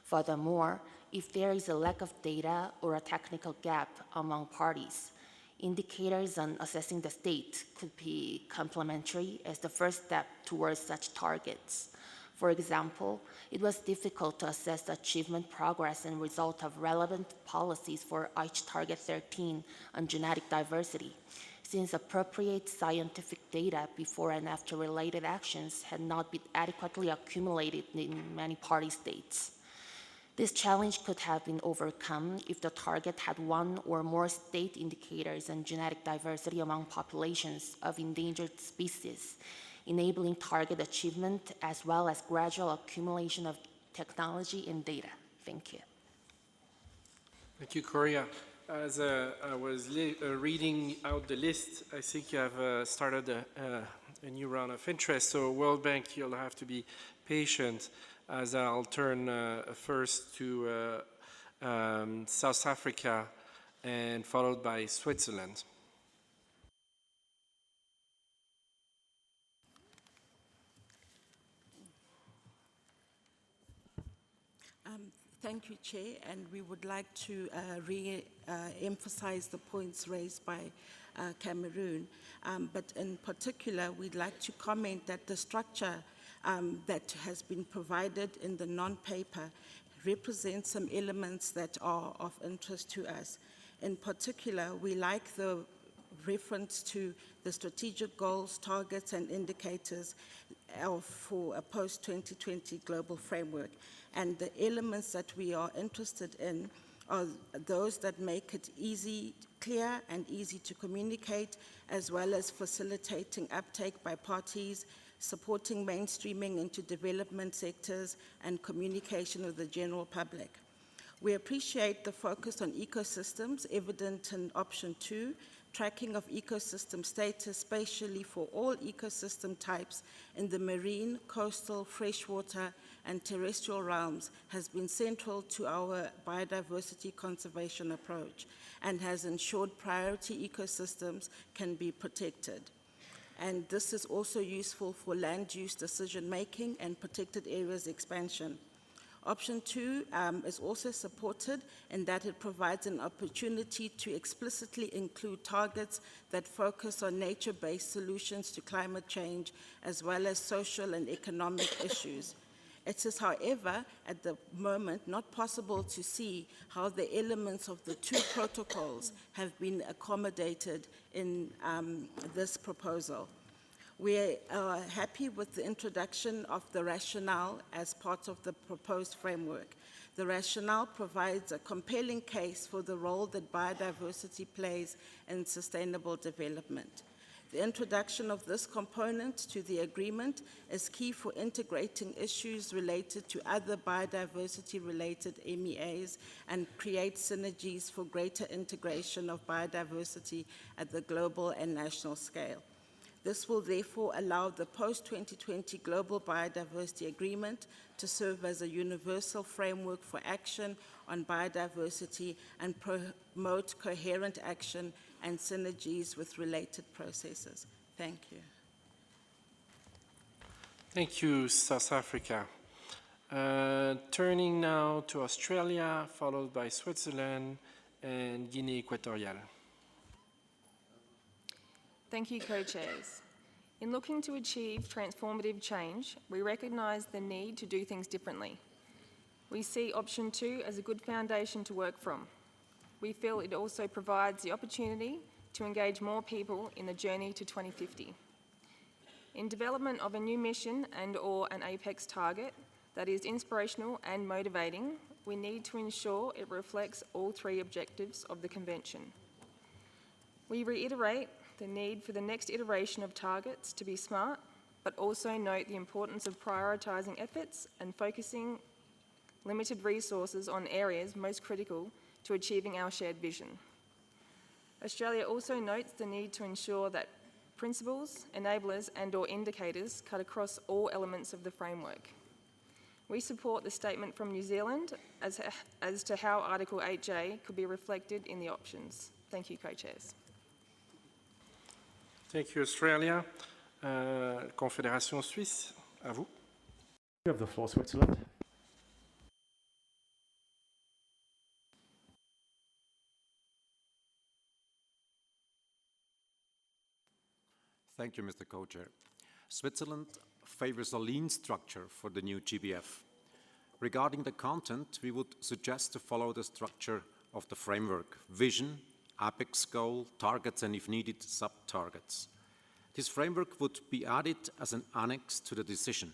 Furthermore, if there is a lack of data or a technical gap among parties, indicators on assessing the state could be complementary as the first step towards such targets. For example, it was difficult to assess the achievement progress and result of relevant policies for Aichi Target 13 on genetic diversity, since appropriate scientific data before and after related actions had not been adequately accumulated in many party states. This challenge could have been overcome if the target had one or more state indicators on genetic diversity among populations of endangered species, enabling target achievement as well as gradual accumulation of technology and data. Thank you. Thank you, Korea. As I was reading out the list, I think you have started a new round of interest. So World Bank, you'll have to be patient as I'll turn first to South Africa and followed by Switzerland. Thank you, Chair, and we would like to re-emphasize the points raised by Cameroon, but in particular, we'd like to comment that the structure that has been provided in the non-paper represents some elements that are of interest to us. In particular, we like the reference to the strategic goals, targets, and indicators for a post-2020 global framework. And the elements that we are interested in are those that make it easy, clear, and easy to communicate, as well as facilitating uptake by parties, supporting mainstreaming into development sectors, and communication with the general public. We appreciate the focus on ecosystems evident in option 2, tracking of ecosystem status spatially for all ecosystem types in the marine, coastal, freshwater, and terrestrial realms has been central to our biodiversity conservation approach and has ensured priority ecosystems can be protected. And this is also useful for land use decision-making and protected areas expansion. Option 2 is also supported in that it provides an opportunity to explicitly include targets that focus on nature-based solutions to climate change as well as social and economic issues. It is, however, at the moment not possible to see how the elements of the two protocols have been accommodated in this proposal. We are happy with the introduction of the rationale as part of the proposed framework. The rationale provides a compelling case for the role that biodiversity plays in sustainable development. The introduction of this component to the agreement is key for integrating issues related to other biodiversity-related MEAs and create synergies for greater integration of biodiversity at the global and national scale. This will therefore allow the post-2020 Global Biodiversity Agreement to serve as a universal framework for action on biodiversity and promote coherent action and synergies with related processes. Thank you. Thank you, South Africa. Turning now to Australia, followed by Switzerland and Guinea Equatorial. Thank you, co-chairs. In looking to achieve transformative change, we recognise the need to do things differently. We see option 2 as a good foundation to work from. We feel it also provides the opportunity to engage more people in the journey to 2050. In development of a new mission and/or an apex target that is inspirational and motivating, we need to ensure it reflects all 3 objectives of the Convention. We reiterate the need for the next iteration of targets to be smart, but also note the importance of prioritising efforts and focusing limited resources on areas most critical to achieving our shared vision. Australia also notes the need to ensure that principles, enablers and/or indicators cut across all elements of the framework. We support the statement from New Zealand as to how Article 8J could be reflected in the options. Thank you, co-chairs. Thank you, Australia. Confédération Suisse, à vous. You have the floor, Switzerland. Thank you, Mr. Co-Chair. Switzerland favors a lean structure for the new GBF. Regarding the content, we would suggest to follow the structure of the framework: vision, apex goal, targets, and if needed, sub-targets. This framework would be added as an annex to the decision.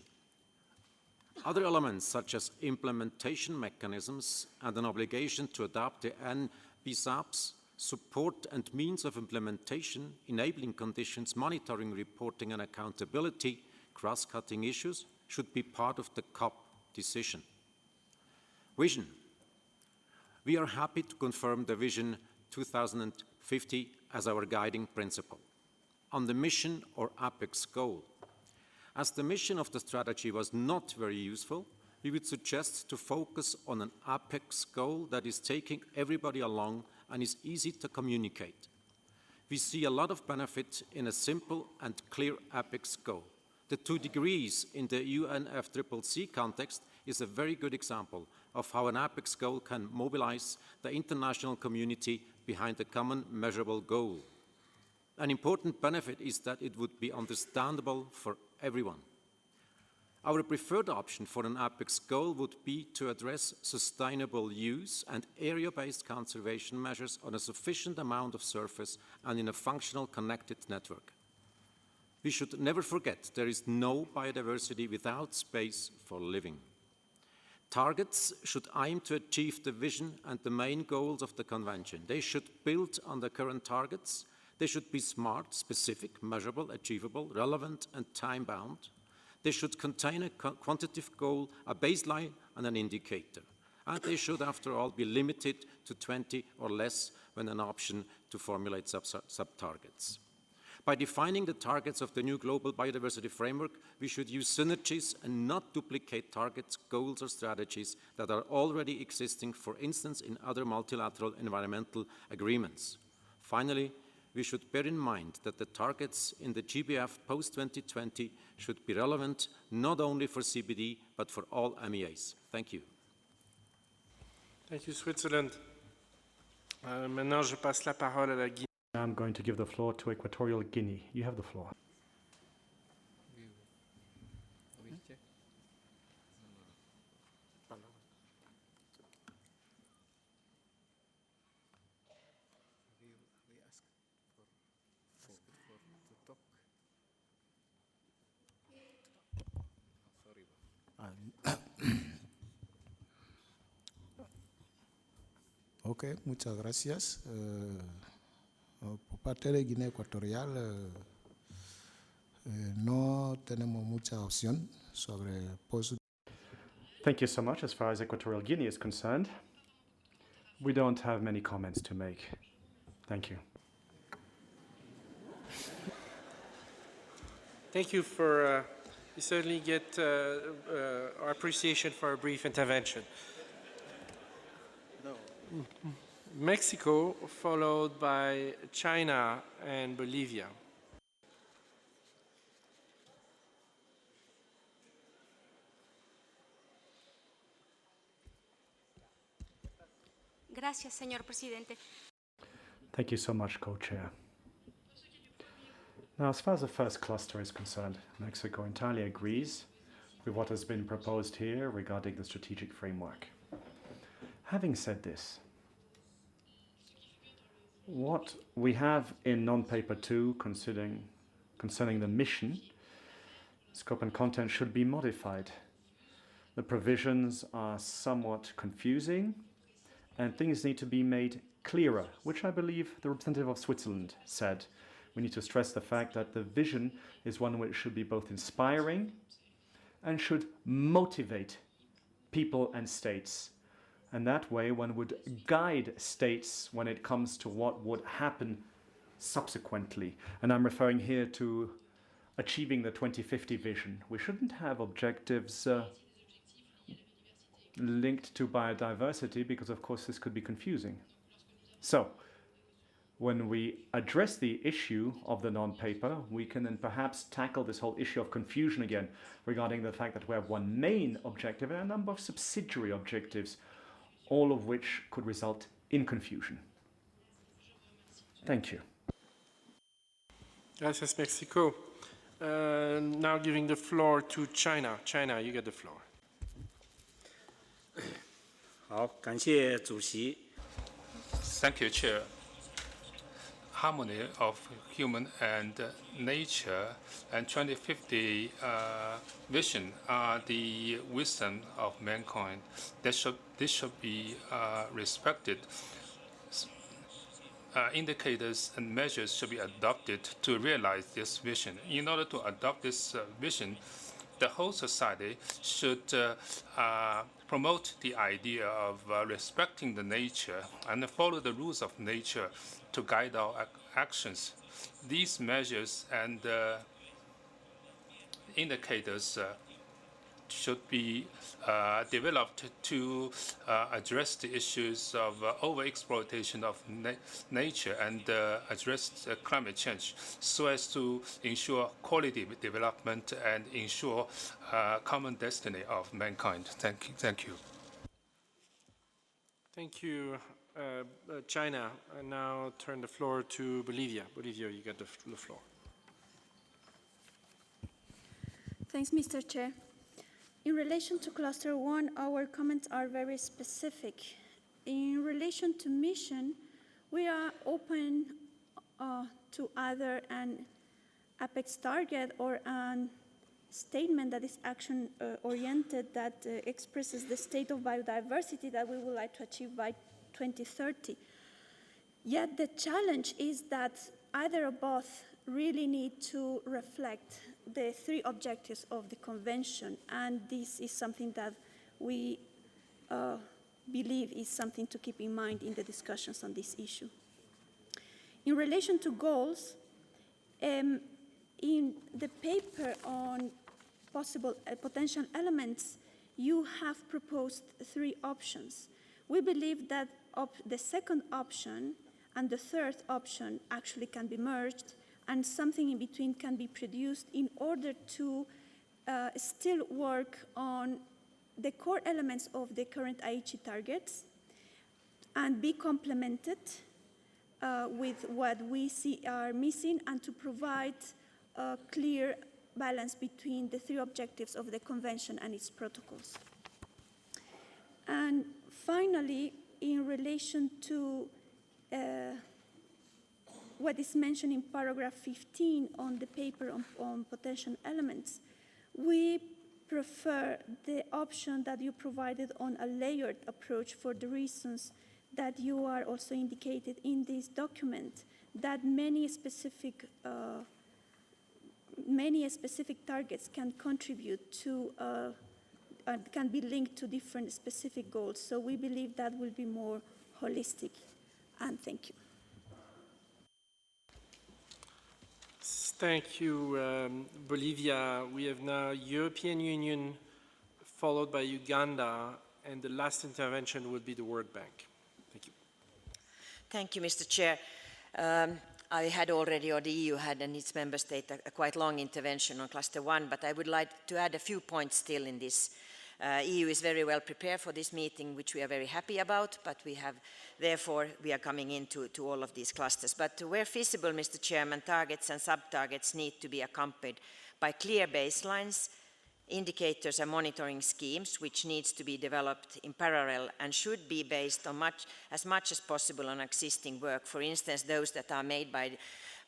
Other elements, such as implementation mechanisms and an obligation to adopt the NBSAPs, support and means of implementation, enabling conditions, monitoring, reporting, and accountability, cross-cutting issues, should be part of the COP decision. Vision. We are happy to confirm the Vision 2050 as our guiding principle. On the mission or apex goal, as the mission of the strategy was not very useful, we would suggest to focus on an apex goal that is taking everybody along and is easy to communicate. We see a lot of benefit in a simple and clear apex goal. The 2 degrees in the UNFCCC context is a very good example of how an apex goal can mobilize the international community behind a common measurable goal. An important benefit is that it would be understandable for everyone. Our preferred option for an apex goal would be to address sustainable use and area-based conservation measures on a sufficient amount of surface and in a functional connected network. We should never forget there is no biodiversity without space for living. Targets should aim to achieve the vision and the main goals of the Convention. They should build on the current targets. They should be smart, specific, measurable, achievable, relevant, and time-bound. They should contain a quantitative goal, a baseline, and an indicator. and they should, after all, be limited to 20 or less when an option to formulate sub-targets. By defining the targets of the new global biodiversity framework, we should use synergies and not duplicate targets, goals, or strategies that are already existing, for instance, in other multilateral environmental agreements. Finally, we should bear in mind that the targets in the GBF post-2020 should be relevant not only for CBD, but for all MEAs. Thank you. Thank you, Switzerland. Maintenant, je passe la parole à la Guinée. I'm going to give the floor to Equatorial Guinea. You have the floor. Ok, muchas gracias. Por parte de Guinea Ecuatorial, no tenemos mucha opción sobre Thank you so much. As far as Equatorial Guinea is concerned, we don't have many comments to make. Thank you. Thank you for, you certainly get our appreciation for a brief intervention. Mexico, followed by China and Bolivia. Gracias, señor presidente. Thank you so much, Co-Chair. Now, as far as the first cluster is concerned, Mexico entirely agrees with what has been proposed here regarding the strategic framework. Having said this, what we have in non-paper 2 concerning the mission, scope and content should be modified. The provisions are somewhat confusing and things need to be made clearer, which I believe the representative of Switzerland said. We need to stress the fact that the vision is one which should be both inspiring and should motivate people and states. And that way one would guide states when it comes to what would happen subsequently. And I'm referring here to achieving the 2050 vision. We shouldn't have objectives linked to biodiversity because, of course, this could be confusing. So, when we address the issue of the non-paper, we can then perhaps tackle this whole issue of confusion again regarding the fact that we have one main objective and a number of subsidiary objectives, all of which could result in confusion. Thank you. Gracias, Mexico. Now giving the floor to China. China, you get the floor. 好，感谢主席。Thank you, Chair. Harmony of human and nature and 2050 vision are the wisdom of mankind. This should be respected. Indicators and measures should be adopted to realize this vision. In order to adopt this vision, the whole society should promote the idea of respecting the nature and follow the rules of nature to guide our actions. These measures and indicators should be developed to address the issues of overexploitation of nature and address climate change so as to ensure quality development and ensure common destiny of mankind. Thank you. Thank you, China. I now turn the floor to Bolivia. Bolivia, you get the floor. Thanks, Mr. Chair. In relation to Cluster 1, our comments are very specific. In relation to mission, we are open to either an apex target or a statement that is action-oriented that expresses the state of biodiversity that we would like to achieve by 2030. Yet the challenge is that either or both really need to reflect the three objectives of the convention, and this is something that we believe is something to keep in mind in the discussions on this issue. In relation to goals, in the paper on possible potential elements, you have proposed 3 options. We believe that the second option and the third option actually can be merged, and something in between can be produced in order to still work on the core elements of the current Aichi targets and be complemented with what we see are missing, and to provide a clear balance between the 3 objectives of the Convention and its protocols. And finally, in relation to what is mentioned in paragraph 15 on the paper on potential elements, we prefer the option that you provided on a layered approach for the reasons that you are also indicated in this document, that many specific targets can contribute to, can be linked to different specific goals. So we believe that will be more holistic. And thank you. Thank you, Bolivia. We have now European Union, followed by Uganda, and the last intervention will be the World Bank. Thank you. Thank you, Mr. Chair. I had already, or the EU had, and its member state, a quite long intervention on Cluster 1, but I would like to add a few points still in this. EU is very well prepared for this meeting, which we are very happy about, but therefore, we are coming into all of these clusters. But where feasible, Mr. Chairman, targets and sub-targets need to be accompanied by clear baselines, indicators and monitoring schemes, which needs to be developed in parallel and should be based on as much as possible on existing work. For instance, those that are made by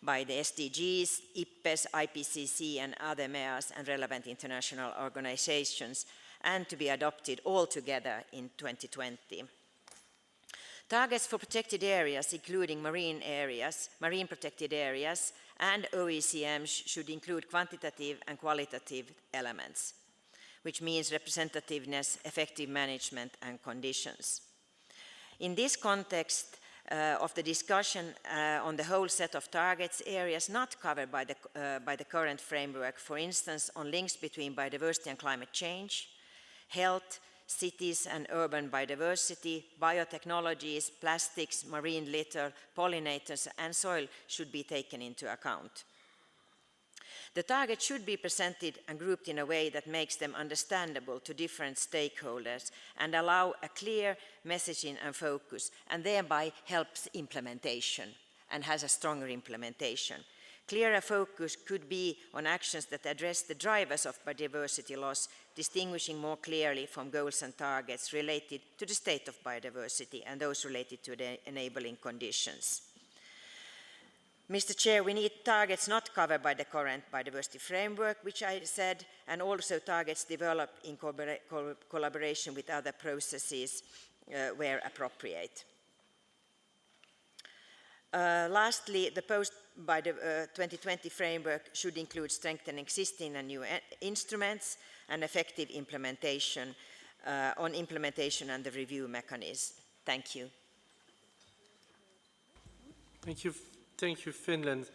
the SDGs, IPPES, IPCC, and other MEAs and relevant international organizations, and to be adopted all together in 2020. Targets for protected areas, including marine protected areas, and OECMs should include quantitative and qualitative elements, which means representativeness, effective management, and conditions. In this context of the discussion on the whole set of targets, areas not covered by the current framework, for instance, on links between biodiversity and climate change, health, cities and urban biodiversity, biotechnologies, plastics, marine litter, pollinators, and soil should be taken into account. The targets should be presented and grouped in a way that makes them understandable to different stakeholders and allow a clear messaging and focus, and thereby helps implementation and has a stronger implementation. Clearer focus could be on actions that address the drivers of biodiversity loss, distinguishing more clearly from goals and targets related to the state of biodiversity and those related to the enabling conditions. Mr. Chair, we need targets not covered by the current biodiversity framework, which I said, and also targets developed in collaboration with other processes where appropriate. Lastly, the post-2020 framework should include strengthening existing and new instruments and effective implementation on implementation and the review mechanism. Thank you. Thank you, Finland.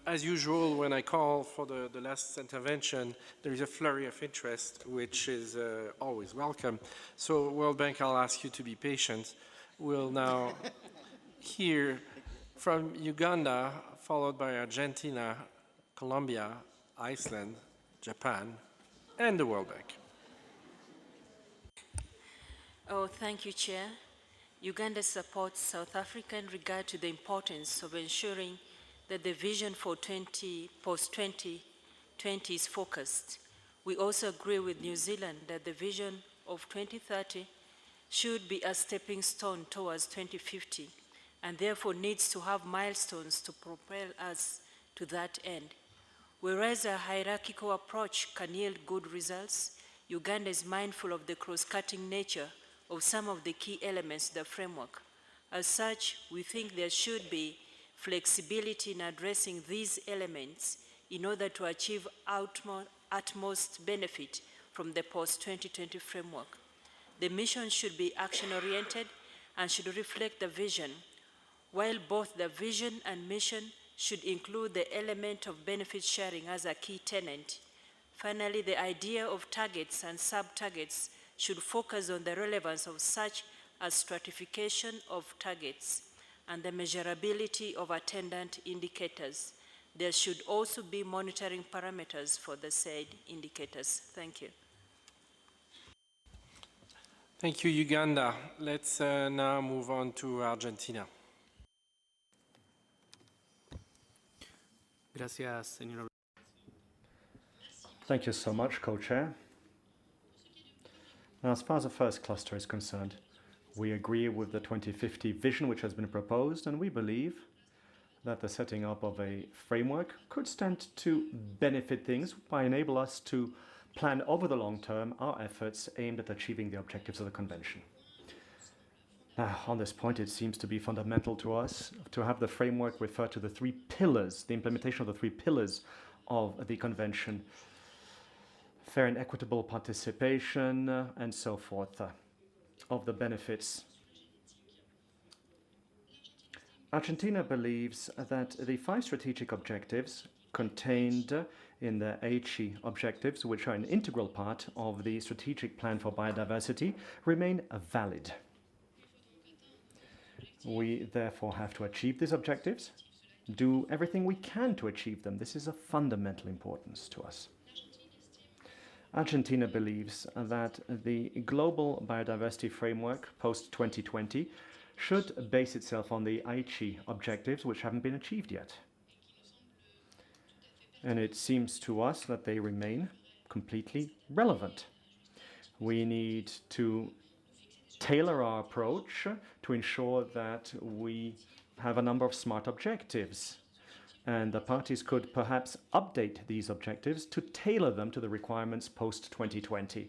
As usual, when I call for the last intervention, there is a flurry of interest, which is always welcome. So, World Bank, I'll ask you to be patient. We'll now hear from Uganda, followed by Argentina, Colombia, Iceland, Japan, and the World Bank. Oh, thank you, Chair. Uganda supports South Africa in regard to the importance of ensuring that the vision for post-2020 is focused. We also agree with New Zealand that the vision of 2030 should be a stepping stone towards 2050 and therefore needs to have milestones to propel us to that end. Whereas a hierarchical approach can yield good results, Uganda is mindful of the cross-cutting nature of some of the key elements of the framework. As such, we think there should be flexibility in addressing these elements in order to achieve utmost benefit from the post-2020 framework. The mission should be action-oriented and should reflect the vision, while both the vision and mission should include the element of benefit sharing as a key tenet. Finally, the idea of targets and sub-targets should focus on the relevance of such as stratification of targets and the measurability of attendant indicators. There should also be monitoring parameters for the said indicators. Thank you. Thank you, Uganda. Let's now move on to Argentina. Gracias, señora. Thank you so much, Co-Chair. Now, as far as the first cluster is concerned, we agree with the 2050 vision which has been proposed, and we believe that the setting up of a framework could stand to benefit things by enable us to plan over the long term our efforts aimed at achieving the objectives of the Convention. Now, on this point, it seems to be fundamental to us to have the framework refer to the 3 pillars, the implementation of the 3 pillars of the Convention: fair and equitable participation, and so forth, of the benefits. Argentina believes that the 5 strategic objectives contained in the Aichi objectives, which are an integral part of the strategic plan for biodiversity, remain valid. We therefore have to achieve these objectives, do everything we can to achieve them. This is of fundamental importance to us. Argentina believes that the global biodiversity framework post-2020 should base itself on the Aichi objectives, which haven't been achieved yet. And it seems to us that they remain completely relevant. We need to tailor our approach to ensure that we have a number of smart objectives. And the parties could perhaps update these objectives to tailor them to the requirements post-2020.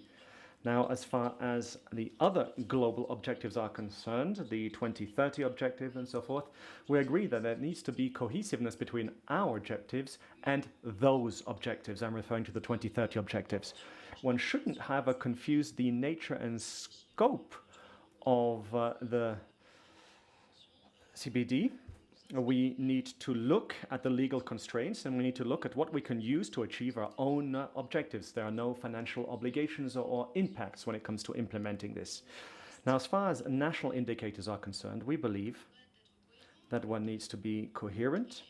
Now, as far as the other global objectives are concerned, the 2030 objective and so forth, we agree that there needs to be cohesiveness between our objectives and those objectives. I'm referring to the 2030 objectives. One shouldn't have confused the nature and scope of the CBD. We need to look at the legal constraints, and we need to look at what we can use to achieve our own objectives. There are no financial obligations or impacts when it comes to implementing this. Now, as far as national indicators are concerned, we believe that one needs to be coherent,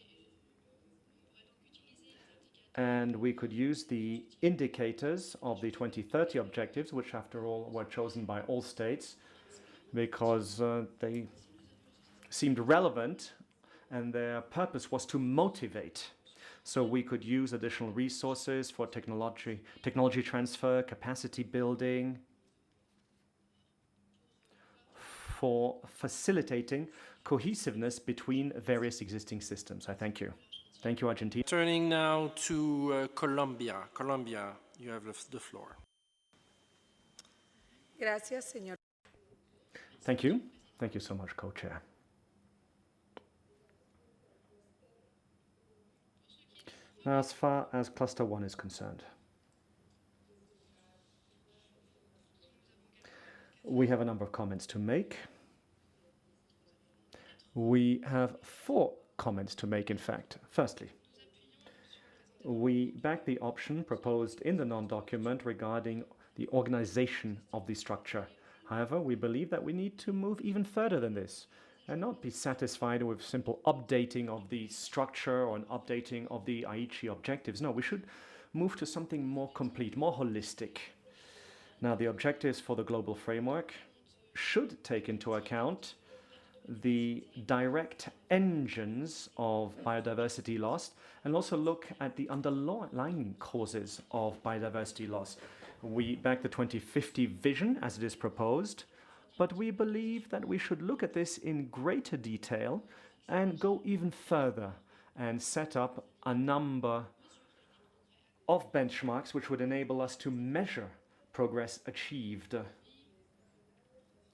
and we could use the indicators of the 2030 objectives, which after all were chosen by all states because they seemed relevant and their purpose was to motivate. So we could use additional resources for technology transfer, capacity building, for facilitating cohesiveness between various existing systems. I thank you. Thank you, Argentina. Turning now to Colombia. Colombia, you have the floor. Gracias, señor. Thank you. Thank you so much, Co-Chair. Now, as far as Cluster 1 is concerned, we have a number of comments to make. We have 4 comments to make, in fact. Firstly, we back the option proposed in the non-document regarding the organization of the structure. However, we believe that we need to move even further than this and not be satisfied with simple updating of the structure or an updating of the Aichi objectives. No, we should move to something more complete, more holistic. Now, the objectives for the global framework should take into account the direct engines of biodiversity loss and also look at the underlying causes of biodiversity loss. We back the 2050 vision as it is proposed, but we believe that we should look at this in greater detail and go even further and set up a number of benchmarks which would enable us to measure progress achieved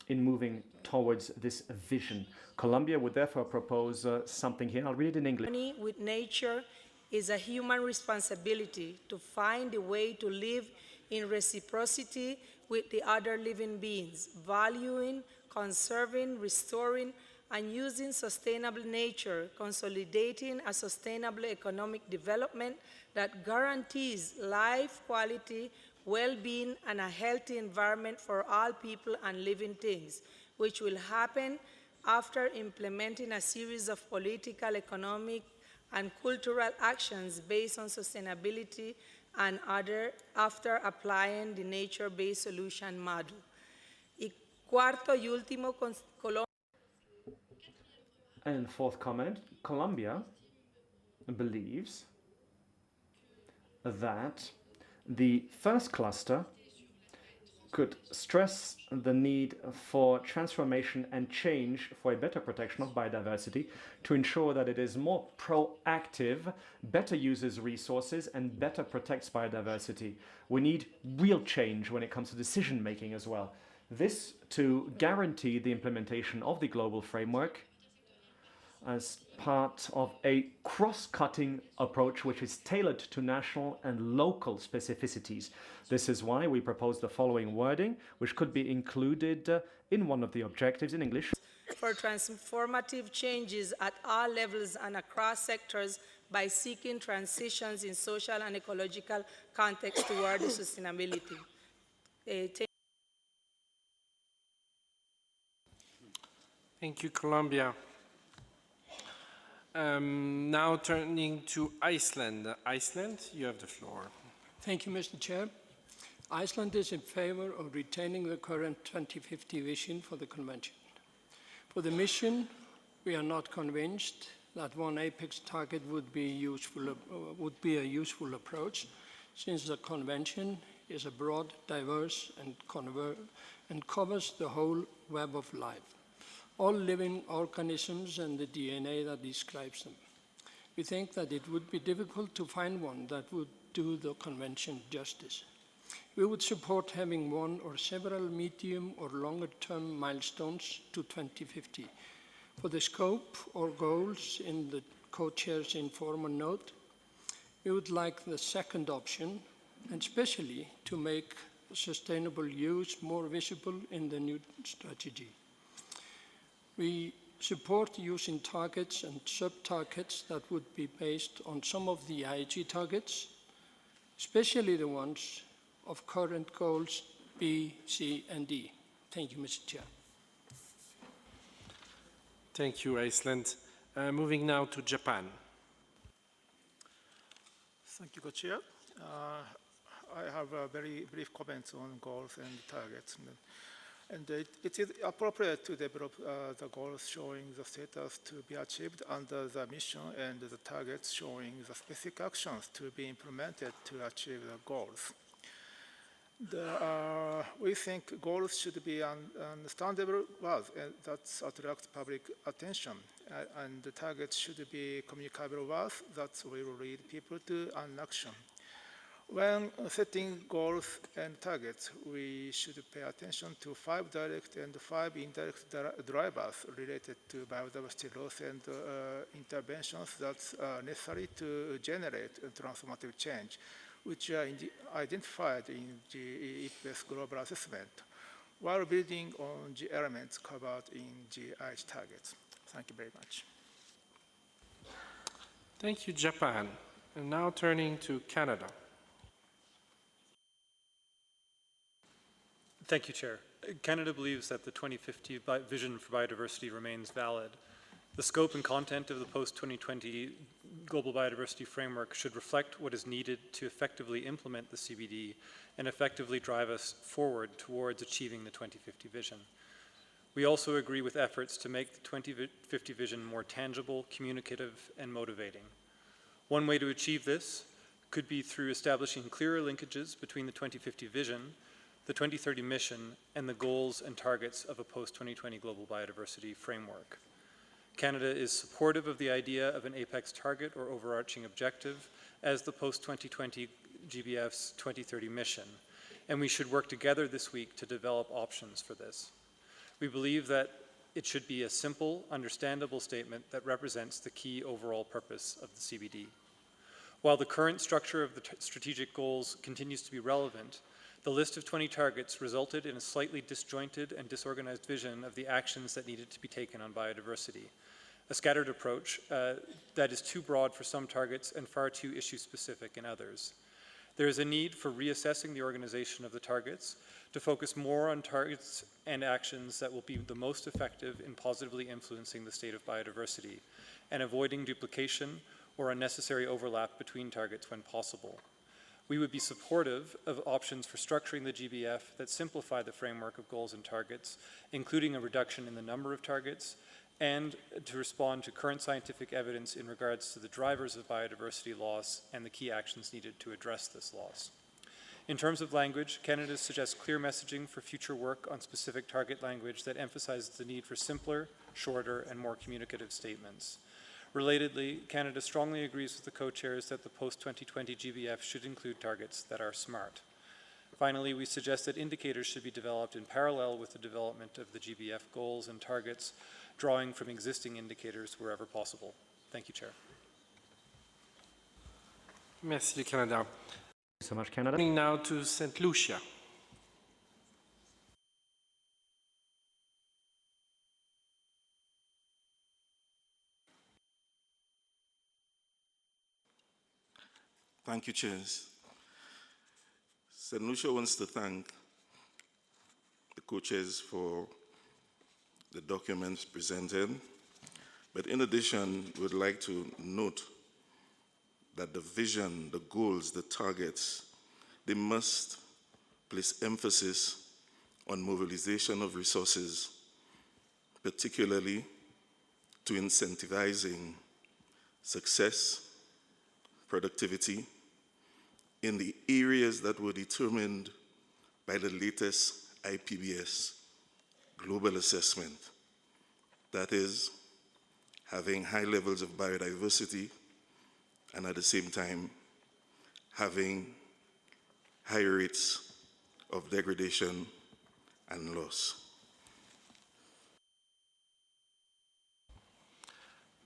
in moving towards this vision. Colombia would therefore propose something here. I'll read it in English. Harmony with nature is a human responsibility to find a way to live in reciprocity with the other living beings, valuing, conserving, restoring, and using sustainable nature, consolidating a sustainable economic development that guarantees life quality, well-being, and a healthy environment for all people and living things, which will happen after implementing a series of political, economic, and cultural actions based on sustainability and after applying the nature-based solution model. Y cuarto y último, And fourth comment, Colombia believes that the first cluster could stress the need for transformation and change for a better protection of biodiversity to ensure that it is more proactive, better uses resources, and better protects biodiversity. We need real change when it comes to decision making as well. This to guarantee the implementation of the global framework as part of a cross-cutting approach which is tailored to national and local specificities. This is why we propose the following wording, which could be included in one of the objectives in English. For transformative changes at all levels and across sectors by seeking transitions in social and ecological context toward sustainability. Thank you, Colombia. Now turning to Iceland. Iceland, you have the floor. Thank you, Mr. Chair. Iceland is in favor of retaining the current 2050 vision for the Convention. For the mission, we are not convinced that one apex target would be a useful approach, since the Convention is a broad, diverse, and covers the whole web of life, all living organisms and the DNA that describes them. We think that it would be difficult to find one that would do the Convention justice. We would support having one or several medium or longer-term milestones to 2050. For the scope or goals in the co-chair's informal note, we would like the second option, and especially to make sustainable use more visible in the new strategy. We support using targets and sub-targets that would be based on some of the Aichi targets, especially the ones of current goals B, C, and D. Thank you, Mr. Chair. Thank you, Iceland. Moving now to Japan. Thank you, Co-Chair. I have a very brief comments on goals and targets. And it is appropriate to develop the goals showing the status to be achieved under the mission and the targets showing the specific actions to be implemented to achieve the goals. We think goals should be understandable words that attract public attention, and the targets should be communicable words that will lead people to an action. When setting goals and targets, we should pay attention to 5 direct and 5 indirect drivers related to biodiversity loss and interventions that are necessary to generate transformative change, which are identified in the IPBES global assessment, while building on the elements covered in the Aichi targets. Thank you very much. Thank you, Japan. And now turning to Canada. Thank you, Chair. Canada believes that the 2050 vision for biodiversity remains valid. The scope and content of the post-2020 Global Biodiversity Framework should reflect what is needed to effectively implement the CBD and effectively drive us forward towards achieving the 2050 vision. We also agree with efforts to make the 2050 vision more tangible, communicative, and motivating. One way to achieve this could be through establishing clearer linkages between the 2050 vision, the 2030 mission, and the goals and targets of a post-2020 Global Biodiversity Framework. Canada is supportive of the idea of an apex target or overarching objective as the post-2020 GBF's 2030 mission, and we should work together this week to develop options for this. We believe that it should be a simple, understandable statement that represents the key overall purpose of the CBD. While the current structure of the strategic goals continues to be relevant, The list of 20 targets resulted in a slightly disjointed and disorganized vision of the actions that needed to be taken on biodiversity. A scattered approach that is too broad for some targets and far too issue-specific in others. There is a need for reassessing the organization of the targets to focus more on targets and actions that will be the most effective in positively influencing the state of biodiversity and avoiding duplication or unnecessary overlap between targets when possible. We would be supportive of options for structuring the GBF that simplify the framework of goals and targets, including a reduction in the number of targets, and to respond to current scientific evidence in regards to the drivers of biodiversity loss and the key actions needed to address this loss. In terms of language, Canada suggests clear messaging for future work on specific target language that emphasizes the need for simpler, shorter, and more communicative statements. Relatedly, Canada strongly agrees with the co-chairs that the post-2020 GBF should include targets that are SMART. Finally, we suggest that indicators should be developed in parallel with the development of the GBF goals and targets, drawing from existing indicators wherever possible. Thank you, Chair. Merci, Canada. Thank you so much, Canada. Turning now to St. Lucia. Thank you, Chairs. St. Lucia wants to thank the co-chairs for the documents presented, but in addition, we would like to note that the vision, the goals, the targets, they must place emphasis on mobilization of resources, particularly to incentivizing success, productivity, in the areas that were determined by the latest IPBES global assessment. That is, having high levels of biodiversity and at the same time having high rates of degradation and loss.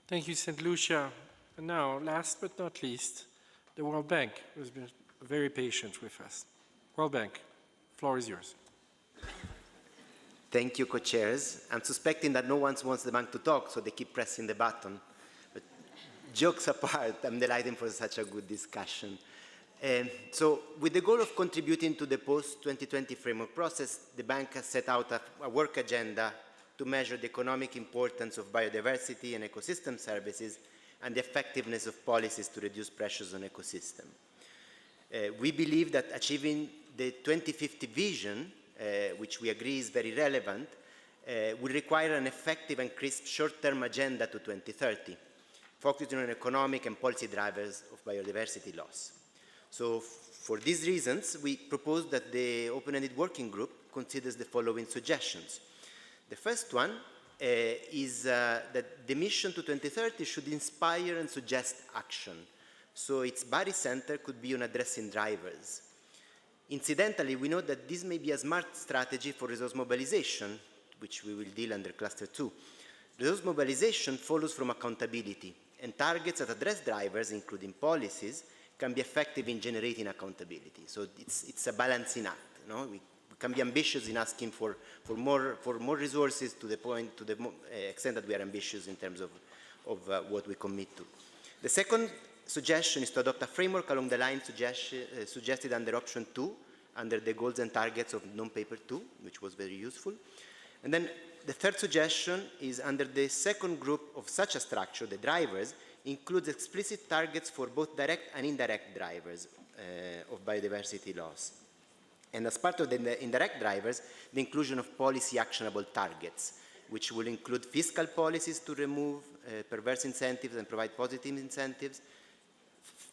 Thank you, St. Lucia. And now, last but not least, the World Bank, who's been very patient with us. World Bank, floor is yours. Thank you, co-chairs. I'm suspecting that no one wants the bank to talk, so they keep pressing the button. But jokes apart, I'm delighted for such a good discussion. So with the goal of contributing to the post-2020 framework process, the bank has set out a work agenda to measure the economic importance of biodiversity and ecosystem services and the effectiveness of policies to reduce pressures on ecosystem. We believe that achieving the 2050 vision, which we agree is very relevant, will require an effective and crisp short-term agenda to 2030, focusing on economic and policy drivers of biodiversity loss. So for these reasons, we propose that the open-ended working group considers the following suggestions. The first one is that the mission to 2030 should inspire and suggest action. So its body center could be on addressing drivers. Incidentally, we know that this may be a smart strategy for resource mobilization, which we will deal under Cluster 2. Resource mobilization follows from accountability, and targets that address drivers, including policies, can be effective in generating accountability. So it's a balancing act. No? We can be ambitious in asking for more resources to the extent that we are ambitious in terms of what we commit to. The second suggestion is to adopt a framework along the lines suggested under option 2, under the goals and targets of non-paper 2, which was very useful. And then the third suggestion is under the second group of such a structure, the drivers, includes explicit targets for both direct and indirect drivers of biodiversity loss. And as part of the indirect drivers, the inclusion of policy actionable targets, which will include fiscal policies to remove perverse incentives and provide positive incentives,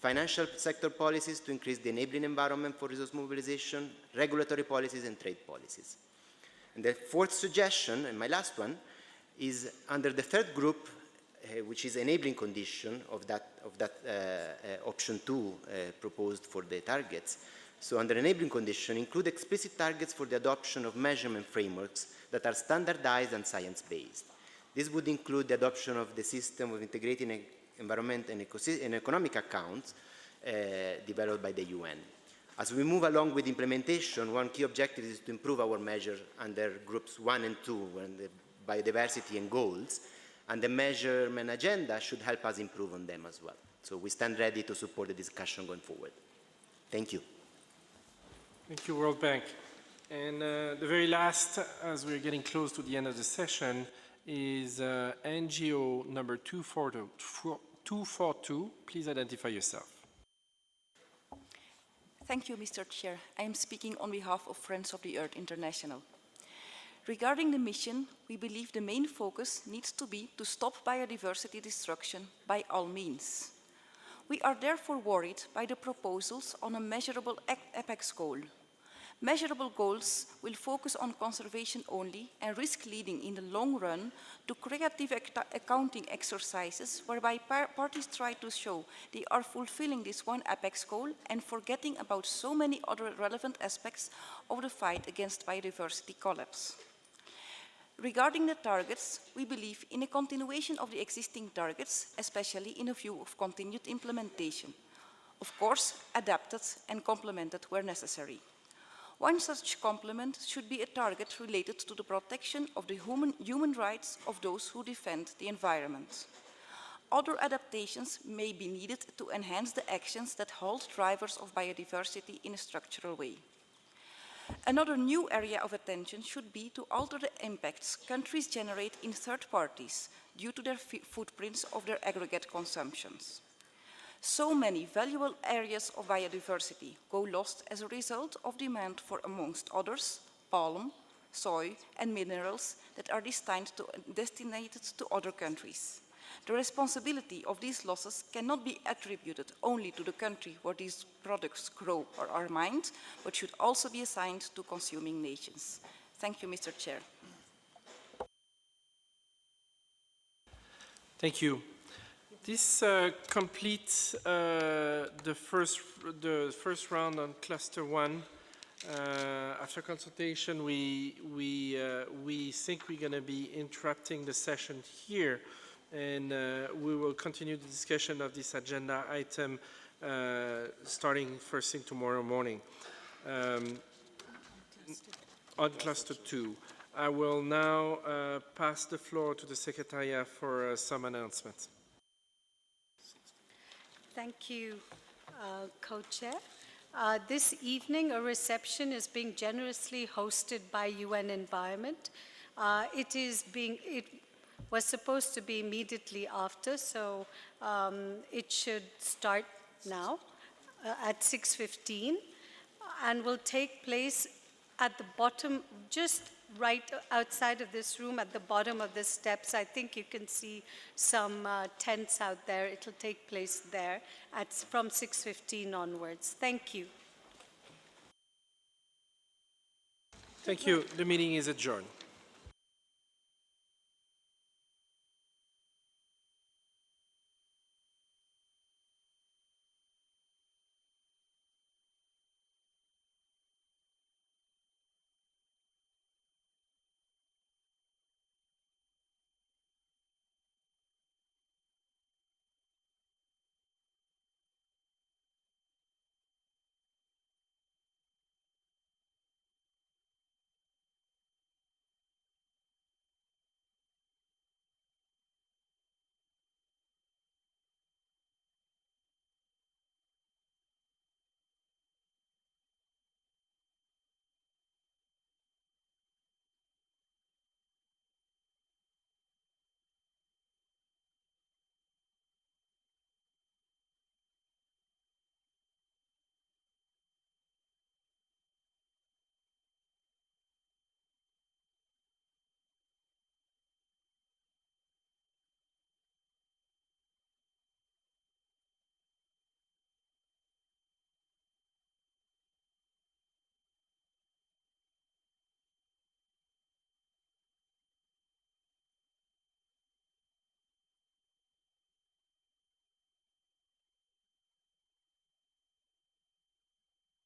financial sector policies to increase the enabling environment for resource mobilization, regulatory policies, and trade policies. And the fourth suggestion, and my last one, is under the third group, which is enabling condition of that option 2 proposed for the targets. So under enabling condition, include explicit targets for the adoption of measurement frameworks that are standardized and science-based. This would include the adoption of the system of integrating environment and economic accounts developed by the UN. As we move along with implementation, one key objective is to improve our measures under groups 1 and 2, and the biodiversity and goals, and the measurement agenda should help us improve on them as well. So we stand ready to support the discussion going forward. Thank you. Thank you, World Bank. And the very last, as we're getting close to the end of the session, is NGO number 242. Please identify yourself. Thank you, Mr. Chair. I am speaking on behalf of Friends of the Earth International. Regarding the mission, we believe the main focus needs to be to stop biodiversity destruction by all means. We are therefore worried by the proposals on a measurable apex goal. Measurable goals will focus on conservation only and risk leading in the long run to creative accounting exercises whereby parties try to show they are fulfilling this one apex goal and forgetting about so many other relevant aspects of the fight against biodiversity collapse. Regarding the targets, we believe in a continuation of the existing targets, especially in a view of continued implementation. Of course, adapted and complemented where necessary. One such complement should be a target related to the protection of the human rights of those who defend the environment. Other adaptations may be needed to enhance the actions that hold drivers of biodiversity in a structural way. Another new area of attention should be to alter the impacts countries generate in third parties due to their footprints of their aggregate consumptions. So many valuable areas of biodiversity go lost as a result of demand for, amongst others, palm, soy, and minerals that are destined to other countries. The responsibility of these losses cannot be attributed only to the country where these products grow or are mined, but should also be assigned to consuming nations. Thank you, Mr. Chair. Thank you. This completes the first round on Cluster 1. After consultation, we think we're going to be interrupting the session here, and we will continue the discussion of this agenda item starting first thing tomorrow morning on Cluster 2. I will now pass the floor to the Secretariat for some announcements. Thank you, Co-Chair. This evening, a reception is being generously hosted by UN Environment. It was supposed to be immediately after, so it should start now at 6:15 and will take place at the bottom, just right outside of this room, at the bottom of the steps. I think you can see some tents out there. It'll take place there from 6:15 onwards. Thank you. Thank you. The meeting is adjourned.